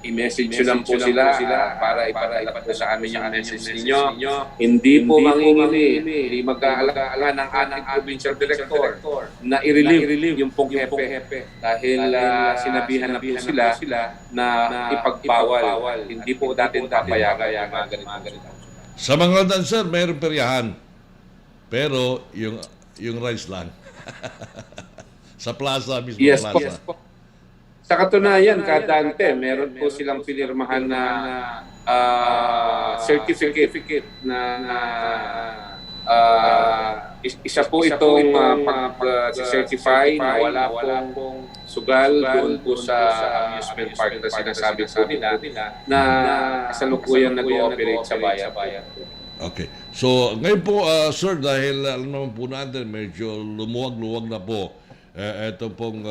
I-message nyo lang po sila para ipadala po sa amin yung message ninyo. Hindi po mangingili, hindi mag-aalaga ng ating provincial director na i-relieve yung pong hepe dahil sinabihan na po sila na ipagbawal. Hindi po natin papayagan yung mga ganito. Sa mga dancer, mayroong peryahan. Pero yung rice lang. Sa plaza mismo. Yes plaza. po. Sa katunayan, kadante, meron po silang pinirmahan na certificate na isa po itong pag-certify na wala pong sugal doon po sa amusement park na sinasabi po nila na kasalukuyang nag-ooperate sa bayan. Okay. So, ngayon po, sir, dahil alam naman po natin, medyo lumuwag-luwag na po ito pong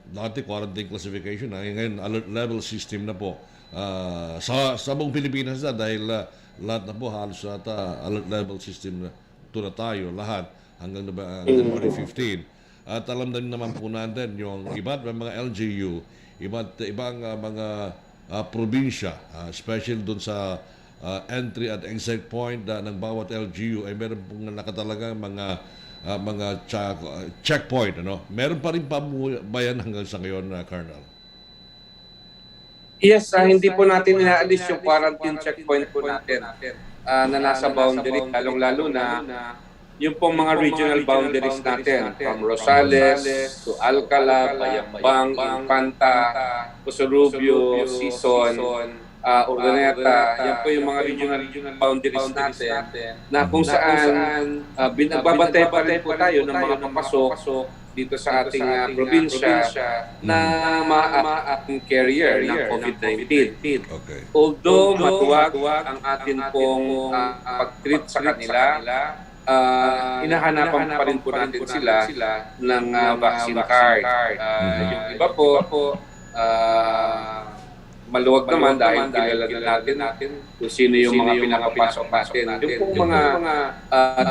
dati quarantine classification, ngayon alert level system na po sa buong Pilipinas na dahil lahat na po halos alert level system na tayo lahat hanggang January 15. At alam din naman po natin yung iba't mga LGU, ibang mga probinsya, special doon sa entry at exit point ng bawat LGU ay meron pong nakatalagang mga checkpoint, ano? Meron pa rin pabayan hanggang sa ngayon, Colonel? Yes, hindi po natin inaalis yung quarantine checkpoint po natin na nasa boundary, lalong-lalo na yung pong mga regional boundaries natin, from Rosales to Alcala, Bayambang, Infanta, Pusurubio, Sison, Urdaneta, yan po yung mga regional boundaries natin na kung saan nagbabantay pa rin po tayo ng mga papasok dito sa ating probinsya na maaapang carrier ng COVID-19. Okay. Although matuwag ang atin pong pag-treat sa kanila, hinahanapan pa rin po natin sila ng vaccine card. Yung iba po, maluwag naman dahil kilala natin kung sino yung mga pinakapasok natin. Yung pong mga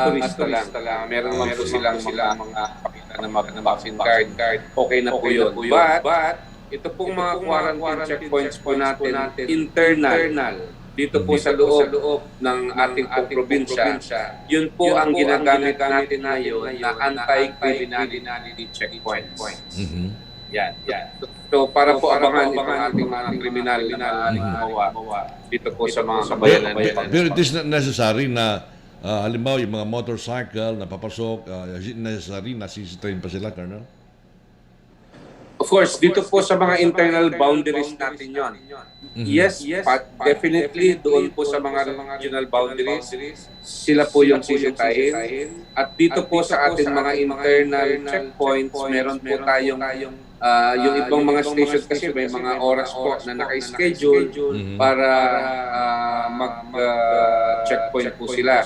turista lang. Meron naman po silang mga pakita na vaccine card. Okay na po yun. But ito pong mga quarantine checkpoints po natin, internal, dito po sa loob ng ating probinsya, yun po ang ginagamit natin ngayon na anti-criminality checkpoints. Yan. So para po abangan itong ating mga kriminal na gumawa dito po sa mga kabayanan. Pero it is not necessary na halimbawa yung mga motorcycle na papasok, necessary na sisitrain pa sila, Colonel? Of course, dito po sa mga internal boundaries natin yon. Yes, definitely doon po sa mga regional boundaries, sila po yung sisitahin. At dito po sa ating mga internal checkpoints, meron po tayong yung ibang mga station kasi may mga oras po na naka-schedule para mag-checkpoint po sila.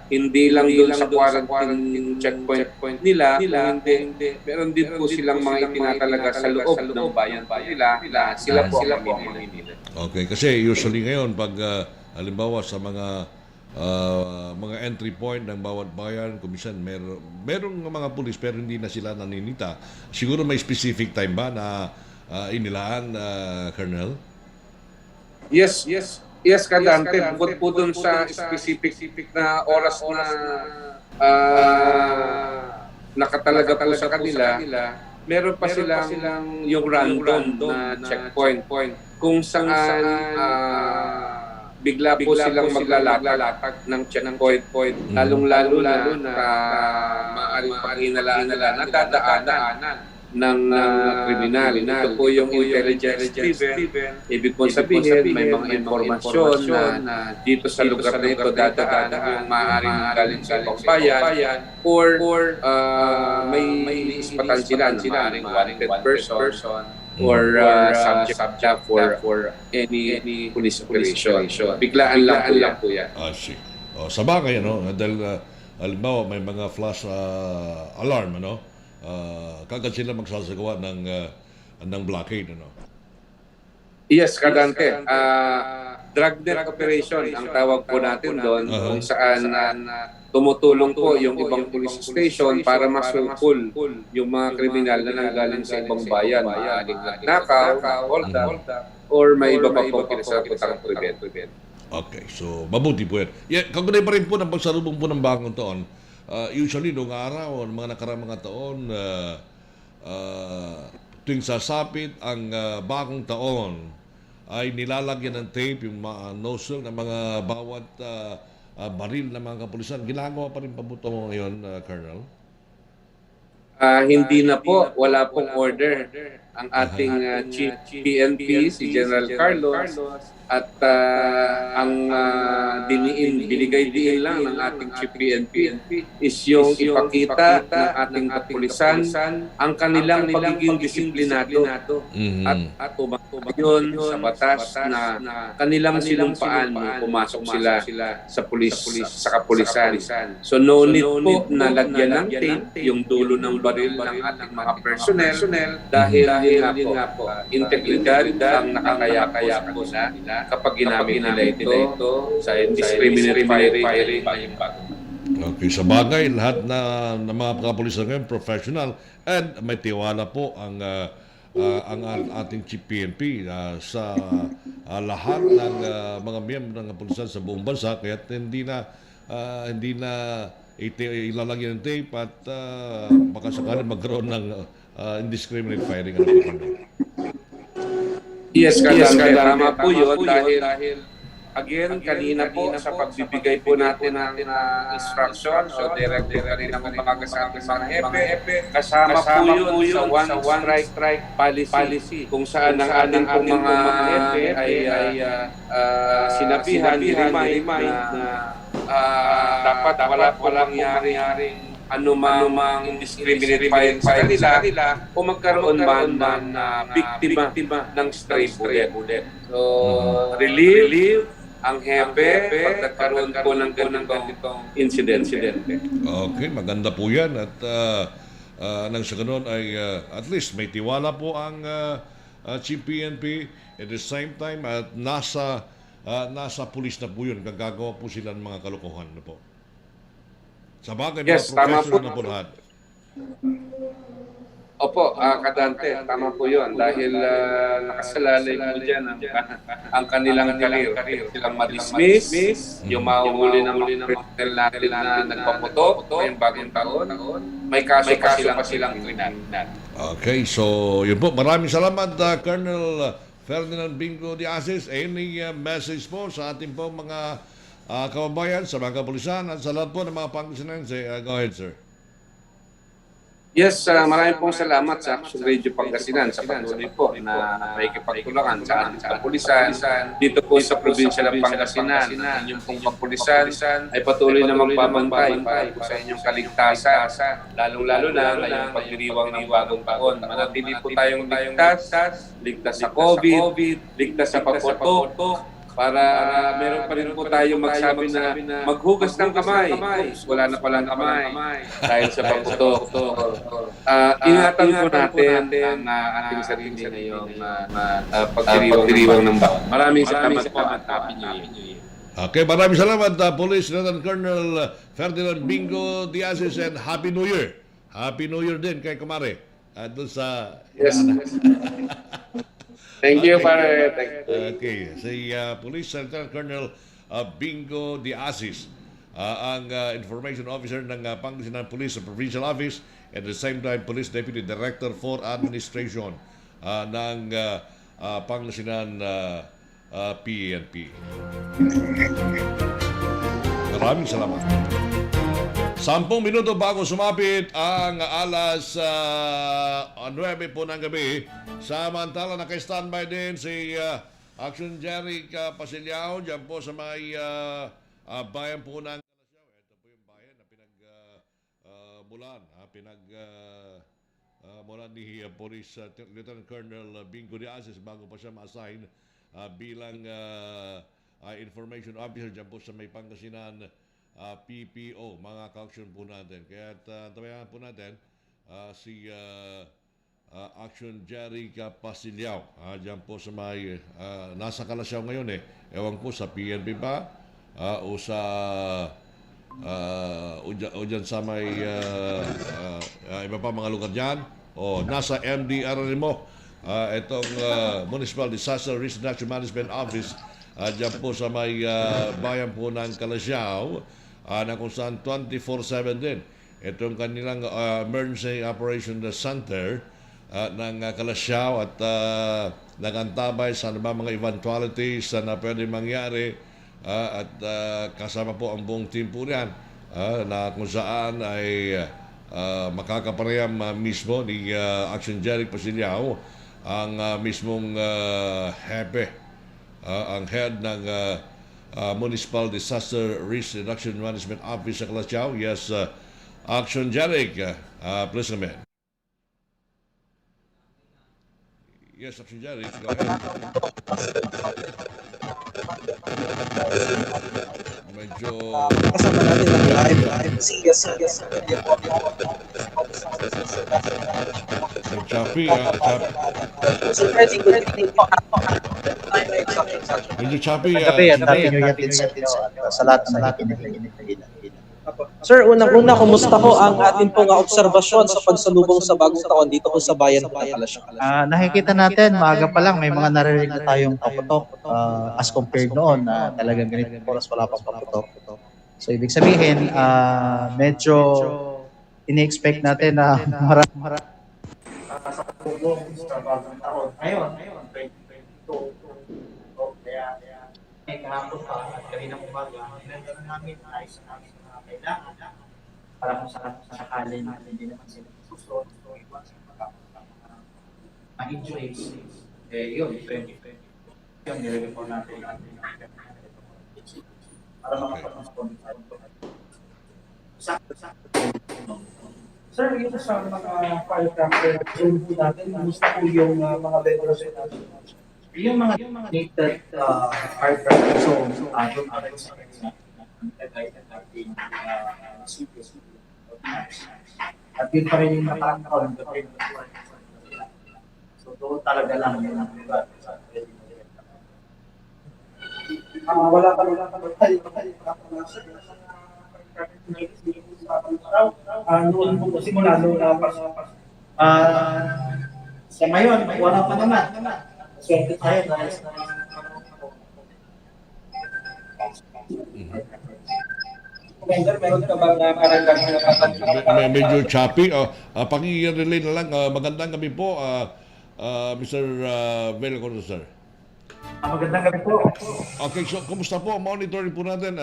Hindi lang doon sa quarantine checkpoint nila, meron din po silang mga itinatalaga sa loob ng bayan nila. Sila po ang mamimili. Okay, kasi usually ngayon pag halimbawa sa mga entry point ng bawat bayan, kumisan merong mga pulis pero hindi na sila naninita. Siguro may specific time ba na inilaan, Colonel? Yes, Kadante. Bukod po dun sa specific na oras na nakatalaga po sa kanila, meron pa silang yung random na checkpoint kung saan bigla po silang maglalatag ng checkpoint, lalong-lalo na maaaring pag-inalaan nadadaanan ng kriminal. Ito po yung intelligence driven. Ibig po sabihin, may mga informasyon na dito sa lugar na ito dadaan yung maaaring galing sa ibang bayan or may iniispatan sila na maaaring wanted person or subject for any police operation. Biglaan lang po yan. See. Sa bagay, dahil halimbawa may mga flash alarm, kagad sila magsasagawa ng blockade, Yes, Kadante. dragnet operation ang tawag po natin doon, kung saan tumutulong po yung ibang police station para masukol yung mga kriminal na nanggaling sa ibang bayan, maaaring nagnakaw, hold up, or may iba pa po kinasapotang prevent. Okay, so mabuti po yan. Kagunay pa rin po ng pagsalubong po ng bagong taon. Usually, noong araw, mga nakarang mga taon, tuwing sasapit ang bagong taon, ay nilalagyan ng tape yung nozzle ng mga bawat baril ng mga kapulisan. Ginagawa pa rin pa po ito ngayon, Colonel? Hindi na po, wala pong order ang ating Chief PNP, si General Carlos, at ang binigay diin lang ng ating Chief PNP is yung ipakita ng ating kapulisan ang kanilang pagiging disiplinado at umatuba yun sa batas na kanilang sinumpaan nung pumasok sila sa kapulisan. So no need po na lagyan ng tape yung dulo ng baril ng ating mga personnel dahil nga po, integridad ang nakakaya po na kapag ginamit nila ito sa indiscriminate firing. Okay, sa bagay, lahat ng mga kapulisan ngayon, professional, and may tiwala po ang ating Chief PNP sa lahat ng mga miyembro ng kapulisan sa buong bansa, kaya hindi na ilalagyan ng tape at baka sakali magkaroon ng indiscriminate firing. Yes, tama po yun dahil again, kanina po sa pagbibigay po natin ng instruction o directive kanina ng mga hepe, kasama po yun sa one strike policy kung saan ang ating pong mga hepe ay sinabihan, remind na dapat walang yaring anumang indiscriminate firing sa kanila o magkaroon man na biktima ng stray bullet. So, relieve ang hepe pag nagkaroon po ng ganitong incident. Okay, maganda po yan at nang sa ganun ay at least may tiwala po ang Chief PNP at the same time at nasa pulis na po yun, gagawa po sila ng mga kalokohan na po. Sa bagay, yes, mga professional na po lahat. Opo, Kadante, tama po yun. Dahil nakasalalay po dyan ang kanilang career. Silang ma-dismiss, yung mahuhuli ng personnel natin na nagpaputok ngayong bagong taon, may kaso pa silang kriminal. Okay, so yun po. Maraming salamat, Colonel Ferdinand Bingo de Asis. Any message po sa ating po mga kababayan, sa mga kapulisan at sa lahat po ng mga Pangasinan? Go ahead, sir. Yes, maraming pong salamat sa Action Radio Pangasinan sa patuloy po na may kipagtulungan sa ating kapulisan dito po sa probinsya ng Pangasinan. Inyong pong kapulisan ay patuloy na magbabantay sa inyong kaligtasan, lalong-lalo na ngayong pagdiriwang ng bagong taon. Manatili po tayong ligtas sa COVID, ligtas sa pagputok, para meron pa rin po tayo magsabi na maghugas ng kamay. Wala na palang kamay dahil sa pagputok. Ingatan po natin ang ating sarili ngayong pagdiriwang ng baon. Maraming salamat po at Happy New Year. Okay, maraming salamat, Police Lieutenant Colonel Ferdinand Bingo de Asis, and Happy New Year. Happy New Year din kay Kumare. Doon sa... Yes. Thank you, pare. Okay, si Police Lieutenant Colonel Bingo de Asis, ang Information Officer ng Pangasinan Police Provincial Office, at the same time Police Deputy Director for Administration ng Pangasinan PNP. Maraming salamat. 10 minuto bago sumapit ang alas 9 po ng gabi. Samantala, naka-standby din si Action Jerry Pasilyao dyan po sa may bayan po ng Kalasyaw. Ito po yung bayan na mulan ni Police Lieutenant Colonel Bingo de Asis bago pa siya ma-assign bilang Information Officer dyan po sa may Pangasinan PPO, mga ka-action po natin. Kaya tabayan po natin si Action Jerry Pasilyao. Diyan po sa may, nasa Kalasyaw ngayon eh. Ewan ko sa PNP ba o sa o dyan sa may iba pa mga lugar dyan o nasa MDR rin mo. Itong Municipal Disaster Risk Reduction Management Office dyan po sa may bayan po ng Kalasyaw na kung saan 24/7 din itong kanilang Emergency Operation Center ng Kalasyaw at nagantabay sa mga eventualities na pwede mangyari at kasama po ang buong team po niyan na kung saan ay makakapareham mismo ni Action Jerry Pasilyao ang mismong hepe, ang head ng Municipal Disaster Risk Reduction Management Office sa Kalasyaw. Yes, Action Jerry, please come in. Yes, Action Jerry, go ahead. Medyo... Kasama natin ang live. Yes. Choppy, medyo choppy. Sa lahat ng nakikinig. Sir, unang-una, kumusta ho ang ating pong obserbasyon sa pagsalubong sa bagong taon dito po sa bayan ng Kalasyaw? Nakikita natin, maaga pa lang, may mga naririnig na tayong paputok as compared noon na talagang ganitong oras wala pang paputok. So, ibig sabihin, medyo ini-expect natin na marami sa pagsalubong sa bagong taon. Ngayon, 2022. So, kaya kahapon pa at kaninang umaga, meron namin ayos na namin mga kailangan para kung sakali na hindi naman sila gusto iwan sa mga injuries. Yun, 2020. Yun, nire-report natin para makapag-respond sa Sir, yun sa mga firecracker zone po natin, gusto po yung mga vendors natin. Yung mga native firecracker zone, doon natin sa at yun pa rin yung nakakakaroon. So doon talaga lang yun ang lugar. Wala pa tayo noon po simula noon sa ngayon wala pa naman. Swerte tayo dahil sa meron ka bang karagdagan? Medyo choppy. Paki-relay na lang. Magandang gabi po, Mr. Velcoro, sir. Magandang gabi po. Okay, so kumusta po? Monitoring po natin.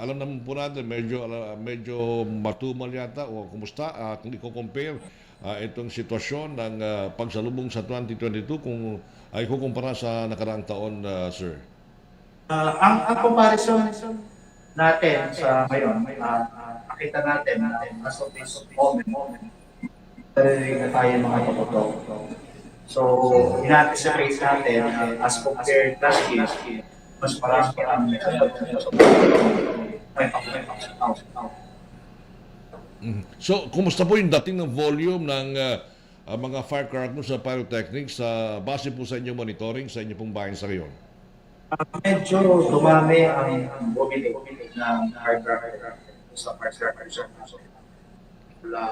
Alam naman po natin, medyo matumal yata o kumusta kung i-compare itong sitwasyon ng pagsalubong sa 2022 kung ay kukumpara sa nakaraang taon, sir. Ang comparison natin sa ngayon, nakita natin na as of this moment, na tayo mga paputok. So, in-anticipate natin as compared last year, mas marami ang So, kumusta po yung dating ng volume ng mga firecrackers sa pyrotechnics base po sa inyong monitoring sa inyong pong bayan sa ngayon? Medyo dumami ang bumili ng firecracker sa firecracker. Wala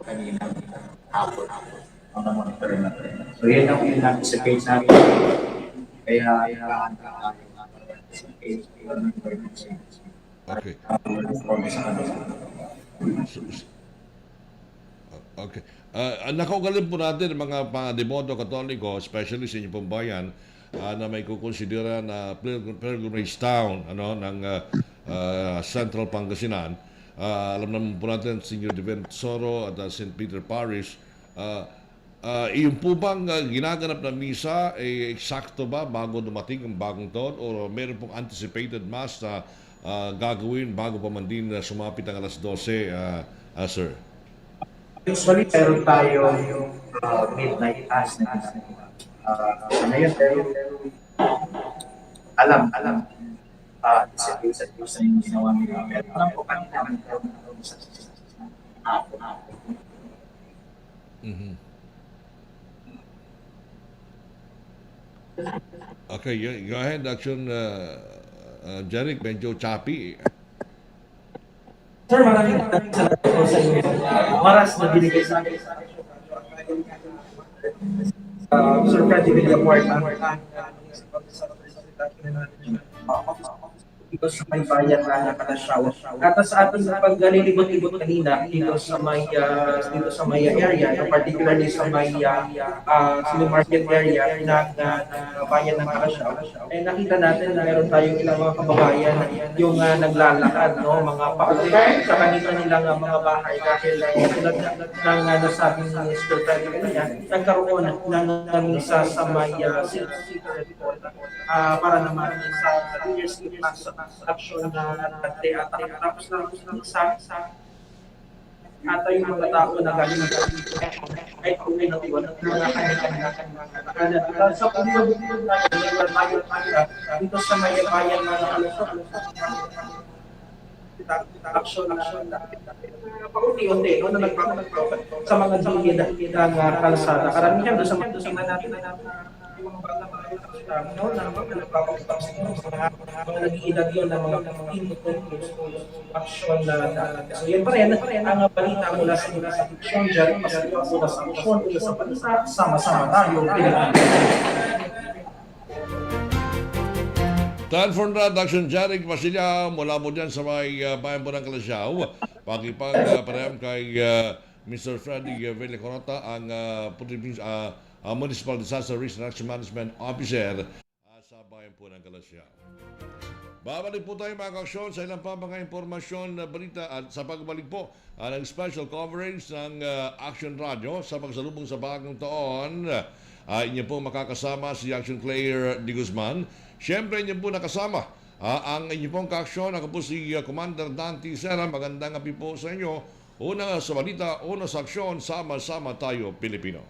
kanina hapon. Ang monitoring natin. So yun ang in-anticipate natin. Kaya okay. Okay. Nakaugaling po natin mga demoto katoliko, especially sa inyong pong bayan, na may kukonsidera na pilgrimage town ng Central Pangasinan. Alam naman po natin, Senior Divine Tesoro at St. Peter Parish. Yung po bang ginaganap na misa eksakto ba bago dumating ang bagong taon o meron pong anticipated mass na gagawin bago pa man din sumapit ang alas 12, sir? Usually, meron tayo yung midnight mass na ngayon, pero alam sa yung ginawa nila. Pero alam ko kanina sa hapon. Okay, go ahead, Action Jeric, medyo choppy. Sir, maraming salamat po sa inyo. Oras na binigay sa akin. Sir Freddy Villaport, dito sa may bayan na Kalasyaw. At sa ating paggalilibot-libot kanina dito sa may area, particularly sa may market area ng bayan ng Kalasyaw, eh nakita natin na meron tayong ilang mga kababayan yung naglalakad, no, mga pauwi sa kanilang mga bahay dahil tulad ng nasabi ni Mr. Freddy kanina, nagkaroon ng isa sa may para naman sa leadership action na nag-attack. Tapos sa at yung mga tao na galing ay tuloy na tiwan ng mga kanilang sa pagbubuti dito sa may bayan na action paunti-unti na nagpapagpapag sa mga gilid ng kalsada. Karamihan doon sa mga natin yung mga bata mga nag-iidag yun ng mga action na so yun pa rin ang balita mula sa action dyan mula sa action mula sa bansa sama-sama tayo Stanford Rad, Action Jeric Basilia, mula mo dyan sa may bayan po ng Kalasyaw. Pakipag-pareham kay Mr. Freddy Villacorota, ang Municipal Disaster Risk and Action Management Officer sa bayan po ng Kalasyaw. Babalik po tayo mga kaksyon sa ilang pa mga impormasyon na balita at sa pagbalik po ng special coverage ng Action Radio sa pagsalubong sa bagong taon. Inyo po makakasama si Action Claire de Guzman. Siyempre, inyo po nakasama ang inyo pong kaaksyon. Ako po si Commander Dante Serra. Magandang gabi po sa inyo. Una sa balita, una sa aksyon, sama-sama tayo Pilipino.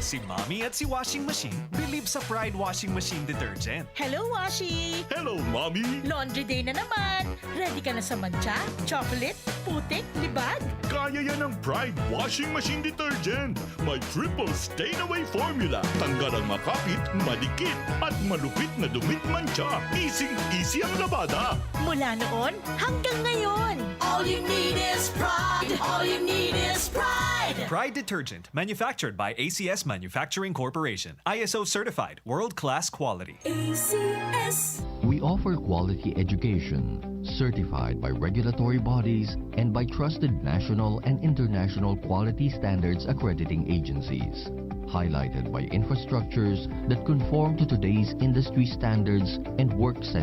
Si Mommy at si Washing Machine believe sa Pride Washing Machine Detergent. Hello, Washi! Hello, Mommy! Laundry day na naman! Ready ka na sa mancha, chocolate, putik, libag? Kaya yan ang Pride Washing Machine Detergent. May triple stain-away formula. Tanggal ang makapit, madikit, at malupit na dumit mancha. Easy ang labada. Mula noon hanggang ngayon. All you need is pride. All you need is pride. Pride Detergent, manufactured by ACS Manufacturing Corporation. ISO certified, world-class quality. ACS. We offer quality education, certified by regulatory bodies and by trusted national and international quality standards accrediting agencies, highlighted by infrastructures that conform to today's industry standards and work settings.